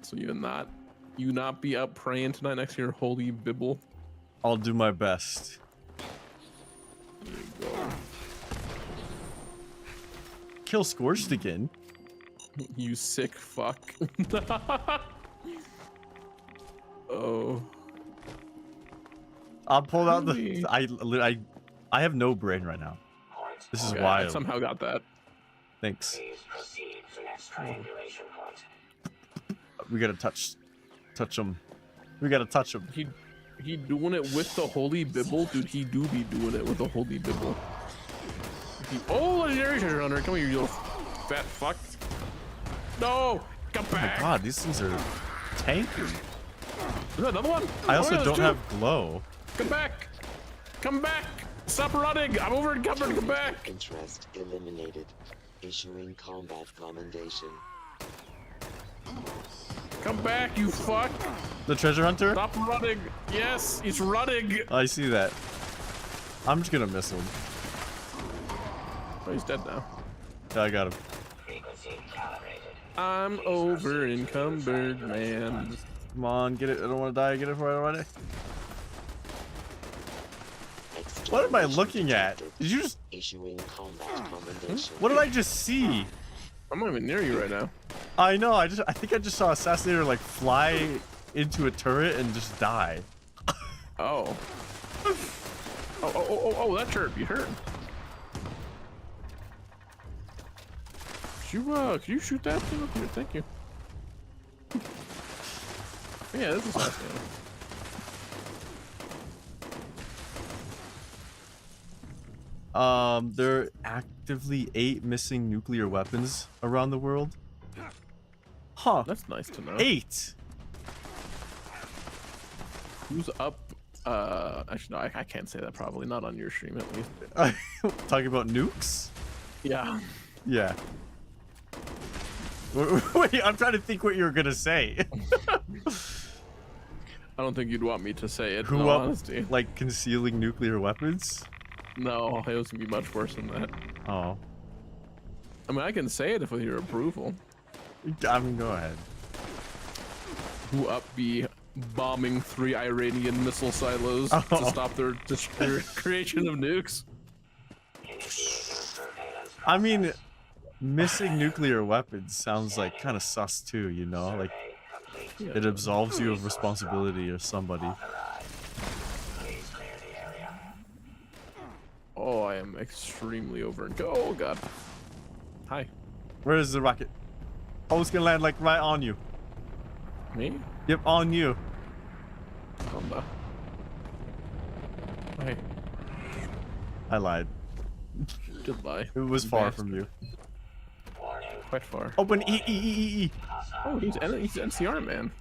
So you not be up praying tonight next to your holy Bible? I'll do my best. There you go. Kill Scorched again. You sick fuck. Oh. I'll pull out the. I have no brain right now. This is Okay, wild. I somehow got that. Thanks. Please proceed to next triangulation point. We gotta touch him. We gotta touch him. He doing it with the holy Bible, dude. He do be doing it with the holy Bible. Oh, legendary treasure hunter, come here, you little fat fuck. No, come back. Oh my god, these things are tanky. Is that another one? I also there's don't two. have glow. Come back. Come back. Stop running. I'm over encumbered. Come back. Interest eliminated. Issuing combat commendation. Come back, you fuck. The treasure hunter? Stop running. Yes, he's running. I see that. I'm just gonna miss him. Oh, he's dead now. Yeah, I got him. I'm over encumbered, man. Come on, get it. I don't want to die. Get it before I run it. What am I looking at? Did you just... Issuing combat commendation. What did I just see? I'm not even near you right now. I know. I think I just saw Assassinator like fly into a turret and just die. Oh. Oh, that hurt. You hurt. Could you shoot that thing up here? Thank you. Yeah, this is fascinating. There are actively 8 missing nuclear weapons around the world. Huh. That's nice to know. 8. Who's up? Actually, no, I can't say that. Probably not on your stream, at least. Talking about nukes? Yeah. Yeah. Wait, I'm trying to think what you were gonna say. I don't think you'd want me to say it. Who in all up, honesty. like concealing nuclear weapons? No, it was gonna be much worse than that. Oh. I mean, I can say it if with your approval. I mean, go ahead. Who up be bombing 3 Iranian missile silos to stop their creation of nukes? I mean, missing nuclear weapons sounds like kind of sus too, you know? Like, it absolves you of responsibility or somebody. Oh, I am extremely over and go. Oh god. Hi. Where is the rocket? Oh, it's gonna land like right on you. Me? Yep, on you. Calm down. Hey. I lied. Goodbye. It was far from you. Quite far. Open E. Oh, he's NCR man.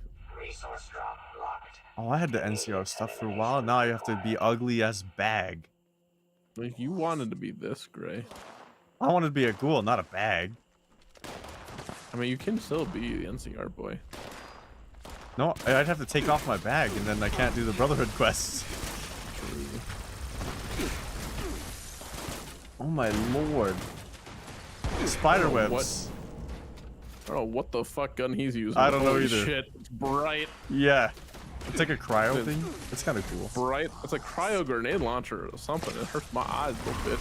Oh, I had the NCR stuff for a while. Now I have to be ugly as bag. Like, you wanted to be this, Gray. I wanted to be a ghoul, not a bag. I mean, you can still be the NCR boy. No, I'd have to take off my bag, and then I can't do the Brotherhood quests. Oh my lord. Spider webs. I don't know what the fuck gun he's using. I don't know Holy either. Shit, it's bright. Yeah. It's like a cryo thing. It's kind of cool. Bright. It's a cryo grenade launcher or something. It hurts my eyes a little bit.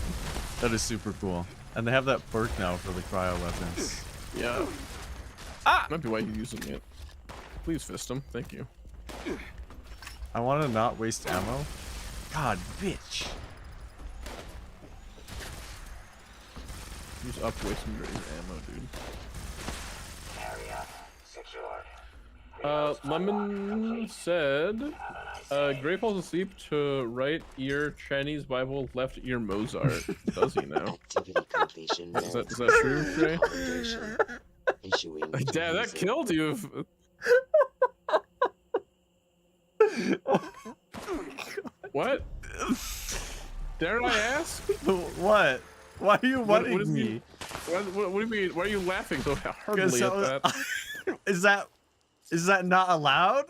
That is super cool. And they have that perk now for the cryo weapons. Yeah. Ah! Might be why you're using it. Please fist him. Thank you. I want to not waste ammo. God, bitch. Use up wasting your ammo, dude. Lemon said, Gray falls asleep to right ear Chinese Bible, left ear Mozart. Does he now? Activity completion. Is that true, Gray? issuing. Damn, that killed you. What? Dare I ask? What? Why are you wanting is me? What do you mean? Why are you laughing so heartily at that? Is that not allowed?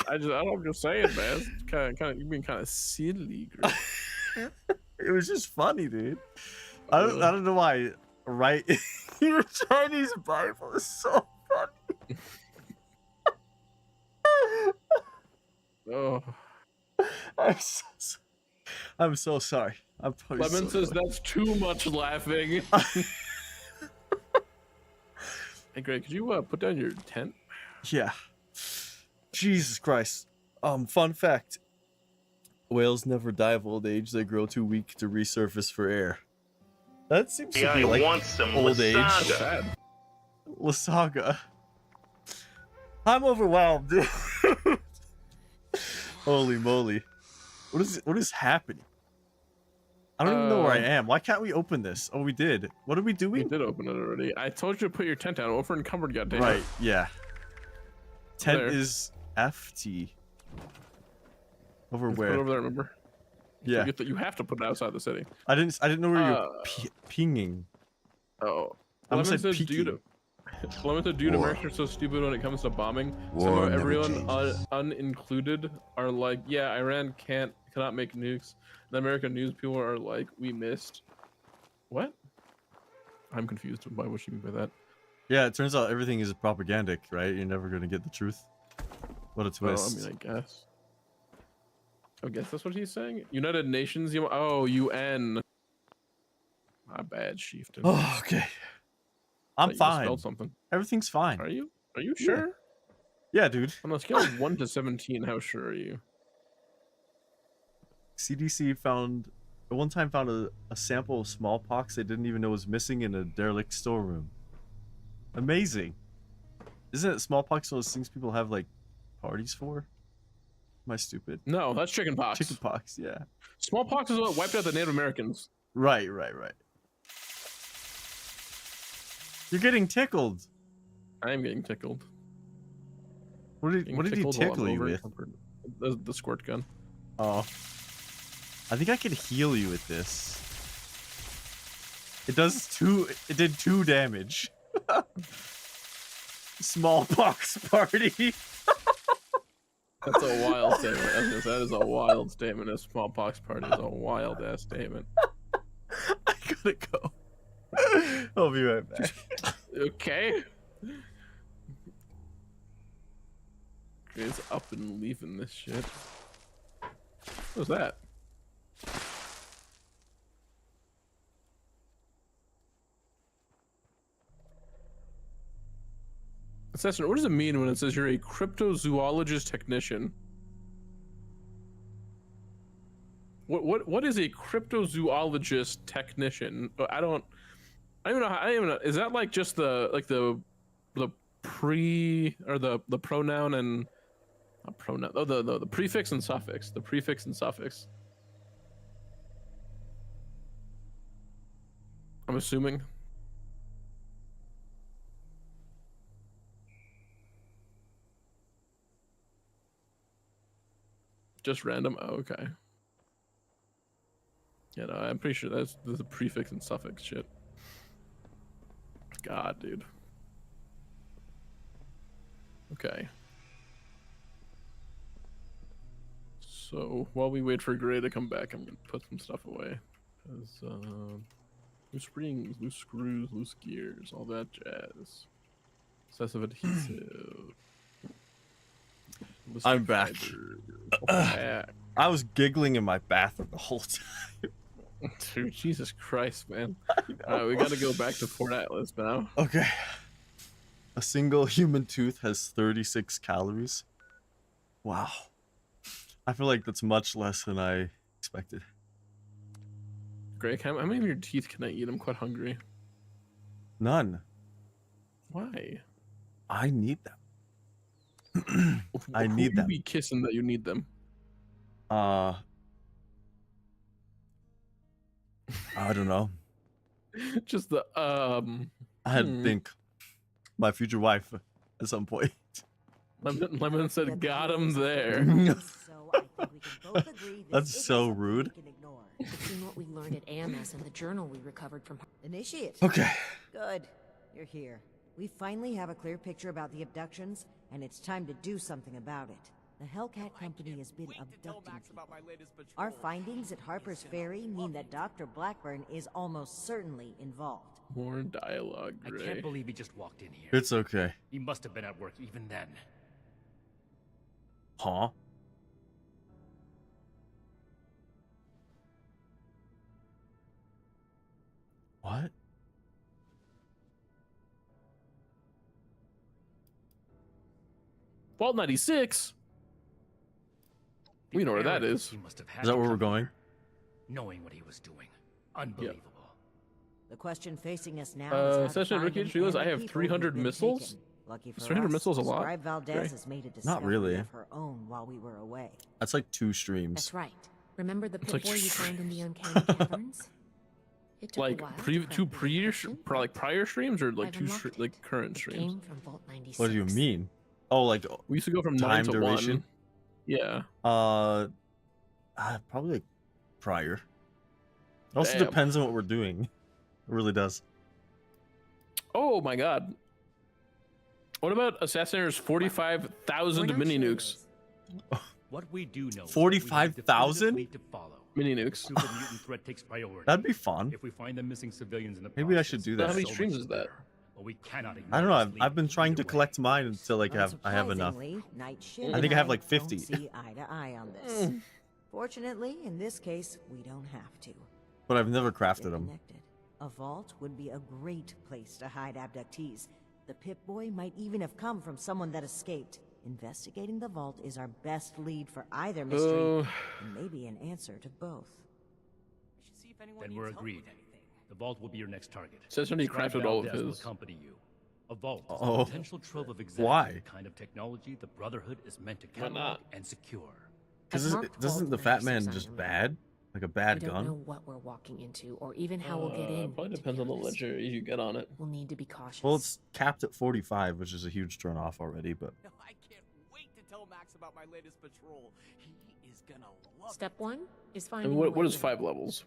I'm just saying, man. It's kind of, you being kind of silly, girl. It was just funny, dude. I don't know why. Right? Your Chinese Bible is so funny. Oh. I'm so sorry. I'm Lemon says that's too much laughing. Hey, Greg, could you put down your tent? Yeah. Jesus Christ. Fun fact. Whales never die of old age. They grow too weak to resurface for air. That seems to be like old age. Lasaga. I'm overwhelmed, dude. Holy moly. What is happening? I don't even know where I am. Why can't we open this? Oh, we did. What are we doing? We did open it already. I told you to put your tent down. Over encumbered, goddamn. Right, yeah. Tent There. is FT. Over Let's where? Put it over there, remember? Yeah. You have to put it outside the city. I didn't know where you're pinging. Oh. I almost Lemon said says, peeking. Lemon said, dude, Americans are so stupid when it comes to bombing. War Somehow never everyone changes. unincluded are like, yeah, Iran cannot make nukes. The American news people are like, we missed. What? I'm confused by what you mean by that. Yeah, it turns out everything is propagandic, right? You're never gonna get the truth. What a Well, twist. I mean, I guess that's what he's saying. United Nations, UN. My bad, chieftain. Oh, okay. I'm You fine. spelled something. Everything's fine. Are you sure? Yeah, dude. On a scale of 1 to 17, how sure are you? CDC one time found a sample of smallpox they didn't even know was missing in a derelict storeroom. Amazing. Isn't it smallpox one of those things people have like parties for? Am I stupid? No, that's chickenpox. Chickenpox, yeah. Smallpox is what wiped out the Native Americans. Right. You're getting tickled. I am getting tickled. What did he tickle you with? The squirt gun. Oh. I think I can heal you with this. It did 2 damage. Smallpox party. That's a wild statement. That is a wild statement. A smallpox party is a wild ass statement. I gotta go. I'll be right back. Okay. It's up and leaving this shit. What was that? Assessor, what does it mean when it says you're a cryptozoologist technician? What is a cryptozoologist technician? I don't even know. Is that like just the pre or the pronoun and pronoun? Oh, the prefix and suffix. The prefix and suffix. I'm assuming. Just random. Oh, okay. Yeah, no, I'm pretty sure that's the prefix and suffix shit. God, dude. Okay. So while we wait for Gray to come back, I'm gonna put some stuff away. Cause loose springs, loose screws, loose gears, all that jazz. Excessive adhesive. I'm back. Back. I was giggling in my bathroom the whole time. Dude, Jesus Christ, man. Alright, we gotta go back to Port Atlas now. Okay. A single human tooth has 36 calories. Wow. I feel like that's much less than I expected. Greg, how many of your teeth can I eat? I'm quite hungry. None. Why? I need them. I need them. Who be kissing that you need them? I don't know. Just the I had to think. my future wife at some point. Lemon said, "Got him there." So I think we can both agree this That's isn't so something rude. we can ignore. Between what we learned at AMS and the journal we recovered from Initiate. Okay. Good. You're here. We finally have a clear picture about the abductions, and it's time to do something about it. The Hellcat Company has been abducting people. Our findings at Harper's Ferry mean that Dr. Blackburn is almost certainly involved. More dialogue, I Gray. can't believe he just walked in here. It's okay. He must have been at work even then. Huh? What? Vault 96. We know where that is. He must have had Is that to where we're come going? here, knowing what he was doing. Unbelievable. The question facing us now is how to Session find Ricky him realized and I the have people 300 who've been missiles? taken. Lucky for Is 300 us, missiles a lot? Scribe Valdez Gray. has made a Not discovery really. of her own while we were away. That's like 2 streams. That's right. Remember the It's pit like boy you found in the uncanny caverns? It took Like a while to two crack the encryption. like prior streams or like I've two unlocked like current It streams. came from Vault 96. What do you mean? Oh, like We used to go from time 9 to duration? 1. Yeah. Probably like prior. It also Damn. depends on what we're doing. It really does. Oh my god. What about Assassinators 45,000 mini nukes? What we do know. 45,000? Mini nukes. Super mutant threat takes priority. That'd be fun. If we find the missing civilians in the Maybe I process, should do How that. many so streams much is that? But we cannot I don't know. ignore I've been trying to collect mine until like I have enough. Unsurprisingly, Night Shift I think I have and like 50. Don't see eye to eye on this. Fortunately, in this case, we don't have to. But I've never They're crafted them. connected. A vault would be a great place to hide abductees. The Pip-Boy might even have come from someone that escaped. Investigating the vault is our best lead for either mystery, and maybe an answer to both. Then we're agreed. The vault will be your next target. Says when he Scribe crafted all of Valdez will his. accompany you. A vault is Oh. a potential trove of exactly Why? the kind of technology the Brotherhood is meant to Why catalog not? and secure. Because marked doesn't the Vault Fat Man 96 on just your bad? Like a We bad don't know gun? what we're walking into, or even how we'll get in. Probably to depends be on the honest. ledger you get on it. We'll need to be cautious. Well, it's capped at 45, which is a huge turn off already, but I can't wait to tell Max about my latest patrol. He is gonna love Step 1 is And finding what the is way 5 in. levels?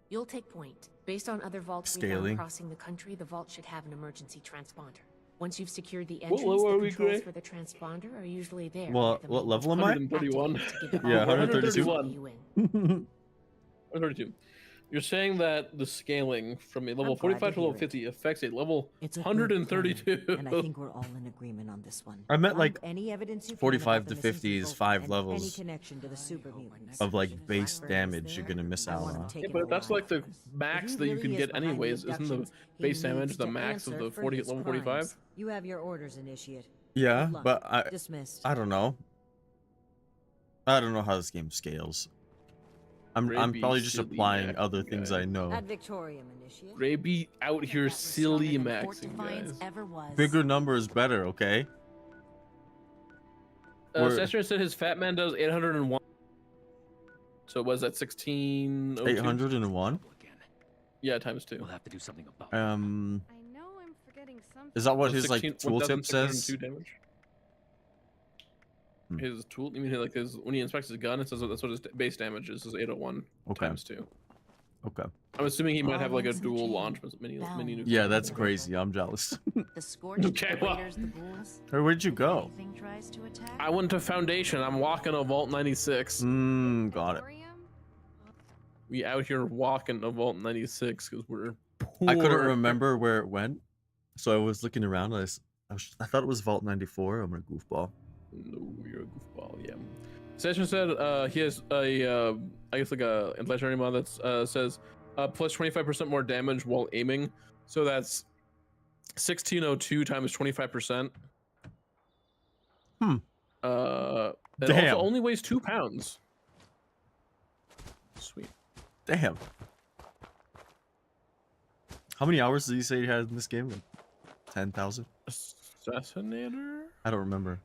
You'll take point. Based on other vaults we Scaling. found crossing the country, the vault should have an emergency transponder. Once you've secured the What entrance, level are the we, controls Gray? for the transponder are usually there. Well, with the what main level am I? 131. activated to give it Yeah, all 132. let you in. 132. You're saying that the scaling from a level I'm glad 45 to to level hear it. 50 affects a level It's a good 132. plan, and I think we're all in agreement on this one. I meant, Find like, any evidence you can 45 about to the missing 50 is people 5 and levels any connection to the super mutants. of like base Blackburn is damage you're there. gonna miss I out want him on. taken Yeah, but that's alive. like the max If that he you can really is get behind the anyways. Isn't the abductions, he base damage needs the to max of answer the for 40 his level 45? crimes. You have your orders, Initiate. Yeah, Good luck. but Dismissed. I don't know. I don't know how this game scales. I'm Raby probably just silly applying Mac other guy. things I know. Ad Victorium, Initiate. Ray be out here That was silly stronger than Fort maxing, Defiance guys. ever was. Bigger number is better, okay? We're- Session said his Fat Man does 801. So was that 1602? 801? Yeah, times 2. We'll have to do something about I know I'm forgetting something. Is that what his like 16 tooltip says? 1,602 damage. Hmm. His tool, you mean like his when he inspects his gun, it says that's what his base damage is 801 Okay. times 2. Okay. I'm assuming he might have like a Violence in the dual chain. launch mini nuke. Yeah, that's crazy. I'm jealous. The scorched Okay, well. raiders, the ghouls. Hey, where'd you go? Anything tries to attack. I went to Foundation. I'm walking a Vault 96. Got it. We out here walking a Vault 96 because we're poor. I couldn't remember where it went, so I was looking around. I thought it was Vault 94. I'm a goofball. No, you're a goofball. Yeah. Session said he has a I guess like a inflationary mod that says plus 25% more damage while aiming. So that's 1602 times 25%. Hmm. It Damn. also only weighs 2 pounds. Sweet. Damn. How many hours did you say you had in this game? Like 10,000? Assassinator? I don't remember.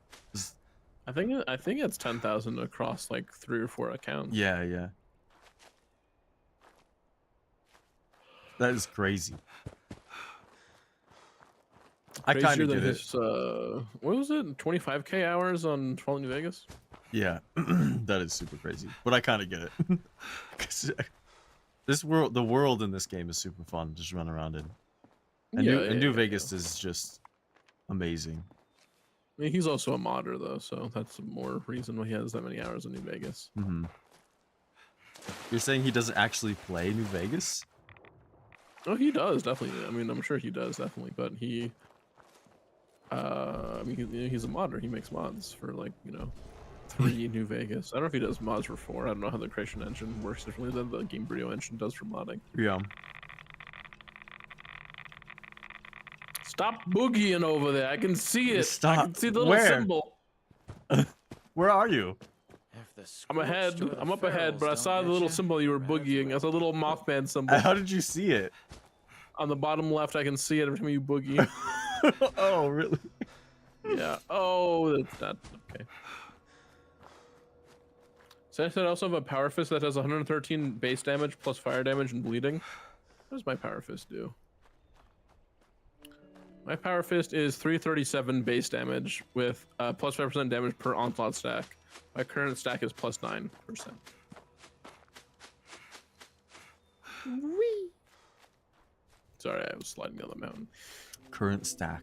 I think it's 10,000 across like 3 or 4 accounts. Yeah, yeah. That is crazy. I kind Crazier of than get it. his what was it? 25K hours on Fallout New Vegas. Yeah, that is super crazy, but I kind of get it. 'Cause this world, the world in this game is super fun. Just run around in. And New Vegas is just amazing. I mean, he's also a modder though, so that's more reason why he has that many hours in New Vegas. Mm-hmm. You're saying he doesn't actually play New Vegas? Oh, he does definitely. I mean, I'm sure he does definitely, but he, I mean, he's a modder. He makes mods for like 3 New Vegas. I don't know if he does mods for 4. I don't know how the creation engine works differently than the Gamebryo engine does for modding. Yeah. Stop boogieing over there. I can see it. Stop. I can see the little symbol. Where are you? I'm ahead. I'm up ahead, but I saw the little symbol you were boogieing. It's a little Mothman symbol. How did you see it? On the bottom left, I can see it every time you boogie. Oh, really? Yeah. Oh, that's not okay. So I said I also have a power fist that has 113 base damage plus fire damage and bleeding. What does my power fist do? My power fist is 337 base damage with plus 5% damage per onslaught stack. My current stack is plus 9%. Whee! Sorry, I was sliding down the mountain. Current stack.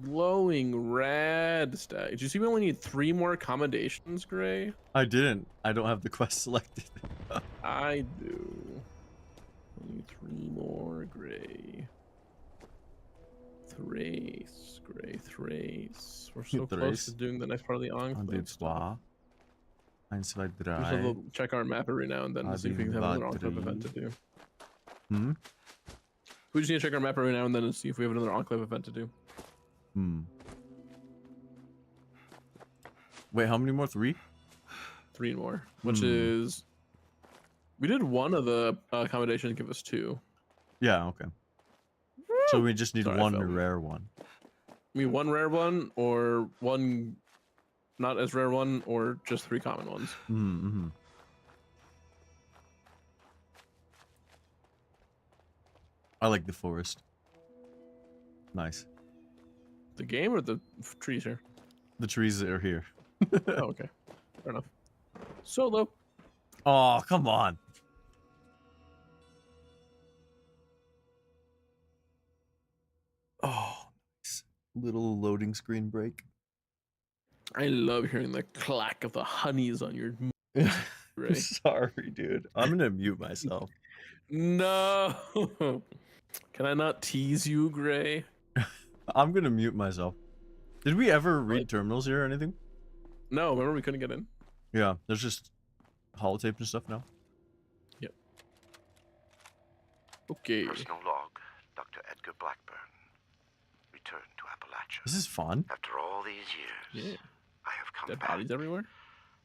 Glowing rad stack. Did you see we only need 3 more accommodations, Gray? I didn't. I don't have the quest selected. I do. Only 3 more, Gray. Thrace, Gray, Thrace. We're so close to doing the next part of the Enclave. Check our map every now and then to see if we can have another Enclave event to do. Hmm? We just need to check our map every now and then and see if we have another Enclave event to do. Hmm. Wait, how many more? 3? 3 more, which is... We did 1 of the accommodations, give us 2. Yeah, okay. So we just need one rare one. I mean, 1 rare one, or 1 not as rare one, or just 3 common ones. Mm-hmm. I like the forest. Nice. The game or the trees here? The trees that are here. Oh, okay. Fair enough. Solo. Oh, come on. Oh, nice. Little loading screen break. I love hearing the clack of the honeys on your Ray. Sorry, dude. I'm gonna mute myself. No. Can I not tease you, Gray? I'm gonna mute myself. Did we ever read terminals here or anything? No, remember we couldn't get in? Yeah, there's just holotape and stuff now. Yep. Okay. Personal log, Dr. Edgar Blackburn. Returned to Appalachia. This is fun. After all these years, Yeah. I have come Dead back. bodies everywhere.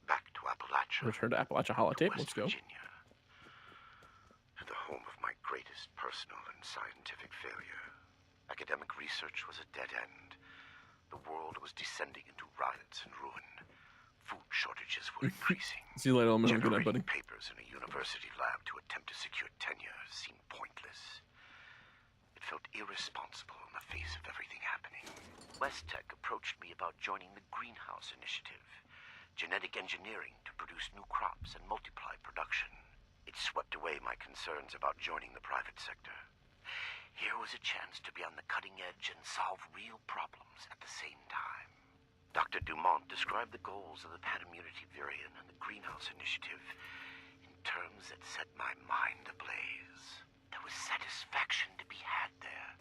Back to Appalachia. Return to Appalachia holotape. Let's go. Virginia, the home of my greatest personal and scientific failure. Academic research was a dead end. The world was descending into riots and ruin. Food shortages were increasing. See you later, I'm gonna good night, buddy. Generating papers in a university lab to attempt to secure tenure seemed pointless. It felt irresponsible in the face of everything happening. Westtech approached me about joining the Greenhouse Initiative, genetic engineering to produce new crops and multiply production. It swept away my concerns about joining the private sector. Here was a chance to be on the cutting edge and solve real problems at the same time. Dr. Dumont described the goals of the Panimmunity Virion and the Greenhouse Initiative in terms that set my mind ablaze. There was satisfaction to be had there,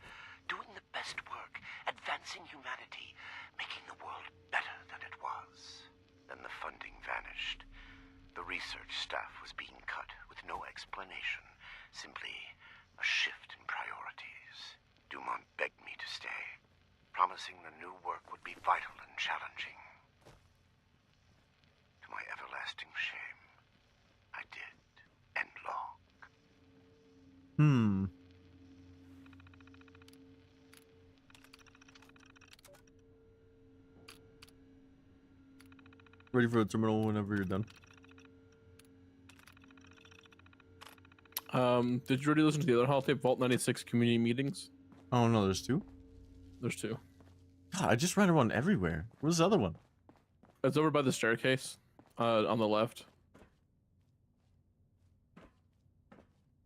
doing the best work, advancing humanity, making the world better than it was. Then the funding vanished. The research staff was being cut with no explanation, simply a shift in priorities. Dumont begged me to stay, promising the new work would be vital and challenging. To my everlasting shame, I did. End log. Ready for the terminal whenever you're done. Did you already listen to the other holotape, Vault 96 community meetings? Oh no, there's 2? There's 2. God, I just ran one everywhere. Where's the other one? It's over by the staircase, on the left.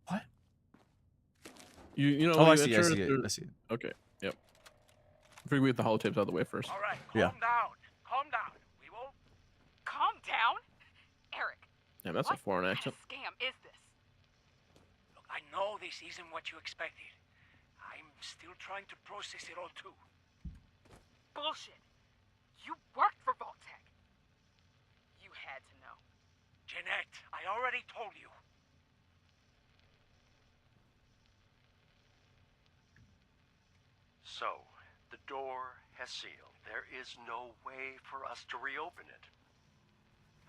What? You know? Oh, I you see. I enter, see it. there- I see it. Okay. Yep. I figure we get the holotapes out of the way first. All right, Yeah. calm down. We will. Calm down? Eric, Damn, that's a foreign accent. scam is this? Look, I know this isn't what you expected. I'm still trying to process it all too. Bullshit. You worked for Vault-Tec. You had to know. Jeanette, I already told you. So, the door has sealed. There is no way for us to reopen it.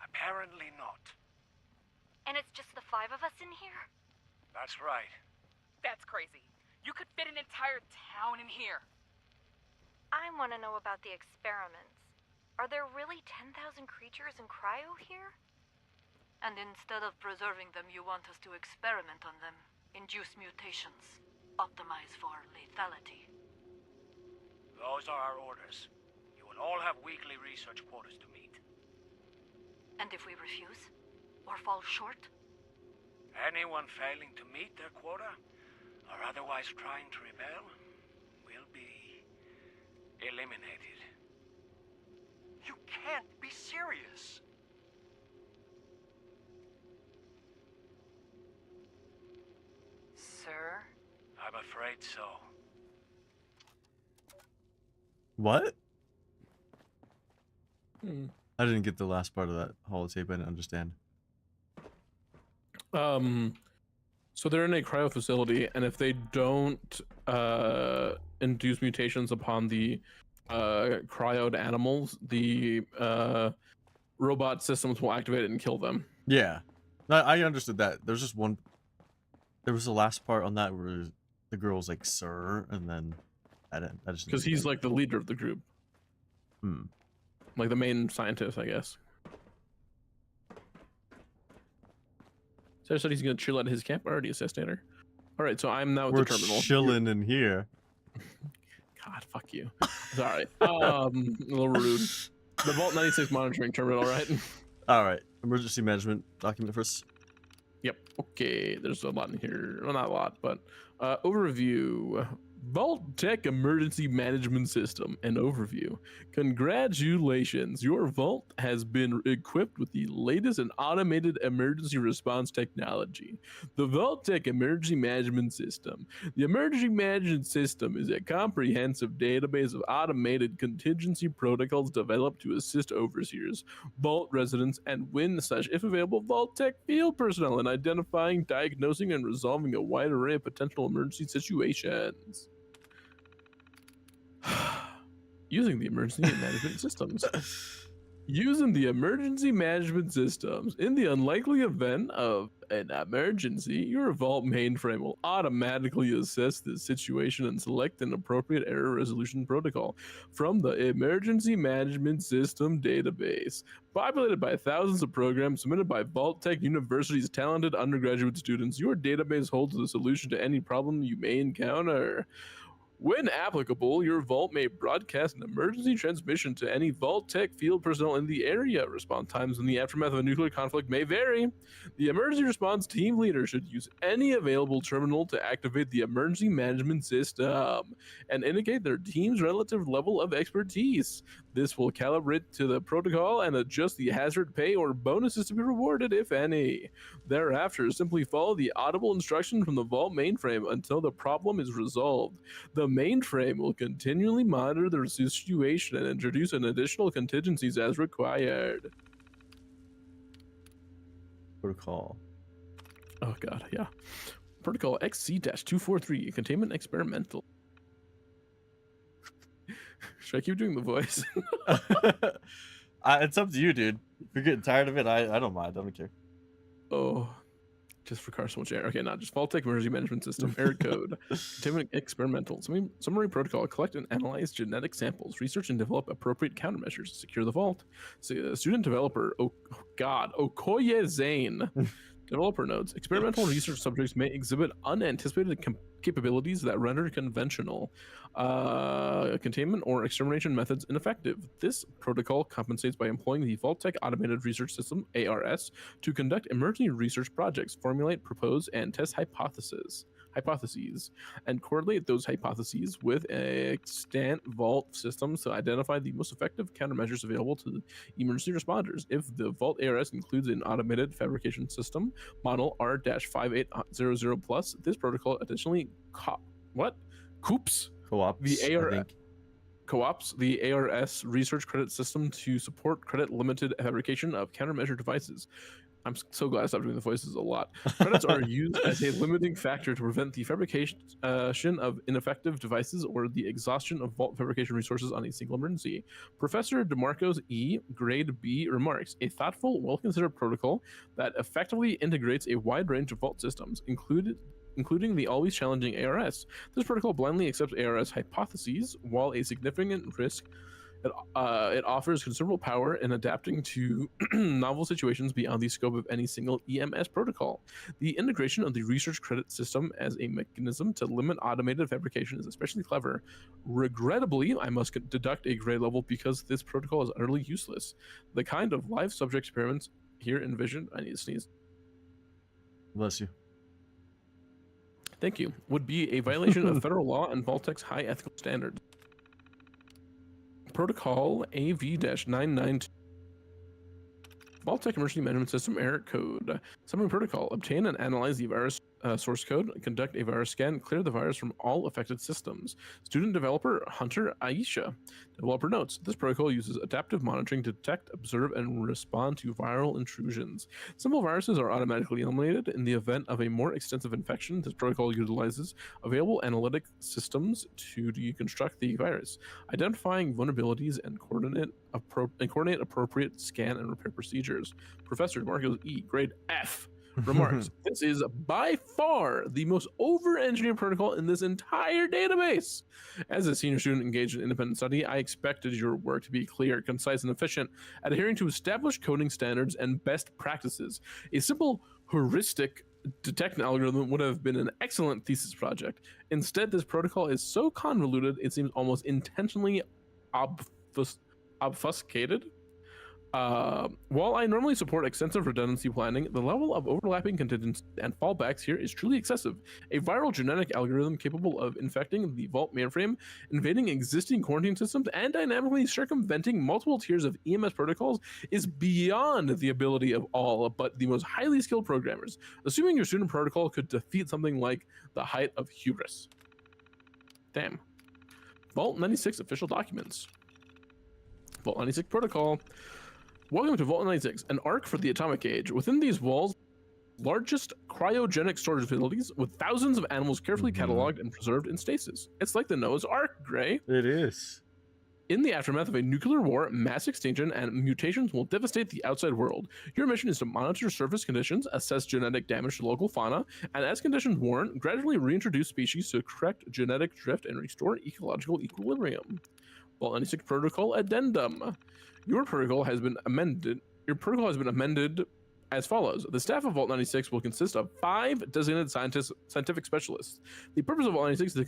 Apparently not. And it's just the 5 of us in here? That's right. That's crazy. You could fit an entire town in here. I want to know about the experiments. Are there really 10,000 creatures in cryo here? And instead of preserving them, you want us to experiment on them, induce mutations, optimize for lethality. Those are our orders. You will all have weekly research quotas to meet. And if we refuse? Or fall short? Anyone failing to meet their quota, or otherwise trying to rebel, will be eliminated. You can't be serious. Sir? I'm afraid so. What? I didn't get the last part of that holotape. I didn't understand. So they're in a cryo facility, and if they don't induce mutations upon the cryoed animals, the robot systems will activate it and kill them. Yeah, I understood that. There's just one. There was the last part on that where the girl's like, "Sir," and then I just Because he's like the leader of the group. Hmm. Like the main scientist, I guess. So I said he's gonna chill at his camp. I already assisted her. All right, so I'm now at We're the terminal. chilling in here. God, fuck you. Sorry. A little rude. The Vault 96 monitoring terminal, right? All right. Emergency management document first. Yep. Okay. There's a lot in here. Well, not a lot, but overview. Vault-Tec Emergency Management System. An overview. Congratulations. Your Vault has been equipped with the latest and automated emergency response technology. The Vault-Tec Emergency Management System. The Emergency Management System is a comprehensive database of automated contingency protocols developed to assist overseers, Vault residents, and if available, Vault-Tec field personnel in identifying, diagnosing, and resolving a wide array of potential emergency situations. Using the emergency management systems. Using the emergency management systems. In the unlikely event of an emergency, your Vault mainframe will automatically assess the situation and select an appropriate error resolution protocol from the emergency management system database. Populated by thousands of programs submitted by Vault-Tec University's talented undergraduate students, your database holds the solution to any problem you may encounter. When applicable, your Vault may broadcast an emergency transmission to any Vault-Tec field personnel in the area. Response times in the aftermath of a nuclear conflict may vary. The emergency response team leader should use any available terminal to activate the emergency management system and indicate their team's relative level of expertise. This will calibrate to the protocol and adjust the hazard pay or bonuses to be rewarded, if any. Thereafter, simply follow the audible instruction from the Vault mainframe until the problem is resolved. The mainframe will continually monitor the situation and introduce an additional contingencies as required. Protocol. Oh god, yeah. Protocol XC-243, containment experimental. Should I keep doing the voice? It's up to you, dude. If you're getting tired of it, I don't mind. I don't care. Oh, just for Carson Chair. Okay, not just Vault-Tec Emergency Management System, error code, containment experimental, summary protocol, collect and analyze genetic samples, research and develop appropriate countermeasures, secure the vault. So, student developer, Okoye Zane, Developer notes, experimental research subjects may exhibit unanticipated capabilities that render conventional containment or extermination methods ineffective. This protocol compensates by employing the Vault-Tec Automated Research System, ARS, to conduct emerging research projects, formulate, propose, and test hypotheses, and correlate those hypotheses with extant Vault systems to identify the most effective countermeasures available to emergency responders. If the Vault ARS includes an automated fabrication system, model R-5800 plus, this protocol additionally co-ops the ARS research credit system to support credit limited fabrication of countermeasure devices. I'm so glad I stopped doing the voices a lot. Credits are used as a limiting factor to prevent the fabrication of ineffective devices or the exhaustion of Vault fabrication resources on a single emergency. Professor DeMarco's E, Grade B, remarks, a thoughtful, well-considered protocol that effectively integrates a wide range of Vault systems, including the always challenging ARS. This protocol blindly accepts ARS hypotheses, while a significant risk it offers considerable power in adapting to novel situations beyond the scope of any single EMS protocol. The integration of the research credit system as a mechanism to limit automated fabrication is especially clever. Regrettably, I must deduct a grade level because this protocol is utterly useless. The kind of live subject experiments here envisioned, I need to sneeze. Bless you. Thank you. Would be a violation of federal law and Vault-Tec's high ethical standards. Protocol AV-992. Vault-Tec Emergency Management System Error Code. Summary protocol. Obtain and analyze the virus source code, conduct a virus scan, clear the virus from all affected systems. Student developer Hunter Aisha. Developer notes, this protocol uses adaptive monitoring to detect, observe, and respond to viral intrusions. Simple viruses are automatically eliminated. In the event of a more extensive infection, this protocol utilizes available analytic systems to deconstruct the virus, identifying vulnerabilities and coordinate appropriate scan and repair procedures. Professor Marcos E, grade F, remarks, this is by far the most over-engineered protocol in this entire database. As a senior student engaged in independent study, I expected your work to be clear, concise, and efficient, adhering to established coding standards and best practices. A simple heuristic detection algorithm would have been an excellent thesis project. Instead, this protocol is so convoluted, it seems almost intentionally obfuscated. While I normally support extensive redundancy planning, the level of overlapping contingencies and fallbacks here is truly excessive. A viral genetic algorithm capable of infecting the Vault mainframe, invading existing quarantine systems, and dynamically circumventing multiple tiers of EMS protocols is beyond the ability of all but the most highly skilled programmers, assuming your student protocol could defeat something like the height of hubris. Damn. Vault 96 official documents. Vault 96 protocol. Welcome to Vault 96, an ark for the atomic age. Within these walls, largest cryogenic storage facilities with thousands of animals carefully cataloged and preserved in stasis. It's like the Noah's Ark, Gray. It is. In the aftermath of a nuclear war, mass extinction and mutations will devastate the outside world. Your mission is to monitor surface conditions, assess genetic damage to local fauna, and as conditions warrant, gradually reintroduce species to correct genetic drift and restore ecological equilibrium. Vault 96 Protocol Addendum. Your protocol has been amended as follows. The staff of Vault 96 will consist of 5 designated scientific specialists. The purpose of Vault 96 is to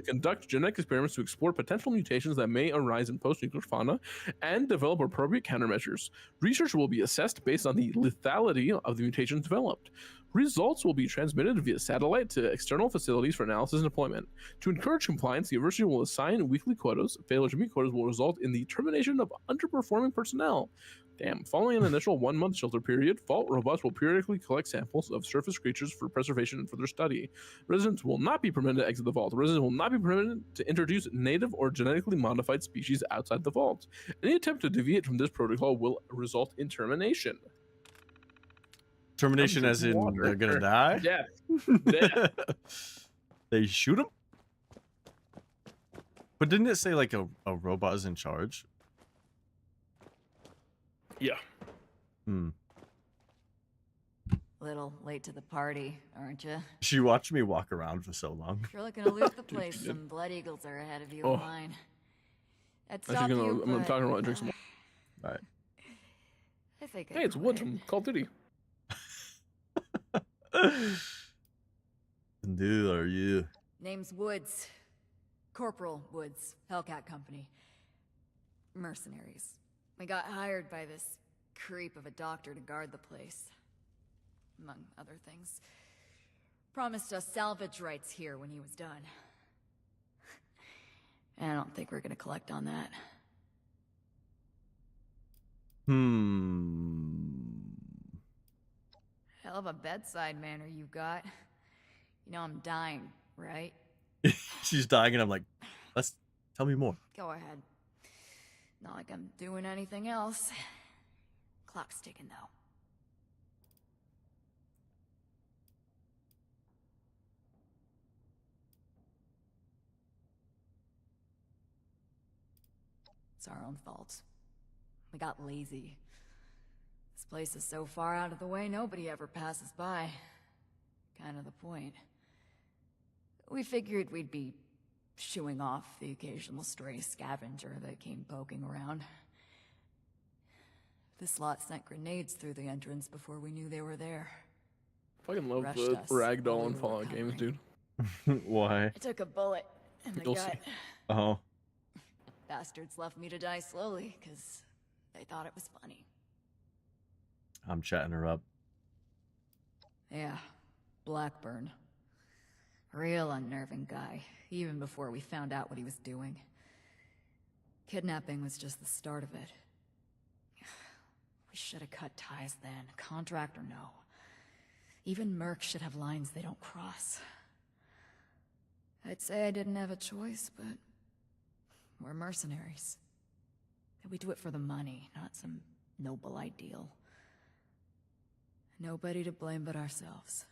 conduct genetic experiments to explore potential mutations that may arise in post-nuclear fauna and develop appropriate countermeasures. Research will be assessed based on the lethality of the mutations developed. Results will be transmitted via satellite to external facilities for analysis and deployment. To encourage compliance, the university will assign weekly quotas. Failure to meet quotas will result in the termination of underperforming personnel. Damn. Following an initial 1-month shelter period, Vault robots will periodically collect samples of surface creatures for preservation and further study. Residents will not be permitted to exit the Vault. Residents will not be permitted to introduce native or genetically modified species outside the Vault. Any attempt to deviate from this protocol will result in termination. Termination as in they're gonna die? Death. They shoot them? But didn't it say like a robot is in charge? Yeah. Little late to the party, aren't you? She watched me walk around for so long. Sure looking to loot the place. Some blood eagles are ahead of you in line. That's I'm talking about drink some more. All right. I think Hey, it's Woods from Call of Duty. Dude, are you? Name's Woods. Corporal Woods, Hellcat Company. Mercenaries. We got hired by this creep of a doctor to guard the place. Among other things. Promised us salvage rights here when he was done. I don't think we're gonna collect on that. Hell of a bedside manner you got. You know I'm dying, right? She's dying, and I'm like, tell me more. Go ahead. Not like I'm doing anything else. Clock's ticking, though. It's our own fault. We got lazy. This place is so far out of the way, nobody ever passes by. Kind of the point. We figured we'd be shooing off the occasional stray scavenger that came poking around. This lot sent grenades through the entrance before we knew they were there. Fucking love Rushed the us ragdoll while and we were Fallout games, dude. Why? I took a bullet in the You'll gut. see. Oh. Bastards left me to die slowly, because they thought it was funny. I'm chatting her up. Yeah, Blackburn. Real unnerving guy, even before we found out what he was doing. Kidnapping was just the start of it. We should have cut ties then, contract or no. Even mercs should have lines they don't cross. I'd say I didn't have a choice, but we're mercenaries. We do it for the money, not some noble ideal. Nobody to blame but ourselves.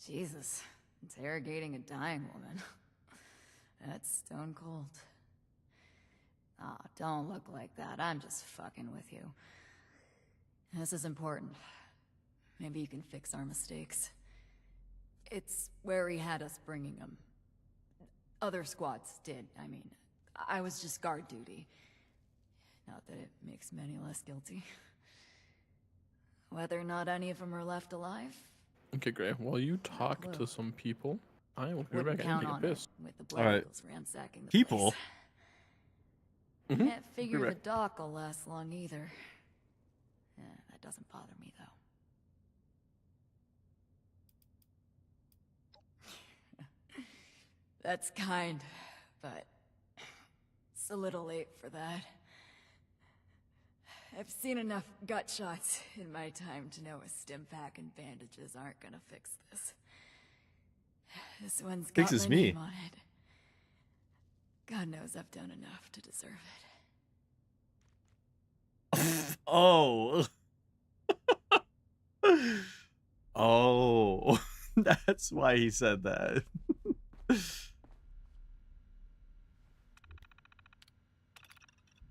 Jesus, interrogating a dying woman. That's stone cold. Ah, don't look like that. I'm just fucking with you. This is important. Maybe you can fix our mistakes. It's where he had us bringing him. Other squads did, I mean. I was just guard duty. Not that it makes me any less guilty. Whether or not any of them are left alive, Okay, great. While you talk to some people, I will be right wouldn't back. I need count to take a on it piss. with the All right. Black ransacking the People? place. Can't figure Be the right. dock will last long either. That doesn't bother me, though. That's kind, but it's a little late for that. I've seen enough gut shots in my time to know a stim pack and bandages aren't gonna fix this. This one's got Fixes my me. name on it. God knows I've done enough to deserve it. Oh. Oh. That's why he said that.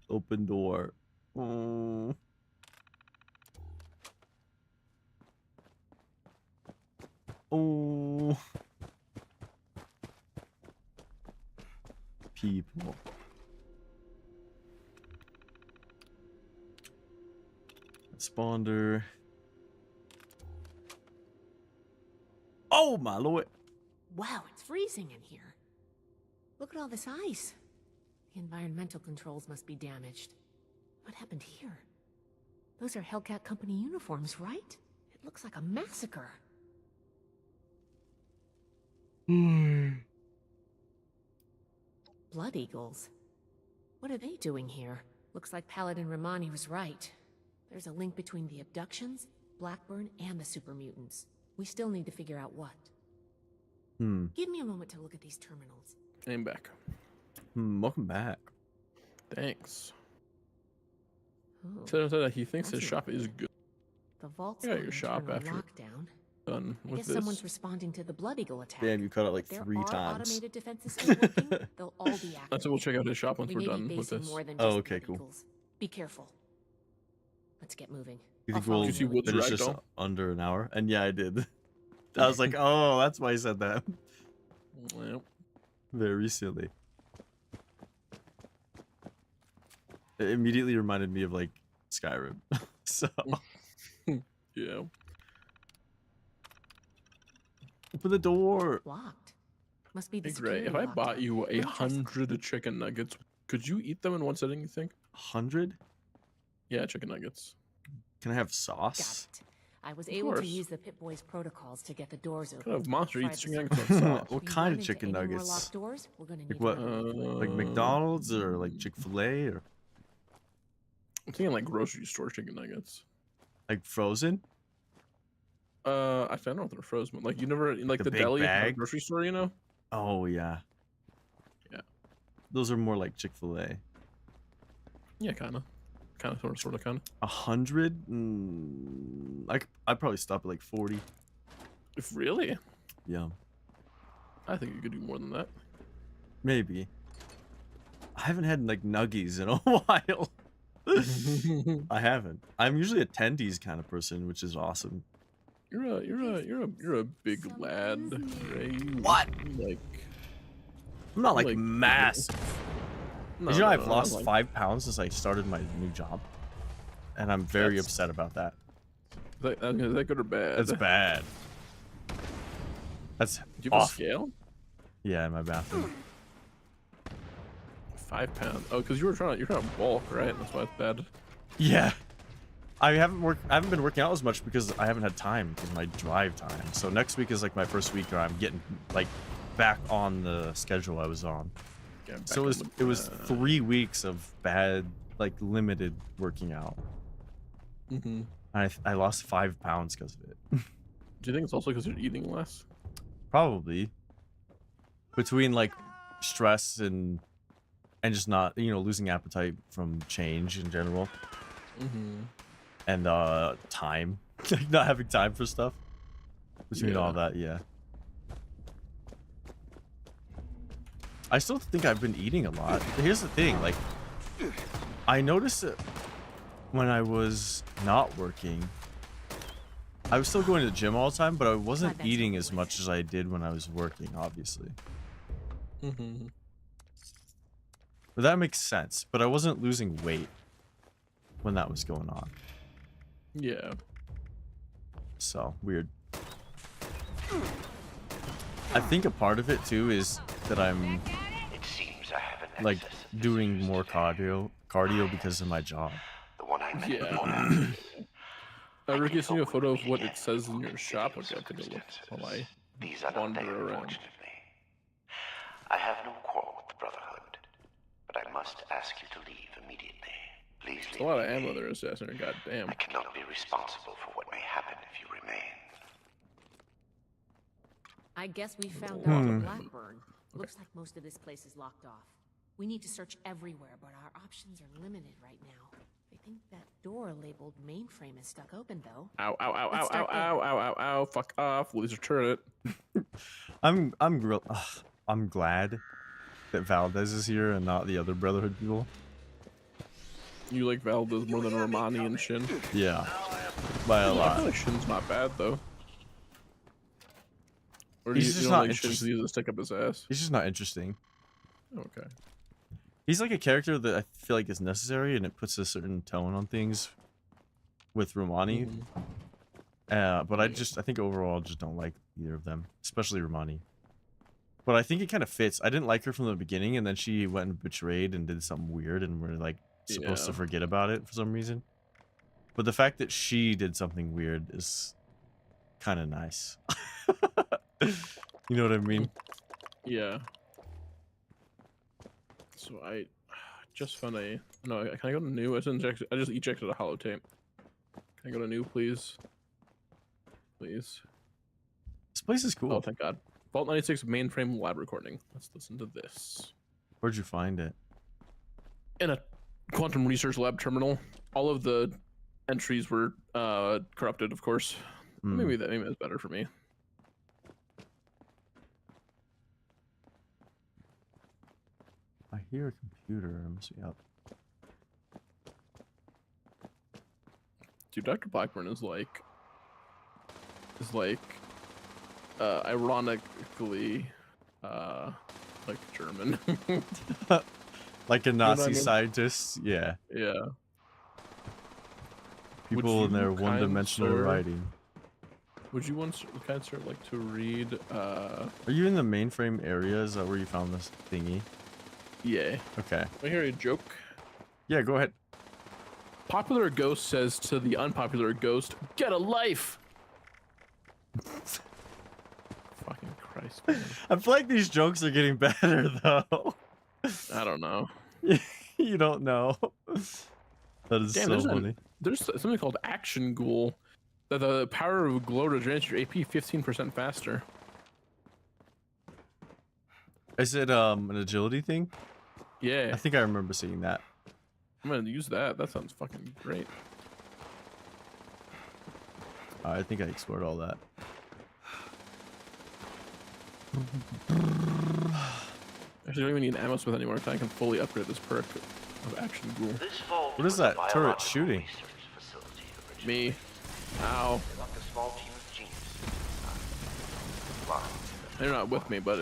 Open door. Oh. Oh. People. Spawner. Oh my lord. Wow, it's freezing in here. Look at all this ice. The environmental controls must be damaged. What happened here? Those are Hellcat Company uniforms, right? It looks like a massacre. Blood Eagles. What are they doing here? Looks like Paladin Romani was right. There's a link between the abductions, Blackburn, and the super mutants. We still need to figure out what. Give me a moment to look at these terminals. I'm back. Welcome back. Thanks. Oh, So he thinks his that's shop is good. The vault's Yeah, on your shop internal after lockdown. done I with guess this. someone's responding to the Blood Eagle attack. Damn, you cut it like If there 3 are times. automated defenses still working, they'll all be active. That's we'll check out his shop once We we're may be done with facing this. more than Oh, just okay, Blood cool. Eagles. Be careful. Let's get moving. You I'll think follow we'll Did you see Wood's finish this ragdoll? under an hour? And yeah, I did. I was like, oh, that's why he said that. Well, Very silly. It immediately reminded me of like Skyrim. So yeah. Open the door. Locked. Must be the Hey, Gray, if I bought you 100 chicken nuggets, could you eat them in one sitting, you think? 100? Yeah, chicken nuggets. Can I have sauce? Got it. I was able to use the Pip-Boy's protocols to get the doors open. What kind of monster Tried eats the chicken nuggets on sauce? What kind of chicken any more nuggets? locked doors, we're gonna Like need what? to Like McDonald's or like Chick-fil-A or I'm thinking like grocery store chicken nuggets. like frozen? I don't know if they're frozen, but like you never like The the big deli at the bag? grocery store, you know? Oh yeah. Yeah. Those are more like Chick-fil-A. Yeah, kind of, sort of. 100? I'd probably stop at like 40. If really? Yeah. I think you could do more than that. Maybe. I haven't had like nuggies in a while. I haven't. I'm usually a tendies kind of person, which is awesome. You're a big lad, Ray. What? Like, I'm not like massive. No, Did you know no, I've no, lost like- 5 pounds since I started my new job? And I'm very upset about that. Is that good or bad? That's bad. That's Do you have a awful. scale? Yeah, in my bathroom. 5 pounds. Oh, because you're trying to bulk, right? That's why it's bad. Yeah. I haven't been working out as much because I haven't had time because of my drive time. So next week is like my first week where I'm getting like back on the schedule I was on. So it was 3 weeks of bad, like limited working out. Mm-hmm. I lost 5 pounds because of it. Do you think it's also because you're eating less? Probably. Between like stress and just not, losing appetite from change in general. Mm-hmm. And time. Not having time for stuff. Between all that, yeah. I still think I've been eating a lot. Here's the thing, like, I noticed it when I was not working. I was still going to the gym all the time, but I wasn't eating as much as I did when I was working, obviously. Mm-hmm. But that makes sense. But I wasn't losing weight when that was going on. Yeah. So, weird. I think a part of it, too, is that I'm, It seems I have an like, doing more cardio because of my job. The one I met Yeah. Ricky, send you a photo of what it says in your shop. Okay, I'll take a look while I These are not they, wander around. unfortunately. I have no quarrel with the Brotherhood, but I must ask you to leave immediately. Please There's leave. a lot of ammo there, Assassin. God damn. I cannot be responsible for what may happen if you remain. I guess we found out the Blackburn. Looks like most of this place is locked off. We need to search everywhere, but our options are limited right now. I think that door labeled mainframe is stuck open, though. Ow, ow, ow, Let's ow, start ow, there. ow, ow, ow, ow, fuck off, laser turret. I'm glad that Valdez is here and not the other Brotherhood people. You like Valdez more than Romani and Shin? Yeah, by a I lot. feel like Shin's not bad, though. Or do He's you just don't not like Shin 'cause interesting. he has a stick up his ass? He's just not interesting. Okay. He's like a character that I feel like is necessary, and it puts a certain tone on things with Romani. But I think overall I just don't like either of them, especially Romani. But I think it kind of fits. I didn't like her from the beginning, and then she went and betrayed and did something weird, and we're like supposed to forget about it for some reason. But the fact that she did something weird is kind of nice. You know what I mean? Yeah. So I just found a... No, can I go to new? I just ejected a holotape. Can I go to new, please? Please. This place is cool. Oh, thank God. Vault 96 mainframe lab recording. Let's listen to this. Where'd you find it? In a quantum research lab terminal. All of the entries were corrupted, of course. Maybe that's better for me. I hear a computer. I must be up. Dude, Dr. Blackburn is ironically like German. Like a Nazi what I mean? scientist. Yeah. Yeah. People in their you, kind one-dimensional sir- writing. Would you want, kind sir, like to read? Are you in the mainframe area? Is that where you found this thingy? Yeah. Okay. I hear a joke. Yeah, go ahead. Popular ghost says to the unpopular ghost, "Get a life." Fucking Christ. Man. I feel like these jokes are getting better though. I don't know. You don't know. That is so funny. There's something called Action Ghoul. That the power of glow regenerates your AP 15% faster. Is it an agility thing? Yeah. I think I remember seeing that. I'm gonna use that. That sounds fucking great. I think I explored all that. Actually, I don't even need an ammo smith anymore, so I can fully upgrade this perk of Action Ghoul. What is that turret shooting? Me. Ow. They're not with me, but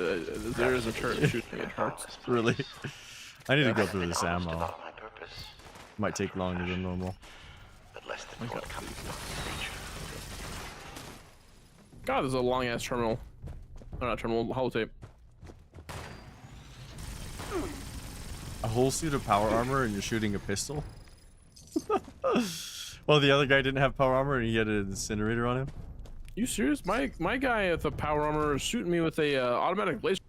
there is a turret shooting me. It hurts. Really? I need to go through this ammo. Might take longer than normal. God, there's a long ass terminal. Oh, not terminal, holotape. A whole suit of power armor and you're shooting a pistol? Well, the other guy didn't have power armor and he had an incinerator on him? You serious? My guy at the power armor is shooting me with a automatic laser.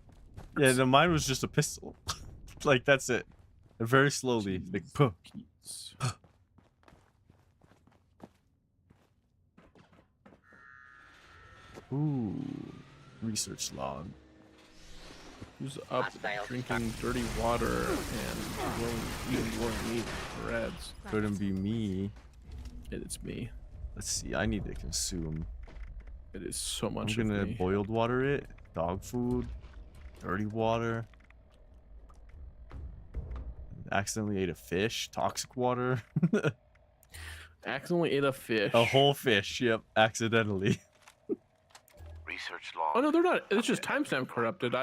Yeah, no, mine was just a pistol. Like, that's it. And very slowly. Like, puh. Ooh. Research log. Who's up drinking dirty water and eating glowing meat for ads? Couldn't be me. It's me. Let's see, I need to consume. It is so much. I'm gonna boiled water it, dog food, dirty water. Accidentally ate a fish, toxic water. Accidentally ate a fish. A whole fish, yep, accidentally. Research log. Oh no, they're not. It's just timestamp corrupted.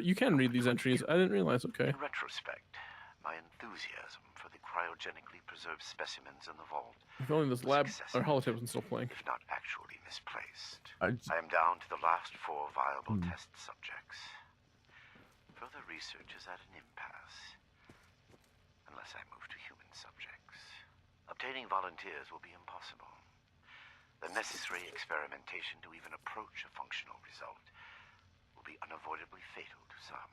You can read these entries. I didn't realize. Okay. In retrospect, my enthusiasm for the cryogenically preserved specimens in the vault. If only this lab or holotape wasn't still playing. If not actually misplaced. I am down to the last 4 viable test subjects. Further research is at an impasse. Unless I move to human subjects. Obtaining volunteers will be impossible. The necessary experimentation to even approach a functional result will be unavoidably fatal to some.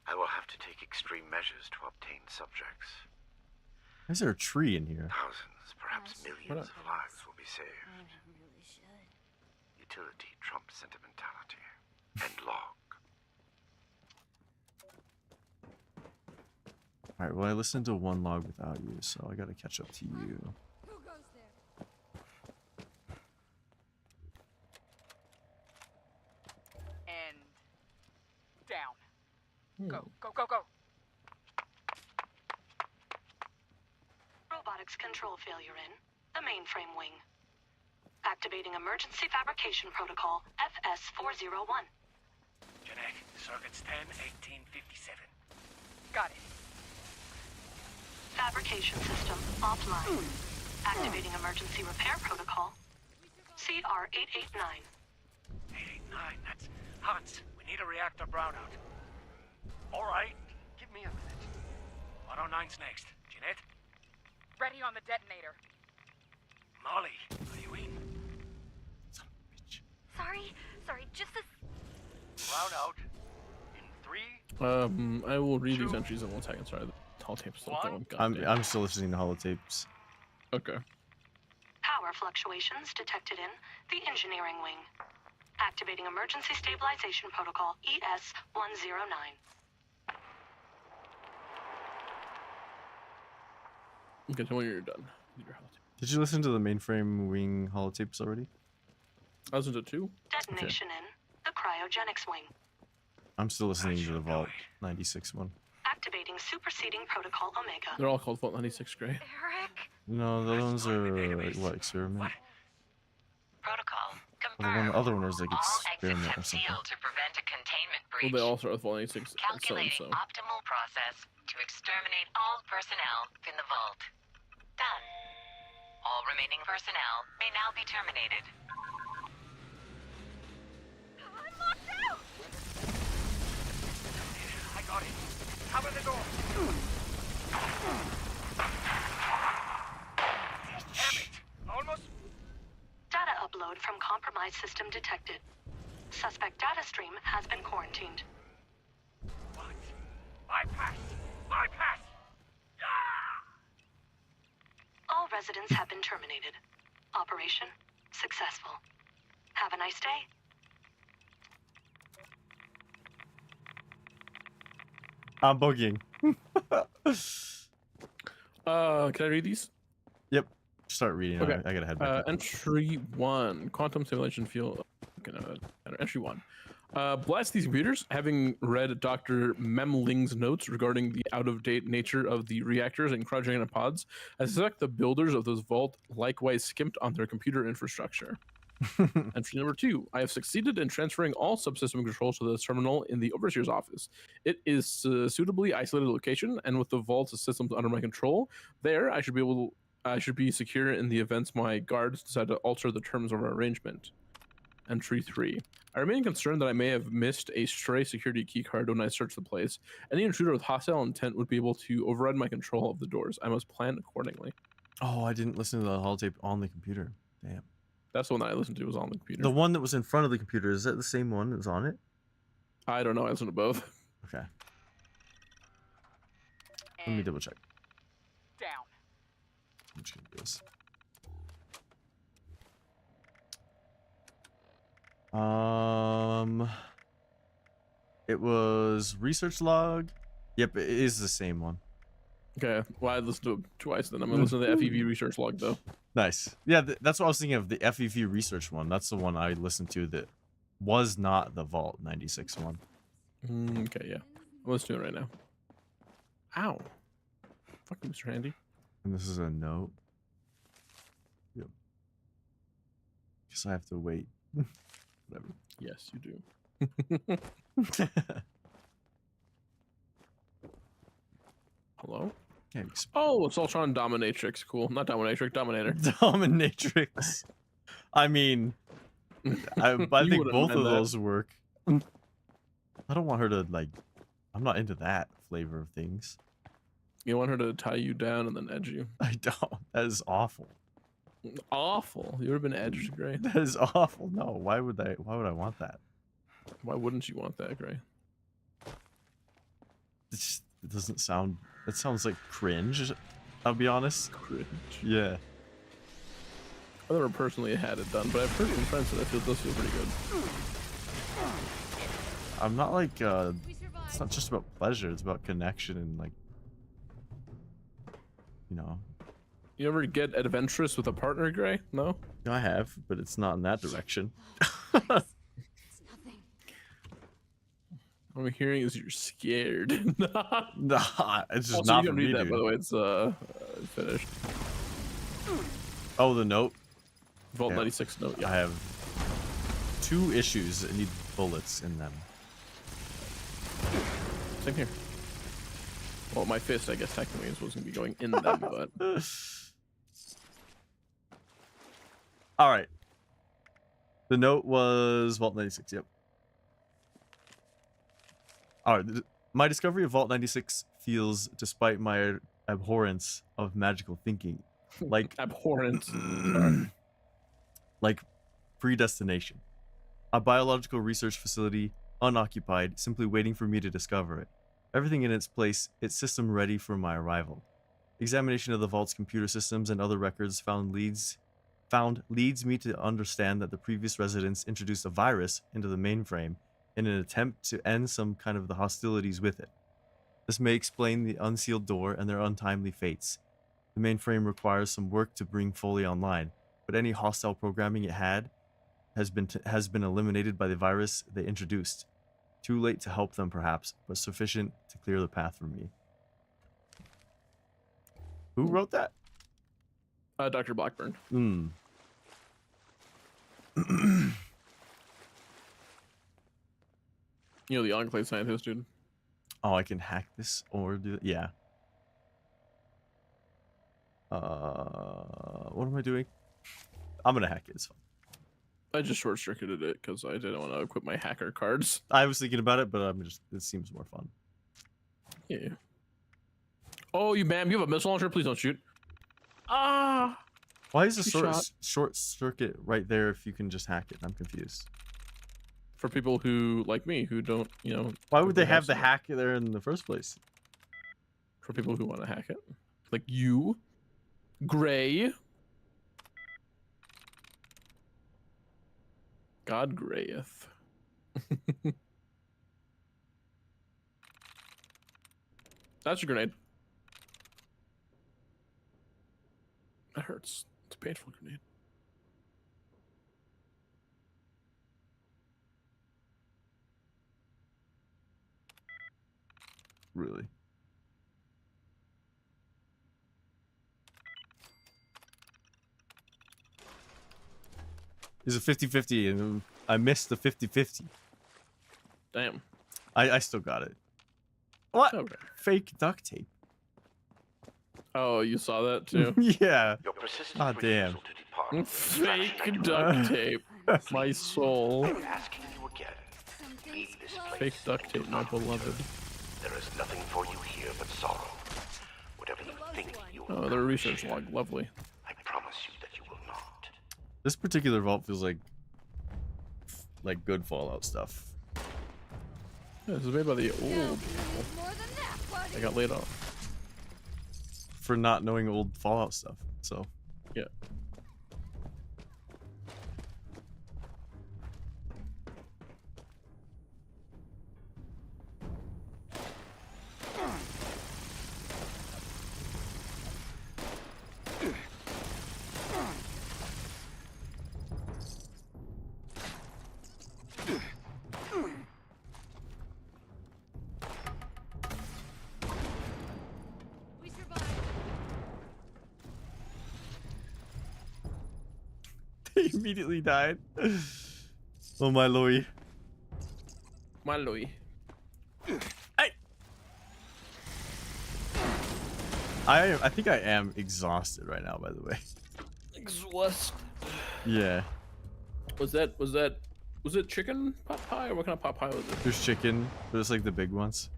I will have to take extreme measures to obtain subjects. Is there a tree in here? Thousands, perhaps millions of lives will be saved. Utility trumps sentimentality. End log. Alright, well I listened to one log without you, so I gotta catch up to you. Who goes there? And down. Go, go, go, go. Robotics control failure in the mainframe wing. Activating emergency fabrication protocol FS401. Jeanette, circuits 10, 1857. Got it. Fabrication system offline. Activating emergency repair protocol CR889. 889, that's Hans. We need a reactor brownout. All right, give me a minute. 109's next. Jeanette? Ready on the detonator. Molly, are you in? Sorry, just a... Brownout in 3. I will read these entries in 1 second. Sorry, the holotape's still going. I'm still listening to holotapes. Okay. Power fluctuations detected in the engineering wing. Activating emergency stabilization protocol ES109. Okay, tell me when you're done. Did you listen to the mainframe wing holotapes already? I listened to 2. Detonation in the cryogenics wing. I'm still listening to the Vault 96 one. Activating superseding protocol Omega. They're all called Vault 96, Gray. No, the ones are what, experiment? Protocol Well, the other one is like All experiment exits or have something. sealed to prevent a containment Well, breach. they all start with Vault 96. Calculating optimal process to exterminate payload from compromised system detected. Suspect data stream has been quarantined. What? Bypass! Bypass! All residents have been terminated. Operation successful. Have a nice day. I'm bugging. Can I read these? Yep. Start reading. Okay. I gotta head back. Entry 1. Quantum simulation field. Entry 1. Bless these computers. Having read Dr. Memling's notes regarding the out-of-date nature of the reactors and cryogenic pods, I suspect the builders of this vault likewise skimped on their computer infrastructure. Entry number 2. I have succeeded in transferring all subsystem controls to the terminal in the Overseer's office. It is a suitably isolated location, and with the vault systems under my control, there I should be secure in the events my guards decide to alter the terms of our arrangement. Entry 3. I remain concerned that I may have missed a stray security keycard when I searched the place. Any intruder with hostile intent would be able to override my control of the doors. I must plan accordingly. Oh, I didn't listen to the holotape on the computer. Damn. That's the one that I listened to was on the computer. The one that was in front of the computer, is that the same one that was on it? I don't know. I listened to both. Okay. Let me double check. Down. I'm just gonna do this. It was research log. Yep, it is the same one. Okay, well, I listened to it twice then. I'm gonna listen to the FEV research log though. Nice. Yeah, that's what I was thinking of, the FEV research one. That's the one I listened to that was not the Vault 96 one. Okay, yeah. Let's do it right now. Ow. Fuck you, Mr. Handy. And this is a note. Yep. Guess I have to wait. Whatever. Yes, you do. Hello? Okay. Oh, it's Ultron Dominatrix. Cool. Not Dominatrix, Dominator. Dominatrix. I mean, I think both of those work. I don't want her to, like, I'm not into that flavor of things. You want her to tie you down and then edge you? I don't. That is awful. Awful. You ever been edged, Gray? That is awful. No, why would I want that? Why wouldn't you want that, Gray? It doesn't sound, it sounds like cringe, I'll be honest. Cringe. Yeah. I've never personally had it done, but I've heard from friends that it does feel pretty good. I'm not like, it's not just about pleasure, it's about connection and, like, you know. You ever get adventurous with a partner, Gray? No? I have, but it's not in that direction. What I'm hearing is you're scared. Nah, it's just also, not you for can read me, that, dude. by the way. It's finished. Oh, the note? Vault 96 note, yeah. I have 2 issues that need bullets in them. Same here. Well, my fist, I guess, technically is what's going to be going in them, but... Alright. The note was Vault 96, yep. Alright, my discovery of Vault 96 feels, despite my abhorrence of magical thinking, like... Abhorrence. like predestination. A biological research facility, unoccupied, simply waiting for me to discover it. Everything in its place, its system ready for my arrival. Examination of the Vault's computer systems and other records leads me to understand that the previous residents introduced a virus into the mainframe in an attempt to end some kind of the hostilities with it. This may explain the unsealed door and their untimely fates. The mainframe requires some work to bring fully online, but any hostile programming it had has been eliminated by the virus they introduced. Too late to help them, perhaps, but sufficient to clear the path for me. Who wrote that? Dr. Blackburn. You know, the Enclave scientist, dude. Oh, I can hack this or do it? Yeah. What am I doing? I'm gonna hack it. It's fine. I just short-circuited it because I didn't want to equip my hacker cards. I was thinking about it, but it seems more fun. Yeah. Oh, you have a missile launcher? Please don't shoot. Ah! Why is the She short, shot. short circuit right there if you can just hack it? I'm confused. For people who, like me, who don't, you know... Why would they typically have the some- hack there in the first place? For people who want to hack it. Like you. Gray. God grayeth. That's your grenade. That hurts. It's a painful grenade. Really? It's a 50-50 and I missed the 50-50. Damn. I still got it. What? Okay. Fake duct tape. Oh, you saw that too? Yeah. Your persistent Ah, damn. refusal to depart. Fake duct tape. My soul. I'm asking you again. Leave this place. Fake duct tape, my beloved. There is nothing for you here but sorrow. Whatever you think you will Oh, their research log. Lovely. I promise you that you will not. This particular vault feels like good Fallout stuff. Yeah, this is made by the old people. I got laid off. For not knowing old Fallout stuff, so. Yeah. They immediately died. Oh my Louie. My Louie. Hey! I think I am exhausted right now, by the way. Exhaust. Yeah. Was it chicken pot pie or what kind of pot pie was it? There's chicken, but it's like the big ones.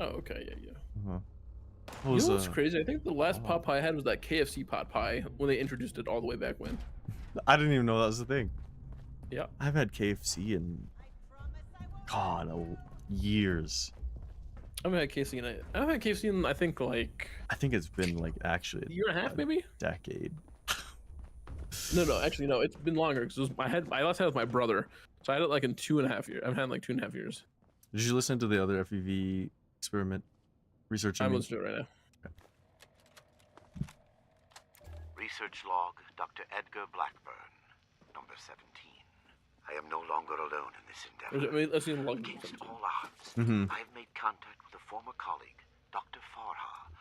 Oh, okay, yeah. Uh-huh. You know what's crazy? I think the last pot pie I had was that KFC pot pie when they introduced it all the way back when. I didn't even know that was a thing. Yeah. I've had KFC in years. I've had KFC in I think like I think it's been like actually a year and a half, maybe? Decade. No, actually no, it's been longer because I last had it with my brother, so I had it like in 2.5 years. I've had it like 2.5 years. Did you listen to the other FEV experiment research? I'm listening to it right now. Research log, Dr. Edgar Blackburn, number 17. I am no longer alone in this endeavor. Let's see the log. Against all odds, I have made contact with a former colleague, Dr. Farha,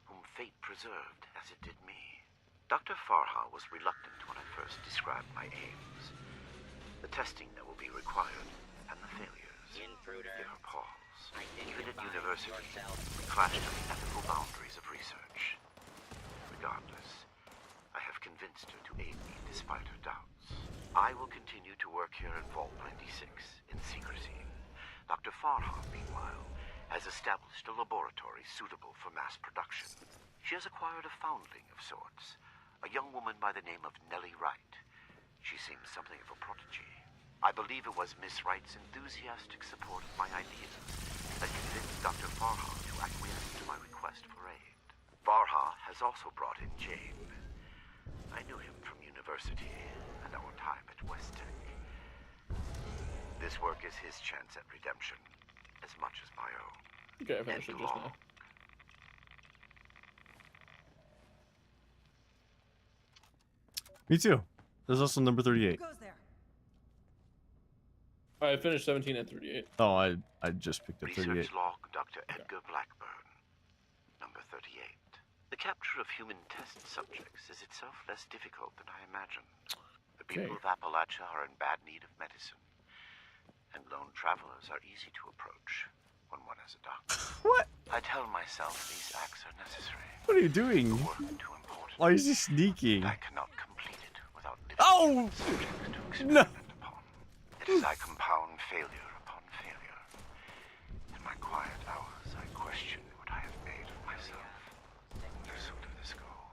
whom fate preserved as it did me. Dr. Farha was reluctant when I first described my aims. The testing that will be required, and the failures. Give her pause. Even at university, we clashed on the ethical boundaries of research. Regardless, I have convinced her to aid me despite her doubts. I will continue to work here in Vault 96 in secrecy. Dr. Farha, meanwhile, has established a laboratory suitable for mass production. She has acquired a foundling of sorts, a young woman by the name of Nellie Wright. She seems something of a prodigy. I believe it was Miss Wright's enthusiastic support of my ideas that convinced Dr. Farha to acquiesce to my request for aid. Farha has also brought in Jane. I knew him from university and our time at West Tech. This work is his chance at redemption, as much as my own. Okay, I finished it just now. Me too. There's also number 38. I finished 17 and 38. Oh, I just picked up 38. Research log, Dr. Edgar Blackburn, number 38. The capture of human test subjects is itself less difficult than I imagined. The people of Appalachia are in bad need of medicine, and lone travelers are easy to approach when one has a doctor. What? I tell myself these acts are necessary. What are you doing? The work too important. Why is he sneaking? I cannot complete it without living Oh! No! It is I compound failure upon failure. In my quiet hours, I question what I have made of myself in pursuit of this goal.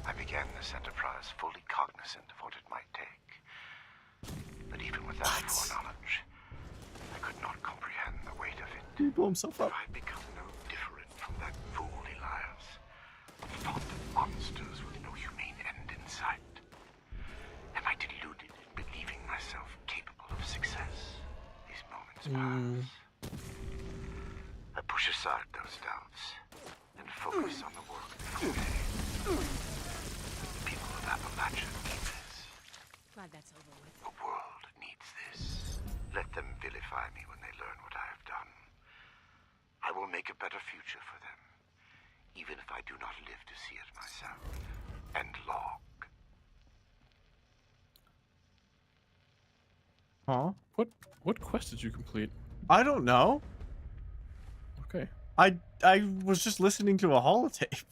I began this this enterprise fully cognizant of what it might take. But even with that foreknowledge, I could not comprehend the weight of it. He blew himself up. I've become no different from that fool Elias, fond of monsters with no humane end in sight. Am I deluded in believing myself capable of success? These moments pass. I push aside those doubts and focus on the work before me. The people of Appalachia need this. Glad that's over with. The world needs this. Let them vilify me when they learn what I have done. I will make a better future for them, even if I do not live to see it myself. And log. Huh? What quest did you complete? I don't know. Okay. I was just listening to a holotape.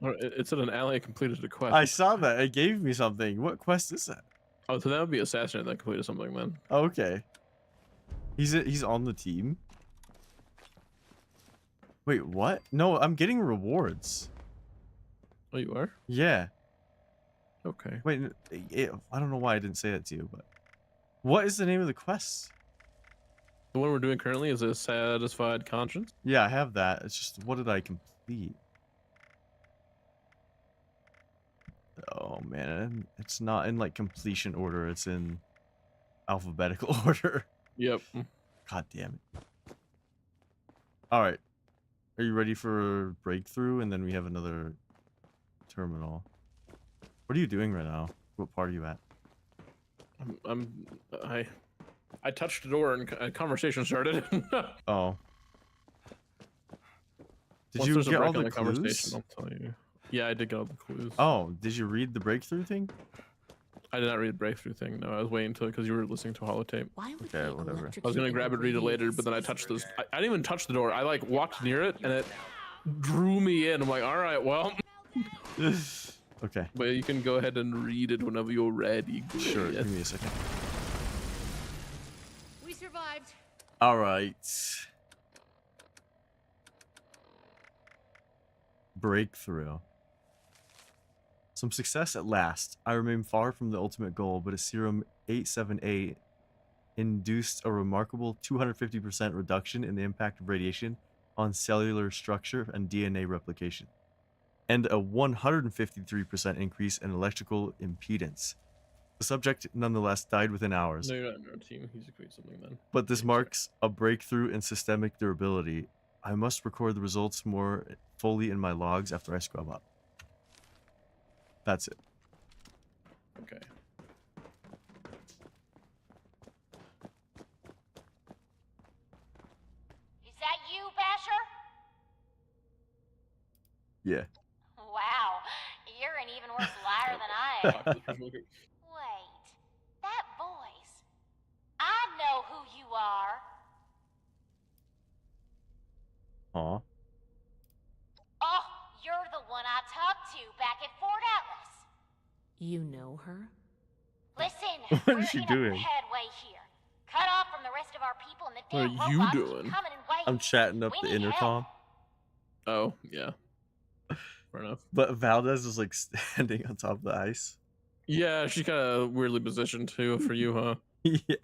It said an ally completed a quest. I saw that. It gave me something. What quest is that? Oh, so that would be Assassinate that completed something then. Okay. He's on the team. Wait, what? No, I'm getting rewards. Oh, you are? Yeah. Okay. Wait, I don't know why I didn't say that to you, but what is the name of the quest? The one we're doing currently is a Satisfied Conscience. Yeah, I have that. It's just, what did I complete? Oh man, it's not in like completion order. It's in alphabetical order. Yep. God damn it. All right. Are you ready for breakthrough? And then we have another terminal. What are you doing right now? What part are you at? I touched the door and a conversation started. Oh. Did Once you there's a get break all in the conversation, clues? I'll tell you. Yeah, I did get all the clues. Oh, did you read the breakthrough thing? I did not read the breakthrough thing. No, I was waiting until because you were listening to holotape. Why would Okay, whatever. I was gonna grab it, read it later, but then I touched this. I didn't even touch the door. I like walked near it and it drew me in. I'm like, all right, well. Okay. But you can go ahead and read it whenever you're ready. Sure. Give me a second. We survived. All right. Breakthrough. Some success at last. I remain far from the ultimate goal, but a serum 878 induced a remarkable 250% reduction in the impact of radiation on cellular structure and DNA replication, and a 153% increase in electrical impedance. The subject nonetheless died within hours. No, you're not in our team. He's agreed something then. But this marks a breakthrough in systemic durability. I must record the results more fully in my logs after I scrub up. That's it. Okay. Is that you, Basher? Yeah. Wow, you're an even worse liar than I am. Wait, that voice. I know who you are. Aw. Oh, you're the one I talked to back at Fort Atlas. You know her? Listen, What we're is she in doing? a headway here. Cut off from the rest of our people and the What damn are you robots keep doing? coming in waves. I'm chatting up We the need intercom. Oh, yeah. Fair enough. But Valdez is like standing on top of the ice. Yeah, she's kind of weirdly positioned too for you, huh? Yeah.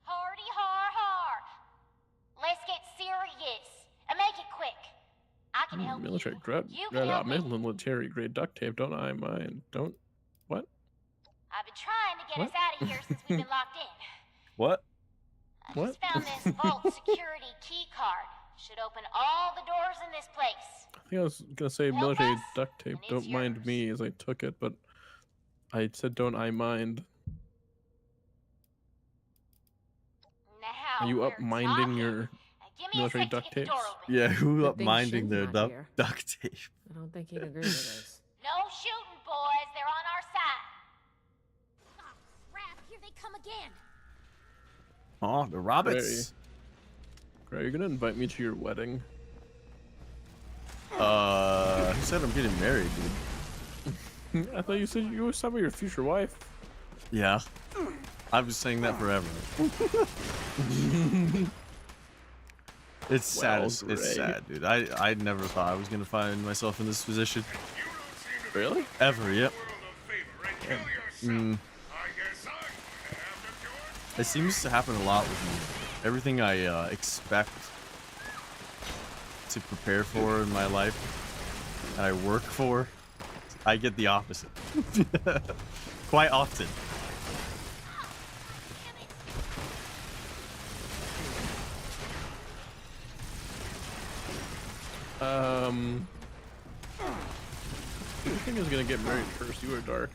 Hardy har har. Let's get serious and make it quick. I can help Military you. grade, You can help me. military grade duct tape. Don't I mind? Don't. What? I've been trying to get What? us out of here since we've been locked in. What? I What? just found this vault security key card. Should open all the doors in this place. I think I was gonna say Help military us, duct tape. and it's Don't mind me as I took it, but I said don't I mind. Now Are you up we're minding talking. your Give me a military sec to duct get the tapes? door open. Yeah, who Good up thing minding Shin's their not here. duct tape? I don't think he'd agree with us. No shooting, boys. They're on our side. Oh, crap. Here they come again. Oh, the rabbits. Gray, are you gonna invite me to your wedding? Who said I'm getting married, dude? I thought you said you were talking about your future wife. Yeah. I've been saying that forever. It's sad. It's sad, dude. I never thought I was gonna find myself in this position. Really? Ever? Yep. It seems to happen a lot with me. Everything I expect to prepare for in my life, and I work for, I get the opposite. Quite often. Who do you think is gonna get married first, you or Dark?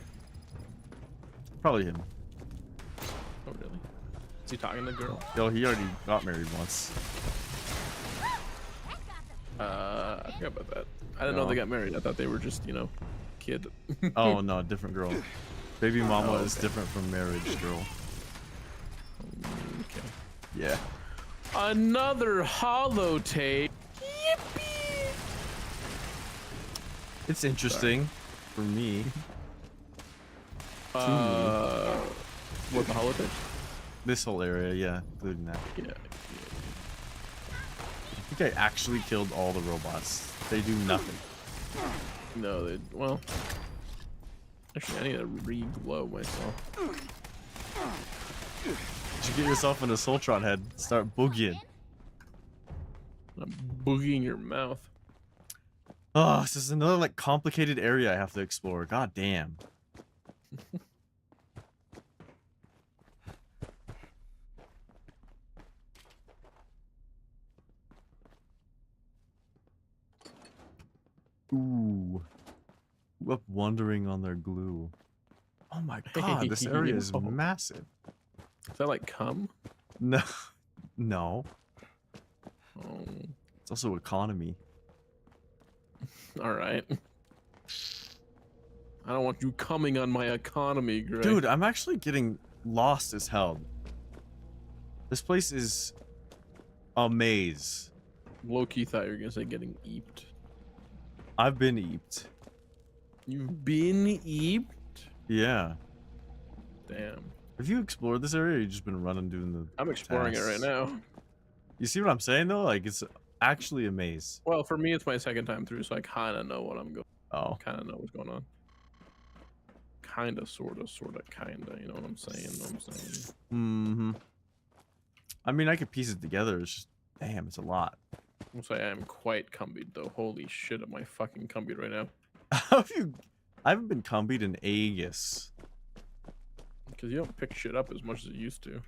Probably him. Oh really? Is he talking to the girl? Yo, he already got married once. I forgot about that. I didn't know they got married. I thought they were just, you know, kid. Oh no, different girl. Baby mama is different from marriage girl. Okay. Yeah. Another holotape. It's interesting for me. What, the holotapes? This whole area, yeah, including that. Yeah. I think I actually killed all the robots. They do nothing. No, they, well, actually, I need to re-glow myself. You should get yourself in a Soltron head. Start boogieing. I'm boogieing your mouth. Oh, this is another like complicated area I have to explore. God damn. Ooh. Up wandering on their glue. Oh my god, this area is massive. Is that like cum? No. No. Oh. It's also economy. Alright. I don't want you coming on my economy, Gray. Dude, I'm actually getting lost as hell. This place is a maze. Low-key thought you were gonna say getting eeped. I've been eeped. You've been eeped? Yeah. Damn. Have you explored this area or you just been running doing the I'm exploring it right now. You see what I'm saying though? Like it's actually a maze. Well, for me it's my second time through, so I kinda know what I'm going. Oh. Kinda know what's going on. Kinda, sorta, kinda, you know what I'm saying? Mm-hmm. I mean I could piece it together, it's just damn, it's a lot. I'll say I am quite cumbied though. Holy shit, am I fucking cumbied right now? How have you I haven't been cumbied in ages. Because you don't pick shit up as much as you used to.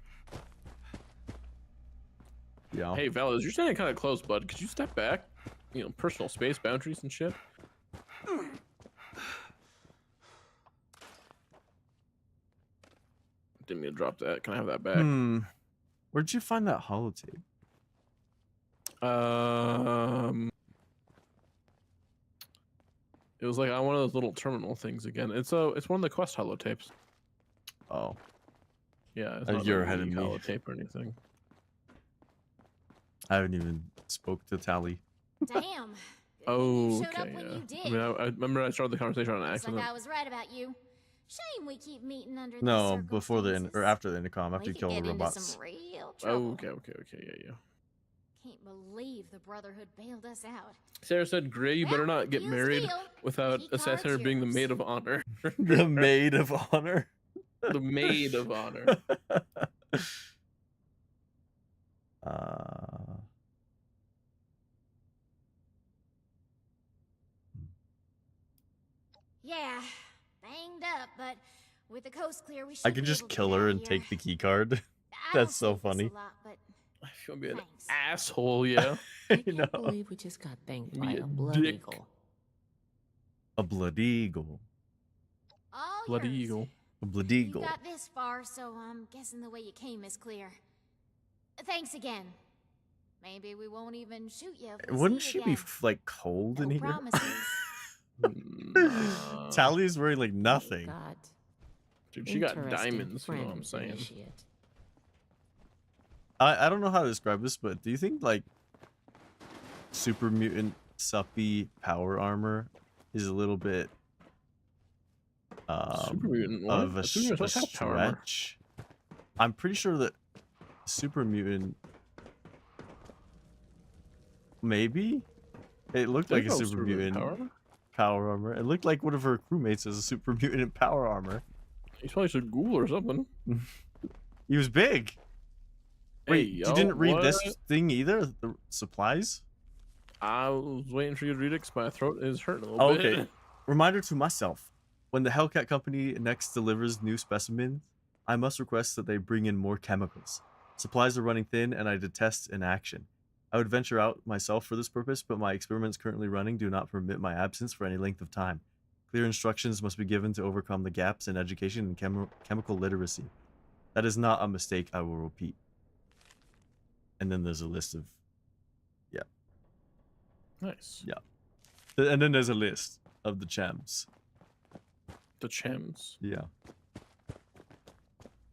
Yeah. Hey, Valis, you're standing kind of close, bud. Could you step back? You know, personal space boundaries and shit. Didn't mean to drop that. Can I have that back? Where'd you find that holotape? It was like on one of those little terminal things again. It's one of the quest holotapes. Oh. Yeah, it's not you're like ahead of a me. holotape or anything. I haven't even spoke to Tally. Damn. Oh, showed up okay, when yeah. you did. I mean, I remember I started the conversation on Looks accident. like I was right about you. Shame we keep meeting under No, these before the or after the intercom, after you could kill the get into robots. some real Oh, trouble. okay, yeah. Can't believe the Brotherhood bailed us out. Sarah said, Gray, you better not get married without Assassinator being the maid of honor. The maid of honor? The maid of honor. Yeah, banged up, but with the coast clear, we should I can be just able to kill get her out and of here. take the key card. That's so funny. I feel be an asshole, yeah. I can't believe we just got thanked by Be a a blood dick. eagle. A blood eagle. All Bloody yours. eagle. A blood You eagle. got this far, so I'm guessing the way you came is clear. Thanks again. Maybe we won't even shoot you. If we Wouldn't see she you be again. like cold in No here? promises. Tally is wearing like nothing. Dude, she got Interesting diamonds, you know what I'm friend, saying? initiate. I don't know how to describe this, but do you think like super mutant suppy power armor is a little bit Super mutant what? of a, Super mutants a don't have power armor. stretch? I'm pretty sure that super mutant maybe. It looked like a super mutant power armor. It looked like one of her crewmates has a super mutant in power armor. He's probably a ghoul or something. He was big. Wait, you didn't read this thing either? The supplies? I was waiting for you to read it because my throat is hurting a little bit. Okay. Reminder to myself. When the Hellcat Company next delivers new specimens, I must request that they bring in more chemicals. Supplies are running thin and I detest inaction. I would venture out myself for this purpose, but my experiments currently running do not permit my absence for any length of time. Clear instructions must be given to overcome the gaps in education and chemical literacy. That is not a mistake, I will repeat. And then there's a list of... Yeah. Nice. Yeah. And then there's a list of the chems. The chems? Yeah.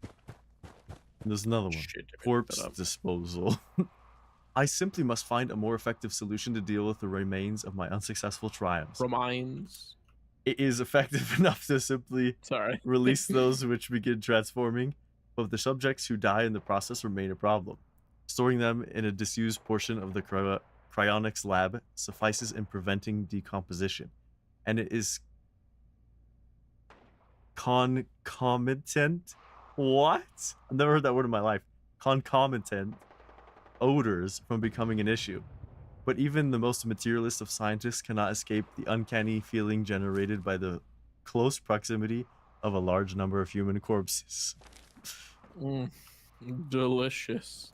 And there's another one. Shit, Corpse disposal. I simply must find a more effective solution to deal with the remains of my unsuccessful triumphs. Remains. It is effective enough to simply release those which begin transforming, but the subjects who die in the process remain a problem. Storing them in a disused portion of the cryonics lab suffices in preventing decomposition, and it is concomitant. What? I've never heard that word in my life. Concomitant odors from becoming an issue. But even the most materialist of scientists cannot escape the uncanny feeling generated by the close proximity of a large number of human corpses. Delicious.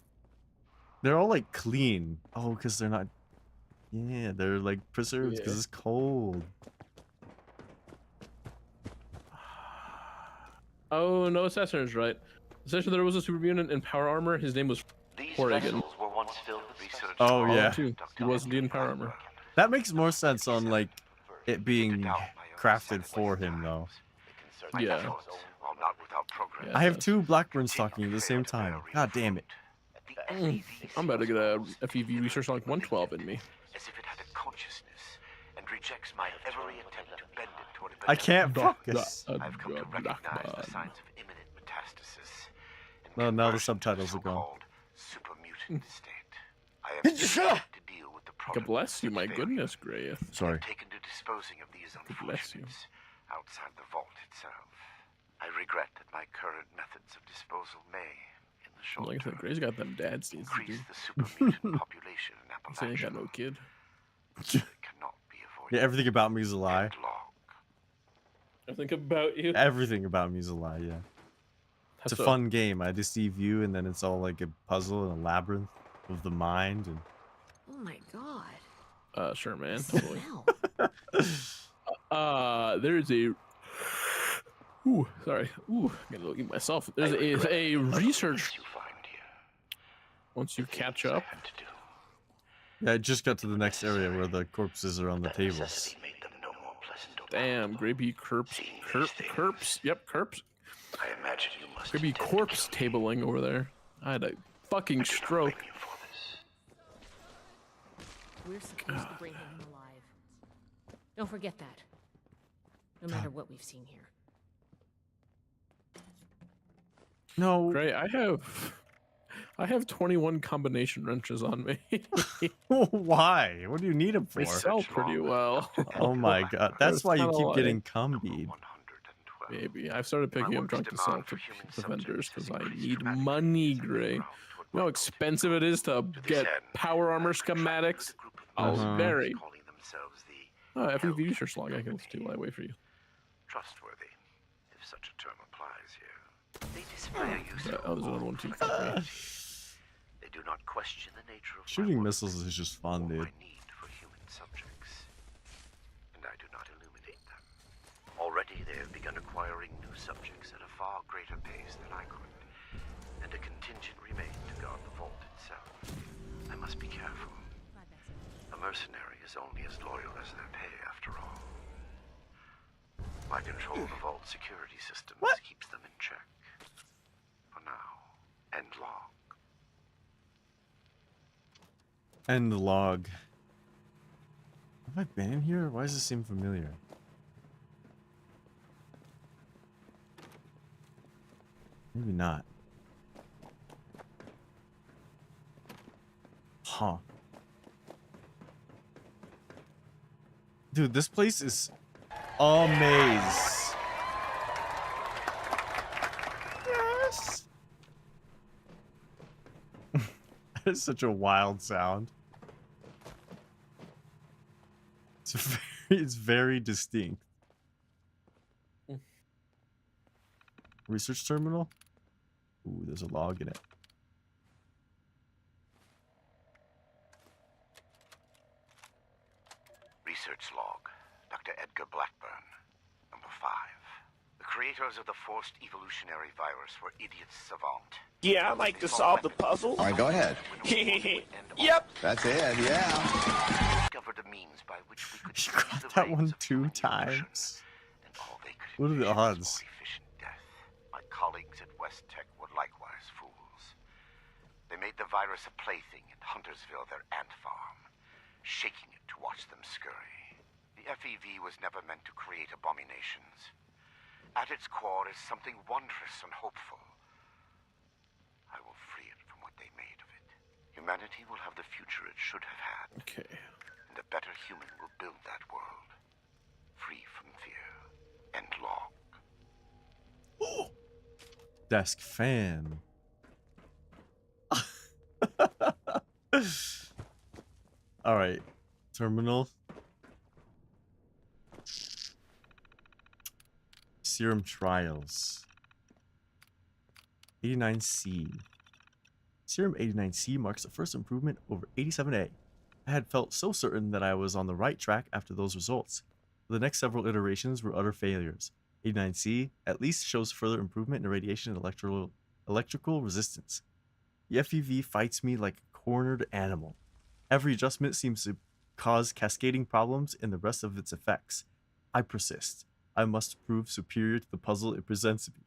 They're all like clean. Oh, because they're not... Yeah, they're like preserved because it's cold. Oh, no, Assassin's right. Essentially, there was a super mutant in power armor. His name was Oregon. Oh, yeah. He was indeed in power armor. That makes more sense on, like, it being crafted for him, though. Yeah. I have two Blackburns talking at the same time. God damn it. I'm about to get a FEV research like 112 in me. As if it had a consciousness and rejects my every attempt to bend it toward a I can't focus. I've come to recognize the signs of imminent metastasis. No, now the subtitles are gone. Super mutant state. I have to deal with the God bless you, my goodness, Gray. Sorry. taken to disposing of these Bless you. unfortunates outside the vault itself. I regret that my current methods of disposal may, in the short Like I said, Gray's got them dad seeds to do. increase the super mutant population in He ain't Appalachia. got no kid. Cannot be avoided. Yeah, everything about me is a lie. Everything about you? Everything about me is a lie, yeah. It's a fun game. I deceive you, and then it's all like a puzzle and a labyrinth of the mind. And Oh my god. Sure, man. Totally. There's a... Ooh, sorry. Ooh, I'm gonna eat myself. There's a research... Once you catch up... yeah, I just got to the next area where the corpses are on the tables. Damn, Grapey Kerps. Yep, Kerps. I imagine you must Grapey corpse tabling over there. I had a fucking stroke. We're supposed to bring him alive. Don't forget that. No matter what we've seen here. No. Gray, I have 21 combination wrenches on me. Why? What do you need them for? They sell pretty well. Oh my god. That's why you keep getting combied. Maybe. I've started picking up drunk to sell to vendors because I need money, Gray. You know how expensive it is to get power armor schematics? Oh, very. Oh, FEV research log I can listen to while I wait for you. Trustworthy, if such a term applies here. They display a use Oh, there's another one too. They do not question the nature of Shooting missiles is just fun, dude. need for human subjects, and I do not illuminate them. Already they have begun acquiring new subjects at a far greater pace than I could, and a contingent remains to guard the vault itself. I must be careful. A mercenary is only as loyal as their pay, after all. My control of the vault security systems keeps them in check. For now. End log. End log. Have I been in here? Why does this seem familiar? Maybe not. Huh. Dude, this place is a maze. Yes. That is such a wild sound. It's very distinct. Research terminal? Ooh, there's a log in it. Research log. Dr. Edgar Blackburn. Number 5. The creators of the forced evolutionary virus were idiots savant. Yeah, I'd like to solve the puzzle. All right, go ahead. Yep. That's it, yeah. Discovered a means by which we could You got that one 2 times. What are the odds? My colleagues at West Tech were likewise fools. They made the virus a plaything in Huntersville, their ant farm, shaking it to watch them scurry. The FEV was never meant to create abominations. At its core is something wondrous and hopeful. I will free it from what they made of it. Humanity will have the future it should have had. Okay. And a better human will build that world. Free from fear. End log. Desk fan. All right. Terminal. Serum trials. 89C. Serum 89C marks the first improvement over 87A. I had felt so certain that I was on the right track after those results. The next several iterations were utter failures. 89C at least shows further improvement in radiation and electrical resistance. The FEV fights me like a cornered animal. Every adjustment seems to cause cascading problems in the rest of its effects. I persist. I must prove superior to the puzzle it presents me.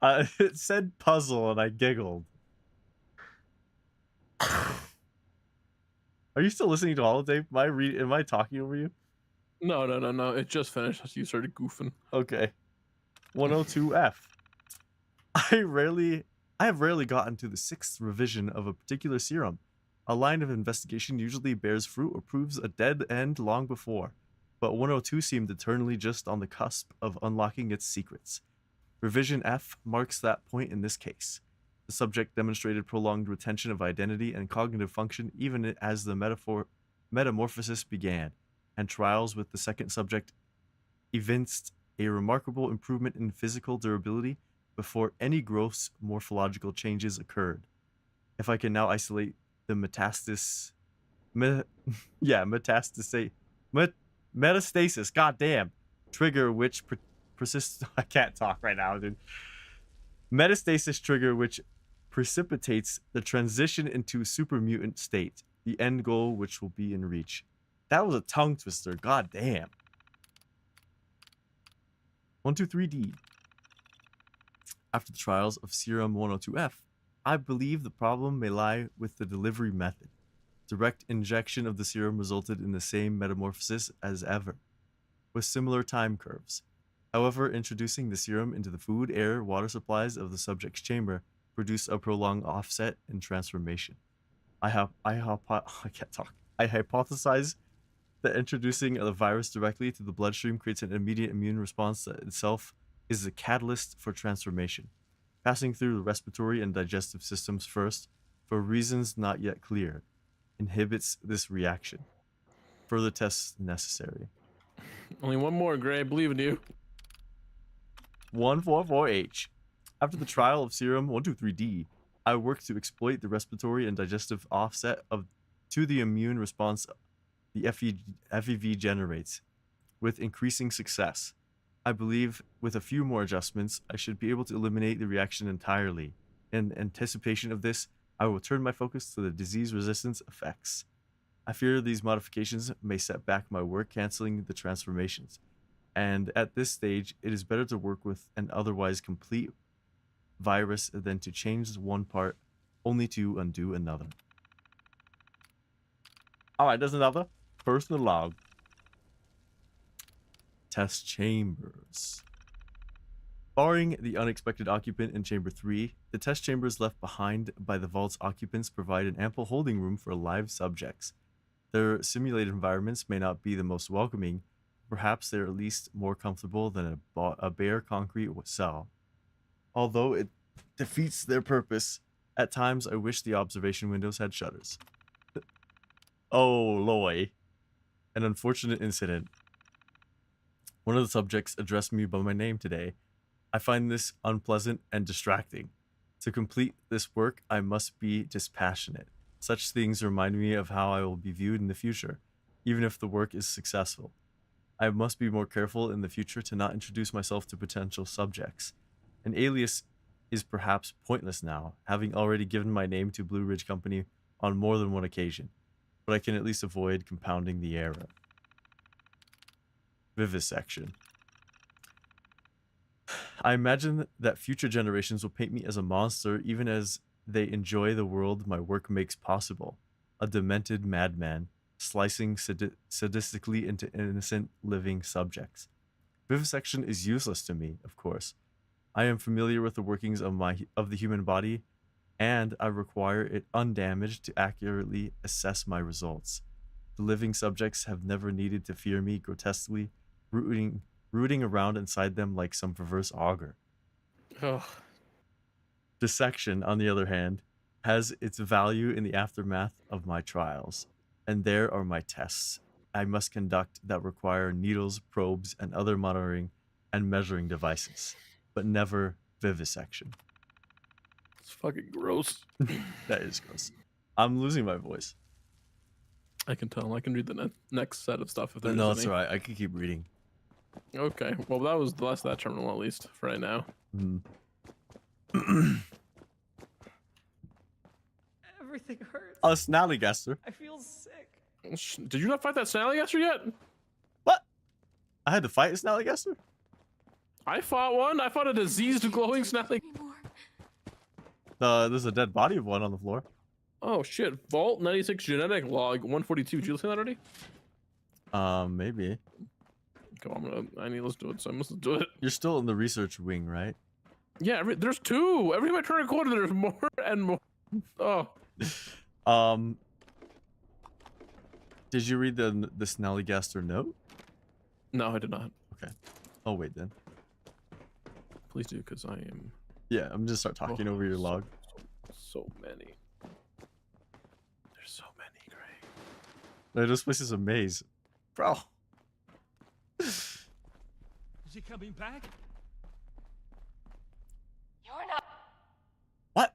It said puzzle and I giggled. Are you still listening to Holotape? Am I talking over you? No. It just finished as you started goofing. Okay. 102F. I have rarely gotten to the 6th revision of a particular serum. A line of investigation usually bears fruit or proves a dead end long before, but 102 seemed eternally just on the cusp of unlocking its secrets. Revision F marks that point in this case. The subject demonstrated prolonged retention of identity and cognitive function even as the metamorphosis began, and trials with the second subject evinced a remarkable improvement in physical durability before any gross morphological changes occurred. If I can now isolate the metastasis, goddamn, trigger which persists. I can't talk right now, dude. Metastasis trigger which precipitates the transition into super mutant state, the end goal which will be in reach. That was a tongue twister. God damn. 123D. After the trials of Serum 102F, I believe the problem may lie with the delivery method. Direct injection of the serum resulted in the same metamorphosis as ever, with similar time curves. However, introducing the serum into the food, air, water supplies of the subject's chamber produced a prolonged offset in transformation. I hypothesize that introducing the virus directly to the bloodstream creates an immediate immune response that itself is the catalyst for transformation, passing through the respiratory and digestive systems first, for reasons not yet clear, inhibits this reaction. Further tests necessary. Only one more, Gray. I believe in you. 144H. After the trial of Serum 123D, I worked to exploit the respiratory and digestive offset to the immune response the FEV generates, with increasing success. I believe with a few more adjustments, I should be able to eliminate the reaction entirely. In anticipation of this, I will turn my focus to the disease resistance effects. I fear these modifications may set back my work canceling the transformations, and at this stage, it is better to work with an otherwise complete virus than to change one part only to undo another. Alright, there's another personal log. Test chambers. Barring the unexpected occupant in Chamber 3, the test chambers left behind by the vault's occupants provide an ample holding room for live subjects. Their simulated environments may not be the most welcoming, perhaps they're at least more comfortable than a bare concrete cell. Although it defeats their purpose, at times I wish the observation windows had shutters. Oh, Loy. An unfortunate incident. One of the subjects addressed me by my name today. I find this unpleasant and distracting. To complete this work, I must be dispassionate. Such things remind me of how I will be viewed in the future, even if the work is successful. I must be more careful in the future to not introduce myself to potential subjects. An alias is perhaps pointless now, having already given my name to Blue Ridge Company on more than one occasion, but I can at least avoid compounding the error. Vivisection. I imagine that future generations will paint me as a monster even as they enjoy the world my work makes possible. A demented madman, slicing sadistically into innocent living subjects. Vivisection is useless to me, of course. I am familiar with the workings of the human body, and I require it undamaged to accurately assess my results. The living subjects have never needed to fear me grotesquely, rooting around inside them like some perverse augur. Ugh. Dissection, on the other hand, has its value in the aftermath of my trials, and there are my tests I must conduct that require needles, probes, and other monitoring and measuring devices, but never vivisection. It's fucking gross. That is gross. I'm losing my voice. I can tell. I can read the next set of stuff if there's No, any. that's all right. I can keep reading. Okay. Well, that was the last of that terminal, at least, for right now. Everything hurts. A snallygaster. I feel sick. Did you not fight that snallygaster yet? What? I had to fight a snallygaster? I fought one. I fought a diseased glowing snallygaster. There's a dead body of one on the floor. Oh shit! Vault 96 genetic log 142. Did you listen to that already? Maybe. Come on, let's do it. So I must do it. You're still in the research wing, right? Yeah, there's two. Every time I turn a corner, there's more and more. Oh. Did you read the snallygaster note? No, I did not. Okay. I'll wait then. Please do, because I am. Yeah, I'm just start talking over your log. So many. There's so many, Gray. No, this place is a maze, bro. Is he coming back? You're not. What?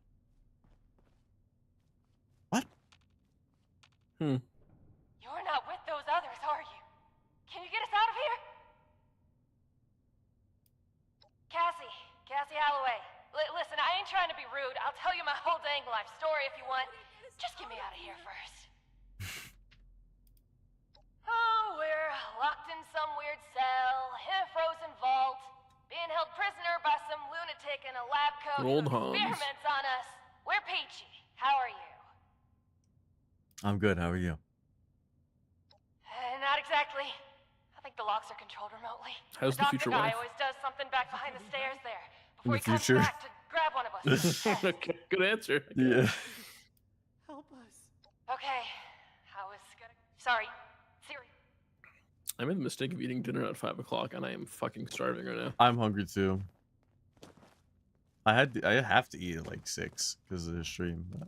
You're not with those others, are you? Can you get us out of here? Cassie Holloway. Listen, I ain't trying to be rude. I'll tell you my whole dang life story if you want. Just get me out of here first. Oh, we're locked in some weird cell, in a frozen vault, being held prisoner by some lunatic in a lab coat who Rolled Hans. experiments on us. We're peachy. How are you? I'm good. How are you? Not exactly. I think the locks are controlled remotely. How's the doctor future guy wife? always does something back behind the stairs there In before the he comes future? back to grab one of us. Okay, good answer. Yeah. Help us. Okay, I was gonna. Sorry, Siri. I made the mistake of eating dinner at 5 o'clock, and I am fucking starving right now. I'm hungry too. I have to eat at like 6 because of the stream. But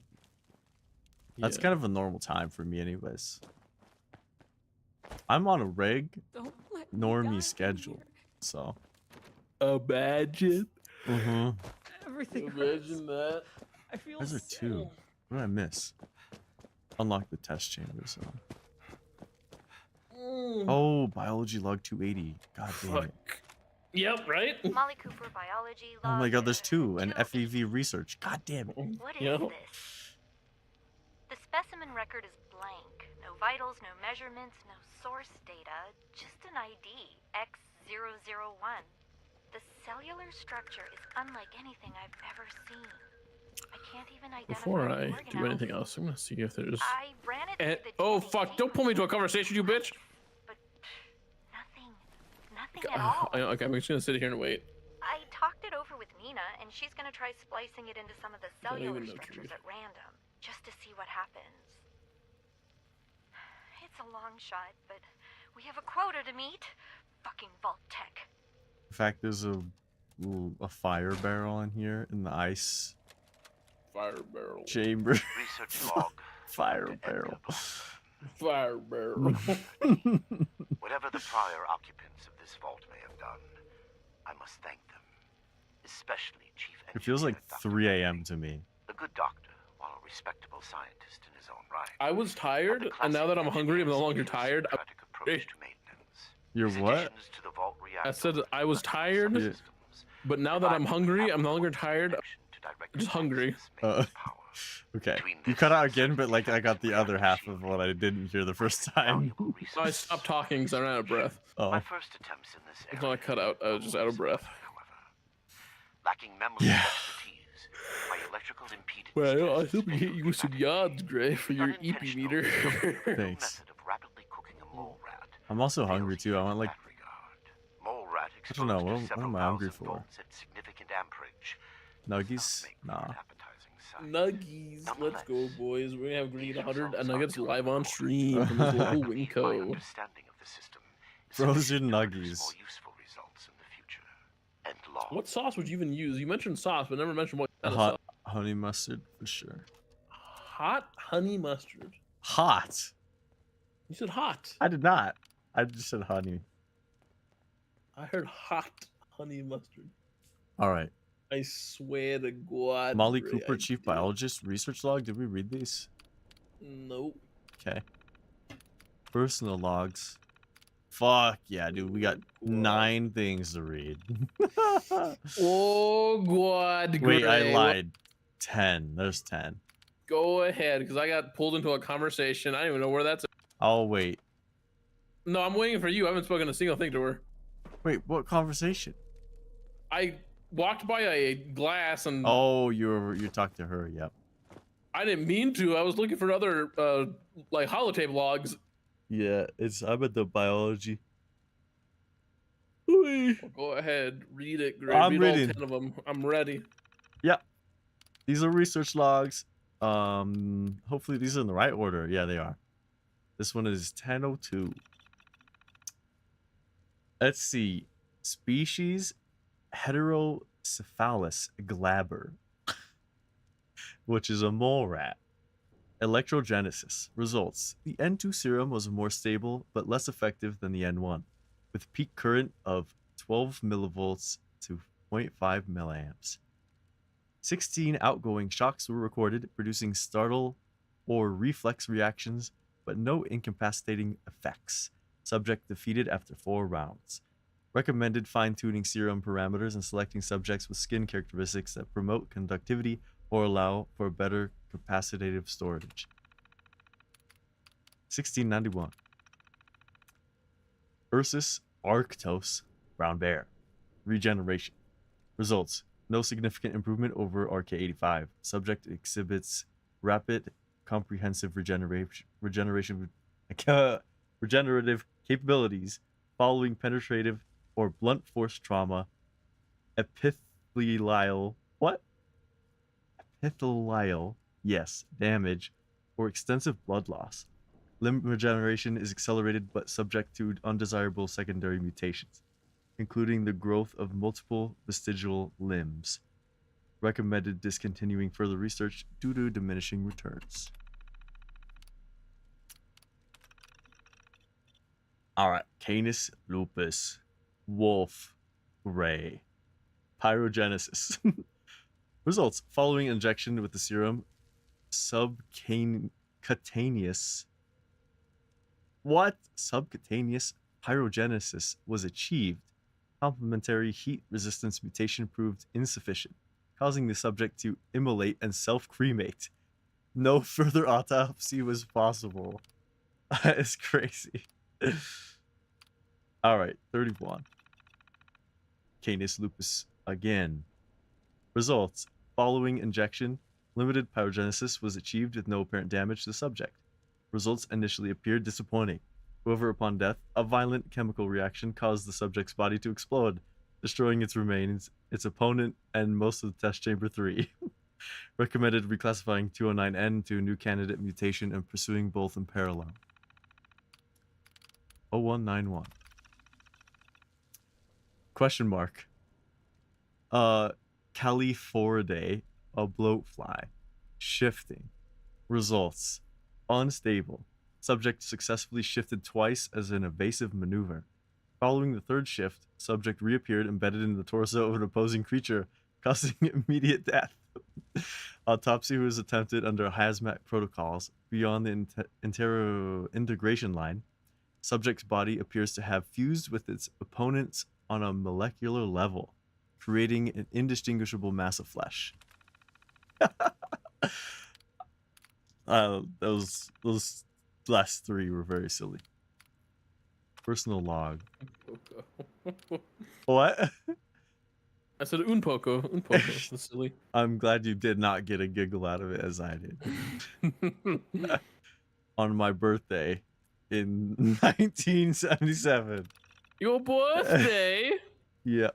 that's Yeah. kind of a normal time for me, anyways. I'm on a Don't let me normie die schedule, here. so. Imagine. Everything hurts. Imagine that. I feel Those are sick. 2. What did I miss? Unlock the test chambers. Oh, biology log 280. God damn it. Yep, right? Molly Cooper, biology. Oh my god, there's 2. And FEV research. God damn it. What is Yep. this? The specimen record is blank. No vitals, no measurements, no source data. Just an ID, X001. The cellular structure is unlike anything I've ever seen. I can't even identify Before the I do organelles. anything else, I'm gonna see if there's. I ran it through the Oh DNA fuck! Don't pull me into a conversation, you bitch. But nothing at all. Okay, I'm just gonna sit here and wait. I talked it over with Nina, and she's gonna try splicing it into some of the cellular even know structures Jude. at random, just to see what happens. it's a long shot, but we have a quota to meet. Fucking Vault Tech. In fact, there's a fire barrel in here in the ice. Fire barrel. Chamber. Research log. Fire barrel. Fire barrel. Whatever the prior occupants of this vault may have done, I must thank them. Especially Chief Engineer. It feels like 3 a.m. to me. A good doctor, while a respectable scientist in his own right. I was tired, and now that I'm hungry, I'm no longer tired. You're what? I said I was tired, but now that I'm hungry, I'm no longer tired. I'm just hungry. Okay. You cut out again, but like I got the other half of what I didn't hear the first time. I stopped talking because I ran out of breath. Oh. My first attempts in this area. It's not I cut out. I was just out of breath. Lacking memory expertise, my electrical impedance. Well, I hope we hit you with some yards, Gray, for your EP meter. Thanks. I'm also hungry too. I want like. I don't know. What am I hungry for? Nuggies? Nah. Nuggies, let's go, boys. We're gonna have Green 100 and Nuggets live on stream from this local Winco. Frozen nuggies. What sauce would you even use? You mentioned sauce, but never mentioned what kind of Hot sauce. honey mustard for sure. Hot honey mustard. Hot. You said hot. I did not. I just said honey. I heard hot honey mustard. All right. I swear to God. Molly Ray, Cooper, chief biologist, research log. Did we read these? Nope. Okay. Personal logs. Fuck yeah, dude. We got 9 things to read. Oh God. Wait, I Gray. lied. 10. There's 10. Go ahead, because I got pulled into a conversation. I don't even know where that's. I'll wait. No, I'm waiting for you. I haven't spoken a single thing to her. Wait, what conversation? I walked by a glass and. Oh, you talked to her. Yep. I didn't mean to. I was looking for other like holotape logs. Yeah, I'm at the biology. Well, go ahead, read it, Gray. I'm read reading. all 10 of them. I'm ready. Yep. These are research logs. Hopefully these are in the right order. Yeah, they are. This one is 1002. Let's see. Species Heterocephalus glabber, which is a mole rat. Electrogenesis. Results. The N2 serum was more stable but less effective than the N1, with peak current of 12 millivolts to 0.5 milliamps. 16 outgoing shocks were recorded, producing startle or reflex reactions, but no incapacitating effects. Subject defeated after 4 rounds. Recommended fine-tuning serum parameters and selecting subjects with skin characteristics that promote conductivity or allow for better capacitive storage. 1691. Ursus arctos, brown bear. Regeneration. Results. No significant improvement over RK85. Subject exhibits rapid, comprehensive regenerative capabilities following penetrative or blunt force trauma, epithelial damage, or extensive blood loss. Limb regeneration is accelerated but subject to undesirable secondary mutations, including the growth of multiple vestigial limbs. Recommended discontinuing further research due to diminishing returns. Alright, Canis lupus, wolf, gray, pyrogenesis. Results. Following injection with the serum, subcutaneous pyrogenesis was achieved. Complementary heat resistance mutation proved insufficient, causing the subject to immolate and self-cremate. No further autopsy was possible. That is crazy. Alright, 31. Canis lupus again. Results. Following injection, limited pyrogenesis was achieved with no apparent damage to the subject. Results initially appeared disappointing. However, upon death, a violent chemical reaction caused the subject's body to explode, destroying its remains, its opponent, and most of the test chamber 3. Recommended reclassifying 209N to a new candidate mutation and pursuing both in parallel. 0191. Question mark. Californidae, a bloatfly. Shifting. Results. Unstable. Subject successfully shifted twice as an evasive maneuver. Following the third shift, subject reappeared embedded in the torso of an opposing creature, causing immediate death. Autopsy was attempted under hazmat protocols. Beyond the integration line, subject's body appears to have fused with its opponent's on a molecular level, creating an indistinguishable mass of flesh. Those last three were very silly. Personal log. What? I said un poco. That's silly. I'm glad you did not get a giggle out of it as I did. On my birthday in 1977. Your birthday? Yeah.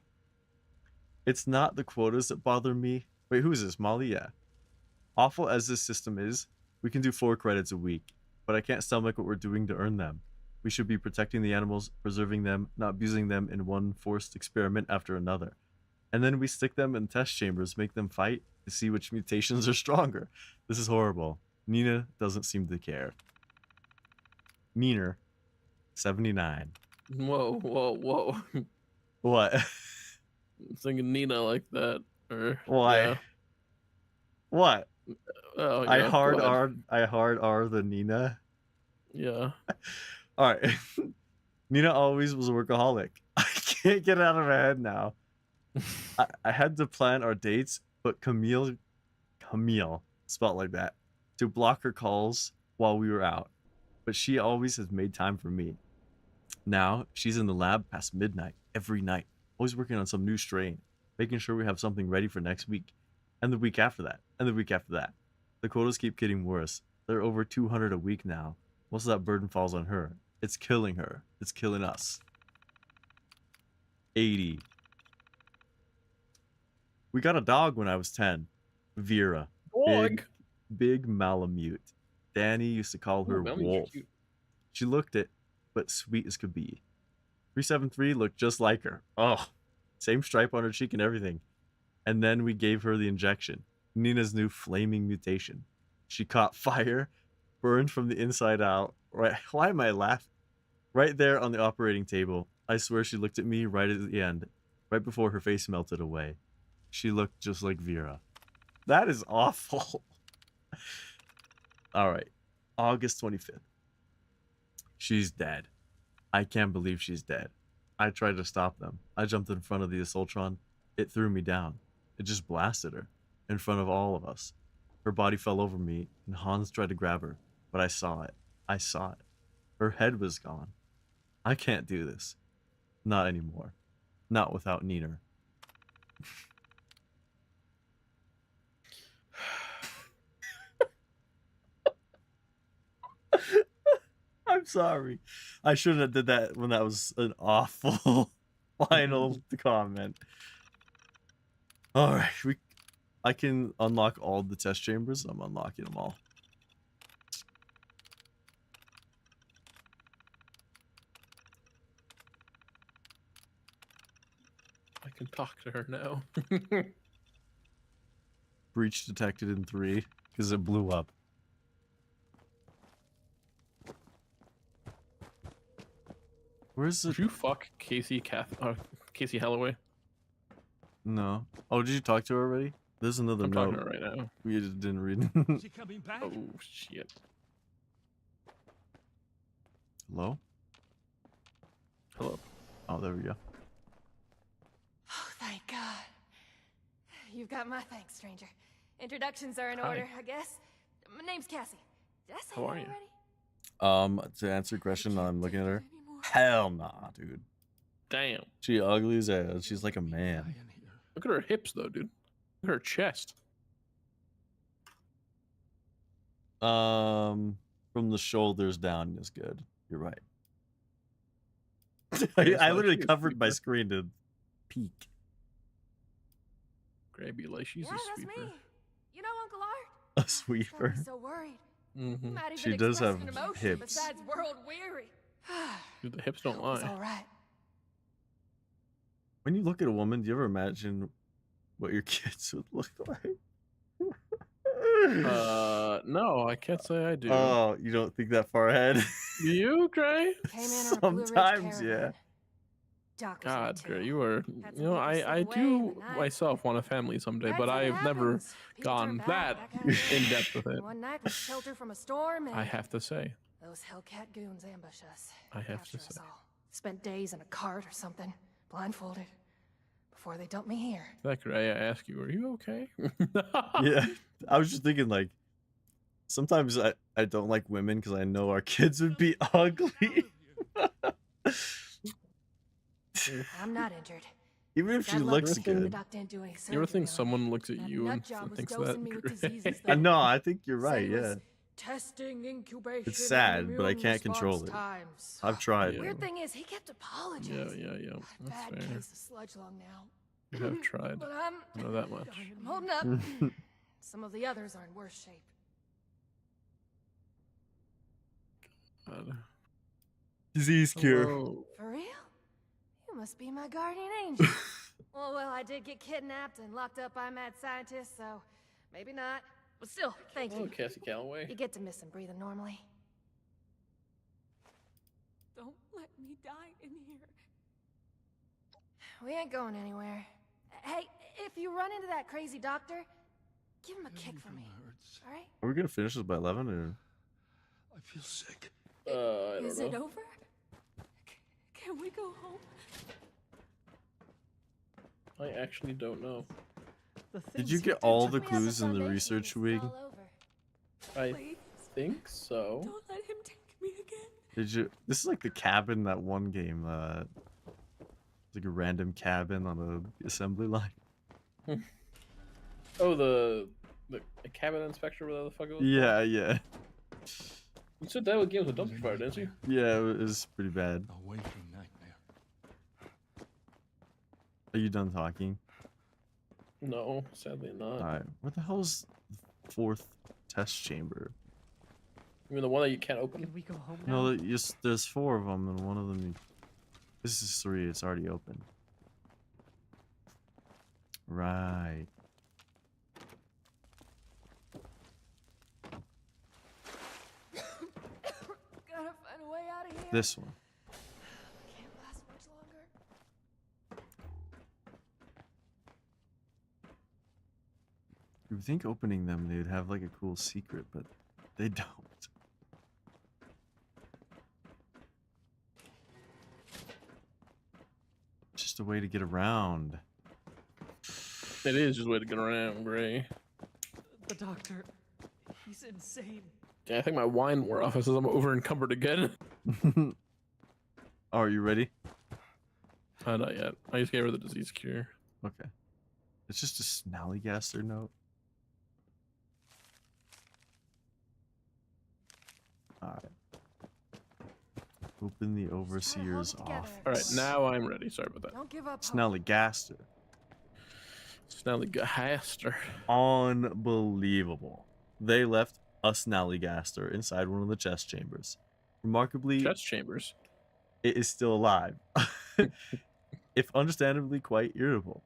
It's not the quotas that bother me. Wait, who is this? Molly? Yeah. Awful as this system is, we can do 4 credits a week, but I can't stomach what we're doing to earn them. We should be protecting the animals, preserving them, not abusing them in one forced experiment after another. And then we stick them in test chambers, make them fight to see which mutations are stronger. This is horrible. Nina doesn't seem to care. Meaner, 79. Whoa. What? I'm thinking Nina like that. Or, why? Yeah. What? Oh, yeah, I hard R the Nina. Yeah. All right. Nina always was a workaholic. I can't get it out of my head now. I had to plan our dates, but Camille, spelled like that, to block her calls while we were out. But she always has made time for me. Now she's in the lab past midnight every night, always working on some new strain, making sure we have something ready for next week, and the week after that, and the week after that. The quotas keep getting worse. They're over 200 a week now. Most of that burden falls on her. It's killing her. It's killing us. 80. We got a dog when I was 10. Vera. Dog? Big Malamute. Danny used to call her Wolf. She looked it, but sweet as could be. 373 looked just like her. Oh, same stripe on her cheek and everything. And then we gave her the injection. Nina's new flaming mutation. She caught fire, burned from the inside out. Right? Why am I laughing? Right there on the operating table. I swear she looked at me right at the end, right before her face melted away. She looked just like Vera. That is awful. All right. August 25th. She's dead. I can't believe she's dead. I tried to stop them. I jumped in front of the Assaultron. It threw me down. It just blasted her in front of all of us. Her body fell over me, and Hans tried to grab her, but I saw it. I saw it. Her head was gone. I can't do this. Not anymore. Not without Nina. I'm sorry. I shouldn't have did that when that was an awful final comment. All right, I can unlock all the test chambers. I'm unlocking them all. I can talk to her now. Breach detected in 3 because it blew up. Where's the... Did you fuck Casey Halloway? No. Oh, did you talk to her already? There's another I'm note. talking to her right now. We just didn't read. She coming back? Oh shit. Hello? Hello. Oh, there we go. Oh, thank God. You've got my thanks, stranger. Introductions are in Hi. order, I guess. My name's Cassie. Did I say How that are you? already? To answer your question, I'm looking at her. Hell nah, dude. Damn. She ugly as hell. She's like a man. Look at her hips though, dude. Look at her chest. From the shoulders down is good. You're right. I literally covered my screen to peek. Grabby like she's Yeah, a that's sweeper. me. You know Uncle Art? A I'm sweeper. so worried. Mm-hmm. Not even She does have expressing an emotion hips. besides world weary. Dude, the hips don't It's lie. all right. When you look at a woman, do you ever imagine what your kids would look like? No, I can't say I do. Oh, you don't think that far ahead? Do you, Gray? Came in on a Blue Ridge Sometimes, yeah. caravan. Doc was in it God, too. Gray, you are. Had You some know, people I slip away in do the night. myself want a family someday, but That's what I've never happens. People turn gone back, that kind of thing. in depth with it. One night we shelter from a storm, and I have to say. those Hellcat goons ambush us. I have capture to us say. all. Spent days in a cart or something, blindfolded, before they dumped me here. That Gray, I ask you, are you okay? Yeah, I was just thinking like sometimes I don't like women because I know our kids would be ugly. I'm not injured. Even if she Got looks lucky. The good. doc didn't do any You ever surgery think on someone looks at That you nut and job was thinks dosing me with that? diseases I that know, I think you're said right, he yeah. was testing incubation. It's and sad, but I immune can't control response it. times. I've tried. Weird thing is, he kept apologizing. Yeah. That's Bad fair. case of sludge lung now. You have tried. But I know that much. I'm holding up. Some of the others are in worse shape. God. Disease cure. Hello. For real? You must be my guardian angel. well, I did get kidnapped and locked up by mad scientists, so maybe not. But still, thank Hello, you. Cassie Calloway. You get to miss him breathing normally. Don't let me die in here. We ain't going anywhere. Hey, if you run into that crazy doctor, give him a kick for me. All right? Are we gonna finish this by 11 or? I feel sick. I don't Is know. it over? Can we go home? I actually don't know. Did you get all the clues in the research wing? I think so. Don't let him take me again. Did you? This is like the cabin that one game. It's like a random cabin on a assembly line. Oh, the cabin inspector, whatever the fuck it was. Yeah, yeah, You said that game was a dumpster fire, didn't you? yeah. It was pretty bad. A waking nightmare. Are you done talking? No, sadly not. All right. What the hell is the 4th test chamber? You mean the one that you can't open? Can we go home now? No, there's 4 of them, and one of them. This is 3. It's already open. Right. Gotta find a way out of here. This one. Can't last much longer. You would think opening them they would have like a cool secret, but they don't. Just a way to get around. It is just a way to get around, Gray. The doctor, he's insane. Yeah, I think my wine wore off. I says I'm over encumbered again. Oh, are you ready? Not yet. I just gave her the disease cure. Okay. It's just a snallygaster note. Alright. Open the overseer's office. Alright, now I'm ready. Sorry about that. Don't give up. Snallygaster. Snallygaster. Unbelievable. They left a snallygaster inside one of the chest chambers. Remarkably, Chest chambers. it is still alive. If understandably quite irritable.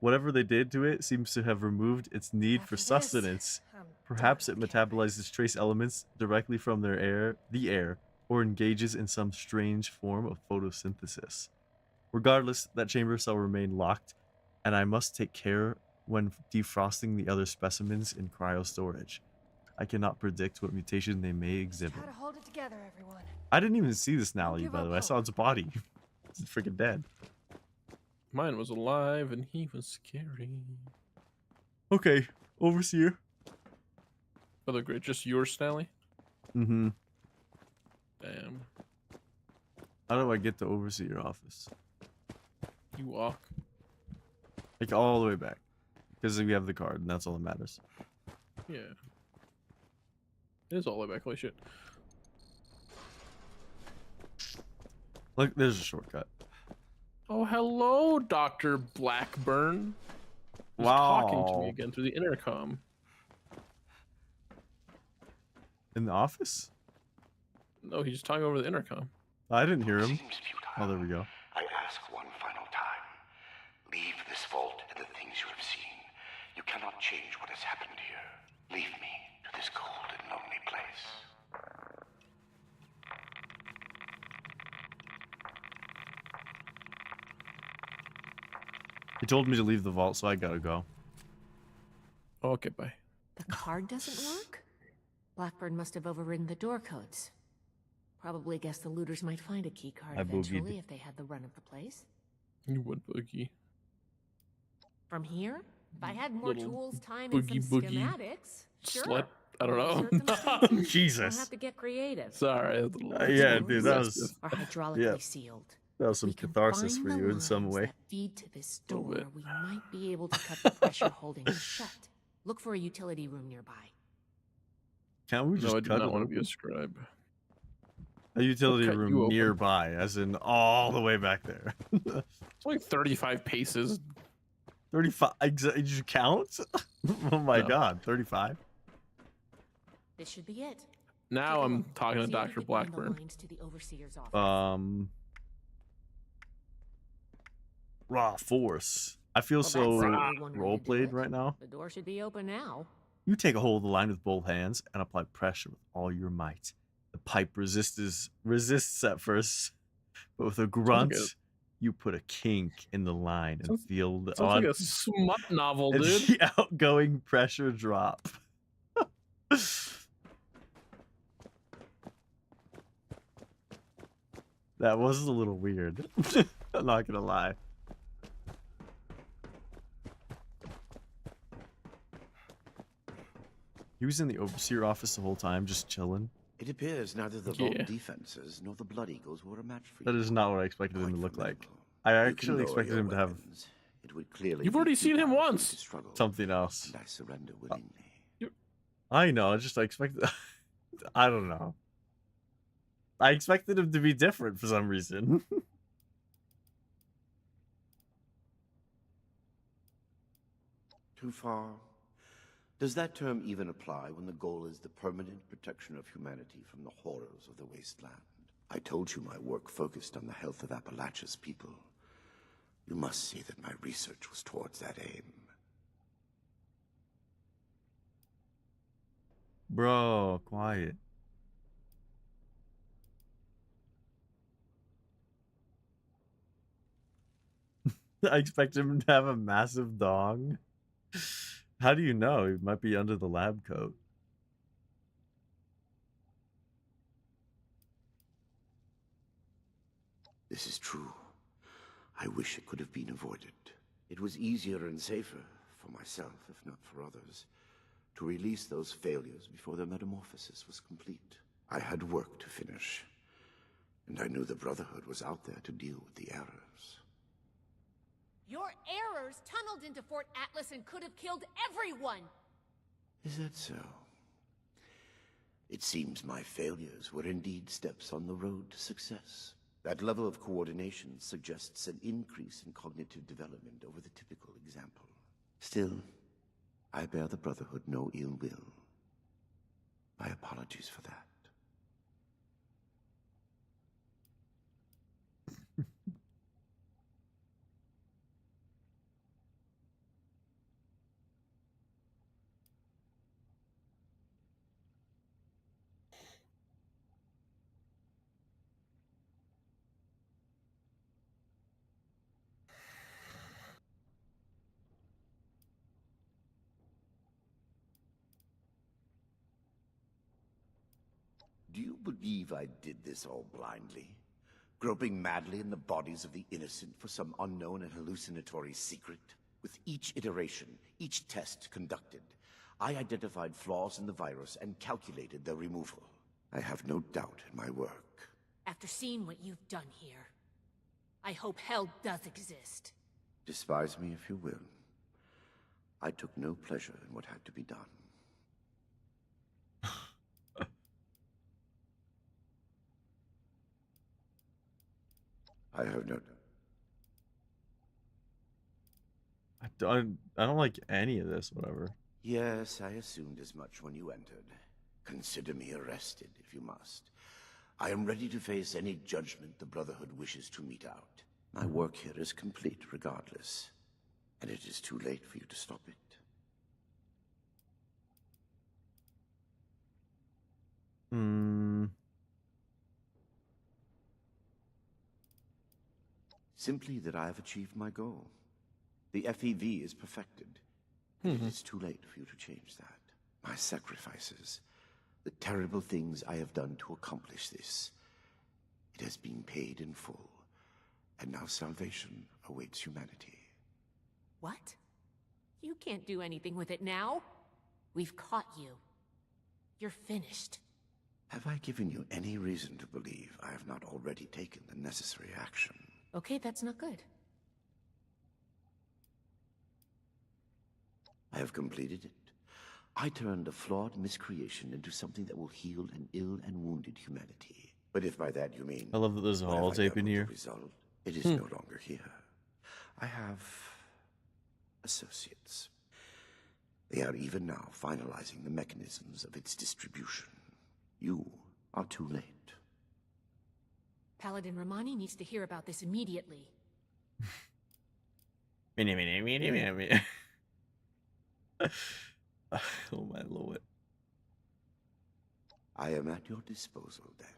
Whatever they did to it seems to have removed its need for sustenance. Perhaps it metabolizes trace elements directly from the air, or engages in some strange form of photosynthesis. Regardless, that chamber shall remain locked, and I must take care when defrosting the other specimens in cryo storage. I cannot predict what mutation they may exhibit. Try to hold it together, everyone. I didn't even see the Snally, by the way. I saw its body. It's freaking dead. Mine was alive and he was scary. Okay, overseer. Oh, the great, just your Snally? Mm-hmm. Damn. How do I get to overseer office? You walk. Like all the way back. Because we have the card, and that's all that matters. Yeah. It is all the way back. Holy shit. Look, there's a shortcut. Oh, hello, Dr. Blackburn. He's talking to me again through the intercom. In the office? No, he's just talking over the intercom. I didn't hear him. Oh, there we go. I ask one final time. Leave this vault and the things you have seen. You cannot change what has happened here. Leave me to this cold and lonely place. He told me to leave the vault, so I gotta go. Okay, bye. The card doesn't work? Blackburn must have overridden the door codes. Probably guess the looters might find a key card eventually if they had the run of the place. You would, Boogie. From here? If I had more Little tools, time, and some boogie schematics, sure. Slut. I don't know. Circumstances, Jesus. I'll have to get creative. Sorry. Yeah, dude, that was Are hydraulically sealed. That was some catharsis for Find you the in some lines way. that feed to this door. We might be able to cut the pressure holding it shut. Look for a utility room nearby. Can't we just I do cut not it want to be open? a scribe. A utility I'll cut you room open. nearby, as in all the way back there. It's like 35 paces. 35? Did you count? Oh my god, 35? This should be it. Now I'm talking to See if you Dr. can find the Blackburn. lines to the overseer's office. Raw force. I feel so role played right now. The door should be open now. You take a hold of the line with both hands and apply pressure with all your might. The pipe resists at first, but with a grunt, you put a kink in the line and feel the Sounds like a smut novel, dude. the outgoing pressure drop. That was a little weird. I'm not gonna lie. He was in the overseer office the whole time, just chilling. It appears neither the vault defenses nor the Blood Eagles were a match for you. That is not what I expected him to look like. I actually expected him to have It would clearly You've already seen him once. something else. And I surrender willingly. I know, I expected... I don't know. I expected him to be different for some reason. Too far? Does that term even apply when the goal is the permanent protection of humanity from the horrors of the wasteland? I told you my work focused on the health of Appalachia's people. You must see that my research was towards that aim. Bro, quiet. I expect him to have a massive dong. How do you know? He might be under the lab coat. This is true. I wish it could have been avoided. It was easier and safer, for myself, if not for others, to release those failures before their metamorphosis was complete. I had work to finish, and I knew the Brotherhood was out there to deal with the errors. Your errors tunneled into Fort Atlas and could have killed everyone! Is that so? It seems my failures were indeed steps on the road to success. That level of coordination suggests an increase in cognitive development over the typical example. Still, I bear the Brotherhood no ill will. My apologies for that. Do you believe I did this all blindly? Groping madly in the bodies of the innocent for some unknown and hallucinatory secret? With each iteration, each test conducted, I identified flaws in the virus and calculated their removal. I have no doubt in my work. After seeing what you've done here, I hope hell does exist. Despise me if you will. I took no pleasure in what had to be done. I have no... I don't like any of this, whatever. Yes, I assumed as much when you entered. Consider me arrested, if you must. I am ready to face any judgment the Brotherhood wishes to mete out. My work here is complete regardless, and it is too late for you to stop it. Simply that I have achieved my goal. The FEV is perfected. It is too late for you to change that. My sacrifices, the terrible things I have done to accomplish this, it has been paid in full. And now salvation awaits humanity. What? You can't do anything with it now. We've caught you. You're finished. Have I given you any reason to believe I have not already taken the necessary action? Okay, that's not good. I have completed it. I turned a flawed miscreation into something that will heal an ill and wounded humanity. But if by that you mean... I love that there's a holotape in here. Result, it is no longer here. I have associates. They are even now finalizing the mechanisms of its distribution. You are too late. Paladin Romani needs to hear about this immediately. Oh my lord. I am at your disposal then.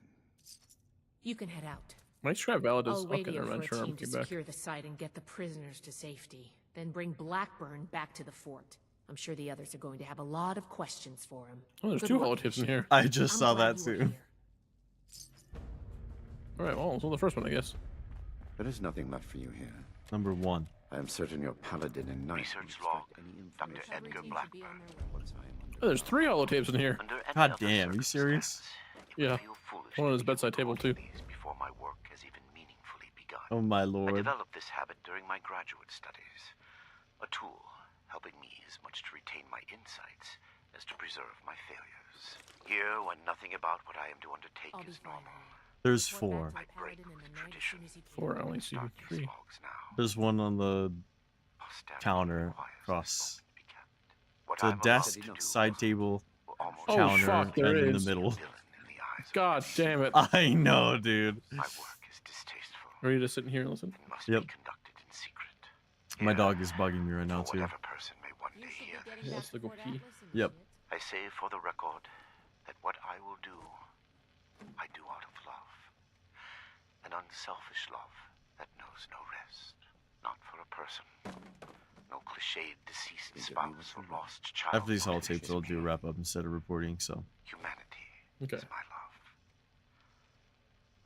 You can head out. Might try Validus. I'll radio for a sure team to secure the site and get the prisoners to safety. Then bring Blackburn back to the fort. I'm sure the others are going to have a lot of questions for him. Oh, there's two holotips in here. I just saw that too. Alright, well, so the first one, I guess. There is nothing left for you here. Number 1. I am certain your paladin and knight. Research log, Dr. Edgar Blackburn. Oh, there's 3 holotapes in here. God damn, are you serious? Yeah. One on his bedside table, too. Before my work has even meaningfully begun. Oh my I lord. developed this habit during my graduate studies. A tool helping me as much to retain my insights as to preserve my failures. Here, when nothing about what I am to undertake is normal. There's 4. I break with tradition. 4, I only see 3. There's one on the counter across. The desk, side table, counter, and in the middle. God damn it. I know, dude. Are you just sitting here and listen? Yep. My dog is bugging me right now, too. He wants to go pee. Yep. I say for the record that what I will do, I do out of love. An unselfish love that knows no rest. Not for a person. No cliched deceased spouse or lost child. After these holotapes, I'll do a wrap up instead of reporting, so. Humanity is my love.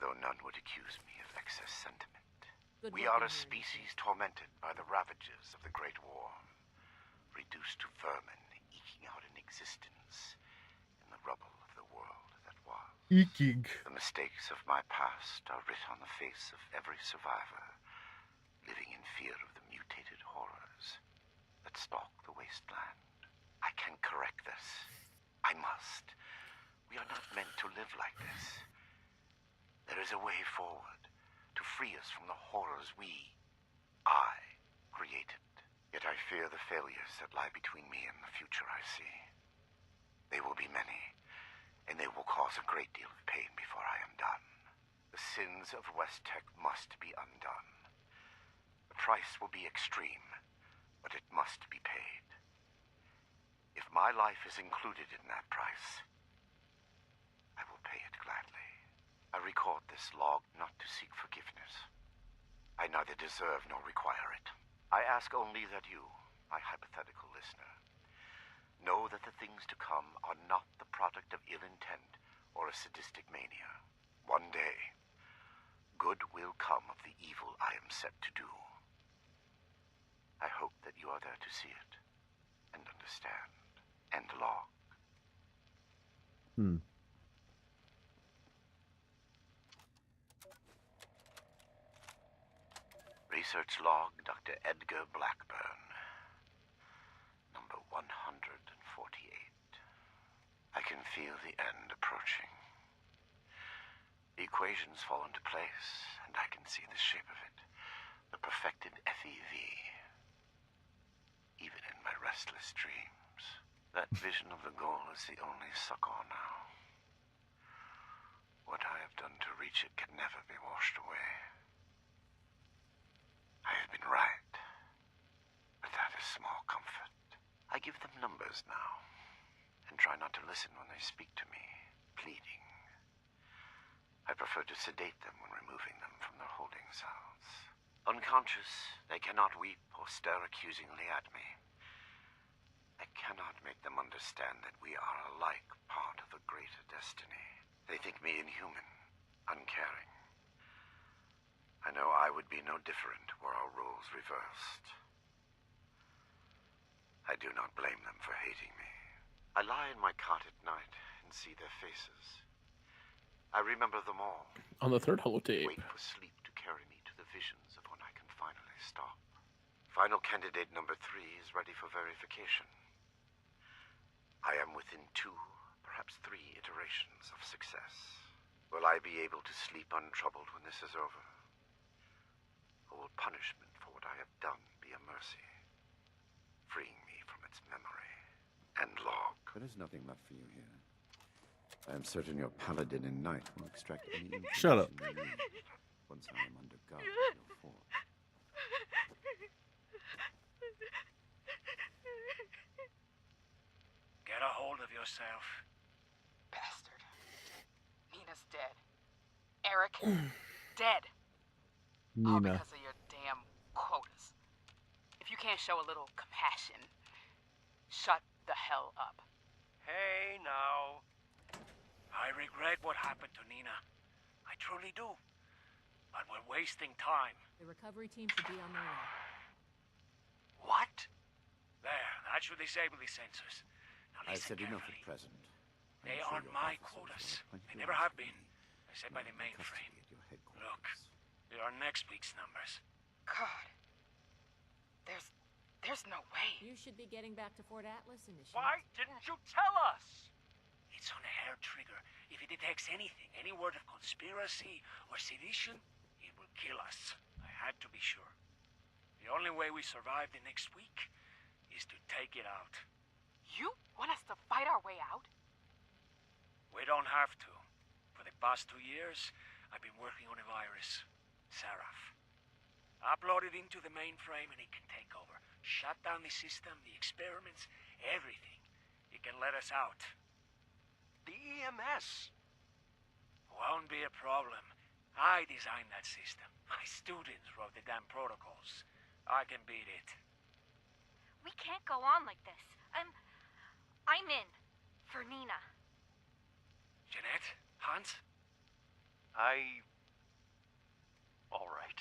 Though none would accuse me of excess sentiment. We are a species tormented by the ravages of the Great War. Reduced to vermin, eking out an existence in the rubble of the world that was. Eking. The mistakes of my past are writ on the face of every survivor, living in fear of the mutated horrors that stalk the wasteland. I can correct this. I must. We are not meant to live like this. There is a way forward to free us from the horrors I created. Yet I fear the failures that lie between me and the future I see. They will be many, and they will cause a great deal of pain before I am done. The sins of West Tech must be undone. The price will be extreme, but it must be paid. If my life is included in that price, I will pay it gladly. I record this log not to seek forgiveness. I neither deserve nor require it. I ask only that you, my hypothetical listener, know that the things to come are not the product of ill intent or a sadistic mania. One day, good will come of the evil I am set to do. I hope that you are there to see it and understand. End log. Research log, Dr. Edgar Blackburn. Number 148. I can feel the end approaching. The equations fall into place, and I can see the shape of it. The perfected FEV. Even in my restless dreams. That vision of the goal is the only succor now. What I have done reach it can never be washed away. I have been right, but that is small comfort. I give them numbers now, and try not to listen when they speak to me, pleading. I prefer to sedate them when removing them from their holding cells. Unconscious, they cannot weep or stare accusingly at me. I cannot make them understand that we are alike part of a greater destiny. They think me inhuman, uncaring. I know I would be no different were our roles reversed. I do not blame them for hating me. I lie in my cot at night and see their faces. I remember them all. On the third holotape. Wait for sleep to carry me to the visions of when I can finally stop. Final candidate number 3 is ready for verification. I am within 2, perhaps 3 iterations of success. Will I be able to sleep untroubled when this is over? Or will punishment for what I have done be a mercy, freeing me from its memory and log? There is nothing left for you here. I am certain your paladin in night will extract any information Shut up. you need once I am under guard of your force. Get a hold of yourself. Bastard. Nina's dead. Eric, dead. All Nina. because of your damn quotas. If you can't show a little compassion, shut the hell up. Hey, now. I regret what happened to Nina. I truly do. But we're wasting time. The recovery team should be on their way. What? There, that should disable the sensors. Now I listen said enough carefully. at present. They aren't my quotas. They never have been. I said by the mainframe. Look, there are next week's numbers. God. There's no way. You should be getting back to Fort Atlas initially. Why didn't you tell us? It's on a hair trigger. If it detects anything, any word of conspiracy or sedition, it will kill us. I had to be sure. The only way we survive the next week is to take it out. You want us to fight our way out? We don't have to. For the past 2 years, I've been working on a virus, Seraph. Upload it into the mainframe and it can take over. Shut down the system, the experiments, everything. It can let us out. The EMS. Won't be a problem. I designed that system. My students wrote the damn protocols. I can beat it. We can't go on like this. I'm in. For Nina. Jeanette? Hans? All right.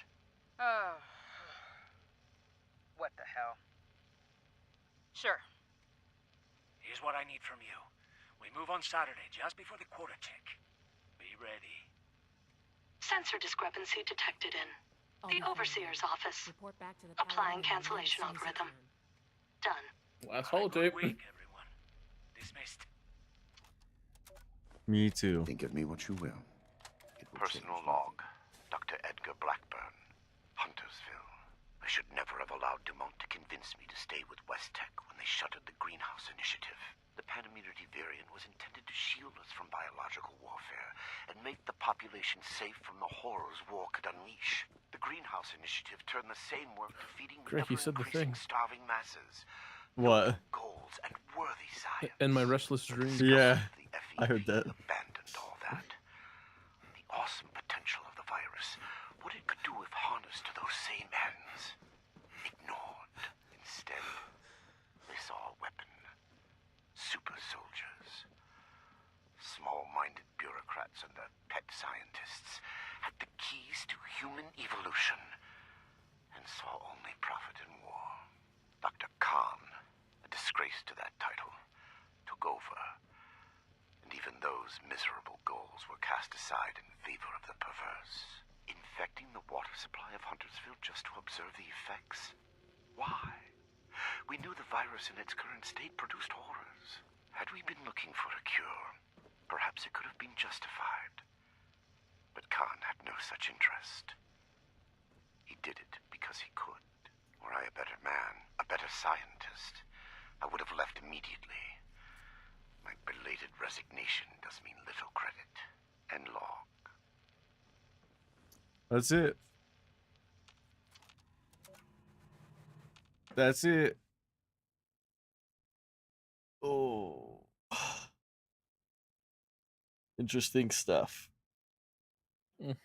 What the hell? Sure. Here's what I need from you. We move on Saturday, just before the quota check. Be ready. Sensor discrepancy detected in the Overseer's office. Report back to the Applying Paladin cancellation as soon as you algorithm. can. Done. Last holotape. Dismissed. Me too. Think of me what you will. Personal log. Dr. Edgar Blackburn. Huntersville. I should never have allowed Dumont to convince me to stay with West Tech when they shuttered the Greenhouse Initiative. The pan-immunity variant was intended to shield us from biological warfare and make the population safe from the horrors war could unleash. The Greenhouse Initiative turned the same work to feeding Greg, you said the thing. starving masses. What? Goals and worthy science. And my restless dreams. Yeah, I heard that. Abandoned all that. The awesome potential of the virus. What it could do if harnessed to those same ends. Ignored. Instead, they saw a weapon. Super soldiers. Small-minded bureaucrats and their pet scientists had the keys to human evolution and saw only profit in war. Dr. Khan, a disgrace to that title, took over. And even those miserable goals were cast aside in favor of the perverse. Infecting the water supply of Huntersville just to observe the effects? Why? We knew the virus in its current state produced horrors. Had we been looking for a cure, perhaps it could have been justified. But Khan had no such interest. He did it because he could. Were I a better man, a better scientist, I would have left immediately. My belated resignation does mean little credit. And log. That's it. That's it. Oh. Interesting stuff. Mm.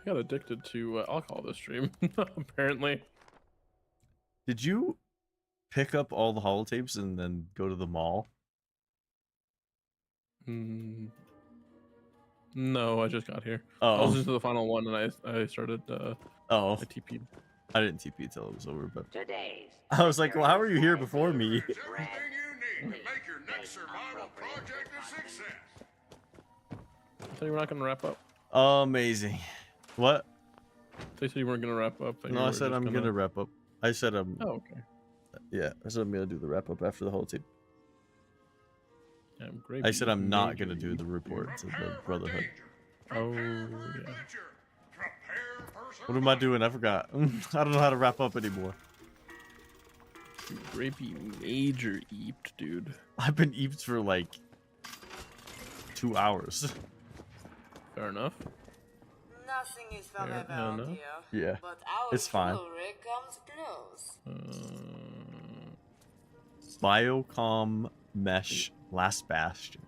I got addicted to alcohol this stream, apparently. Did you pick up all the holotapes and then go to the mall? No, I just got here. Oh. I was into the final one, and I started. I TP'd. I didn't TP until it was over, but I was like, well, how are you here before me? So you were not gonna wrap up? Amazing. What? They said you weren't gonna wrap up. No, I said I'm gonna wrap up. I said I'm. Oh, okay. Yeah, I said I'm gonna do the wrap up after the holotape. Yeah, I said I'm not gonna do the report to the Brotherhood. Oh yeah. What am I doing? I forgot. I don't know how to wrap up anymore. Grapey major eeped, dude. I've been eeped for like 2 hours. Fair enough. Nothing is Fair forever enough. here. Yeah, But our it's fine. fuel rig comes close. Biocom mesh last bastion.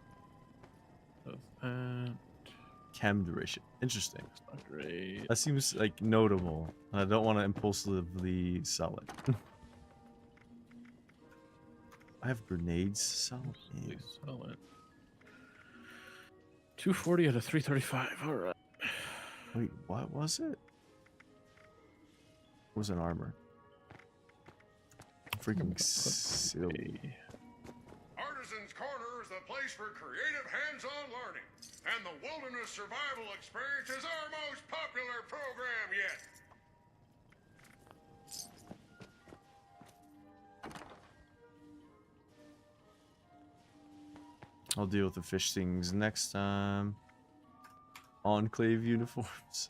Chem duration. Interesting. Not great. That seems like notable. I don't want to impulsively sell it. I have grenades to sell. Yeah. Sell it. 240 out of 335. All right. Wait, what was it? It was an armor. Freaking silly. Artisan's Corner is the place for creative hands-on learning, and the Wilderness Survival Experience is our most popular program yet. I'll deal with the fish things next time. Enclave uniforms.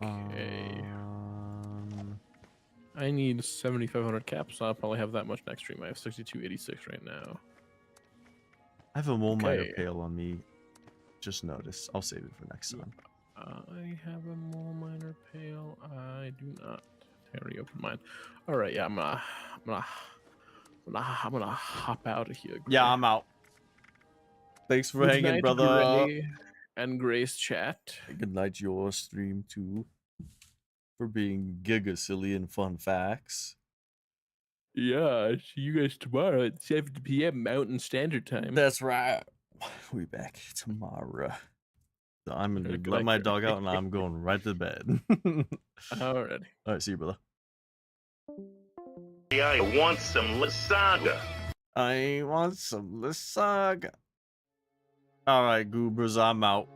Okay. I need 7,500 caps, so I'll probably have that much next stream. I have 6286 right now. I have a mole miner pail on me. Just noticed. I'll save it for next time. I have a mole miner pail. I do not. I already opened mine. All right, yeah, I'm gonna hop out of here. Yeah, I'm out. Thanks for Good hanging, night, brother. Gray and Grace chat. Good night, your stream too. For being giga silly and fun facts. Yeah, see you guys tomorrow at 7 p.m. Mountain Standard Time. That's right. We'll be back tomorrow. So I'm gonna let my dog out and I'm going right to bed. Alrighty. Alright, see you, brother. I want some lasagna. I want some lasagna. Alright, goobers, I'm out.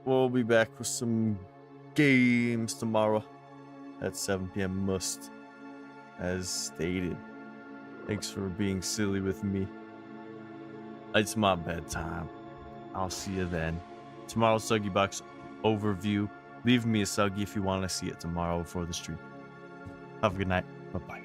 We'll be back with some games tomorrow at 7 p.m. must, as stated. Thanks for being silly with me. It's my bedtime. I'll see you then. Tomorrow's Suggy Box overview. Leave me a Suggy if you want to see it tomorrow before the stream. Have a good night. Bye-bye.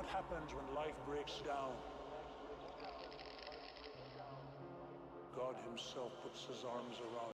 what happens when life breaks down. God himself puts his arms around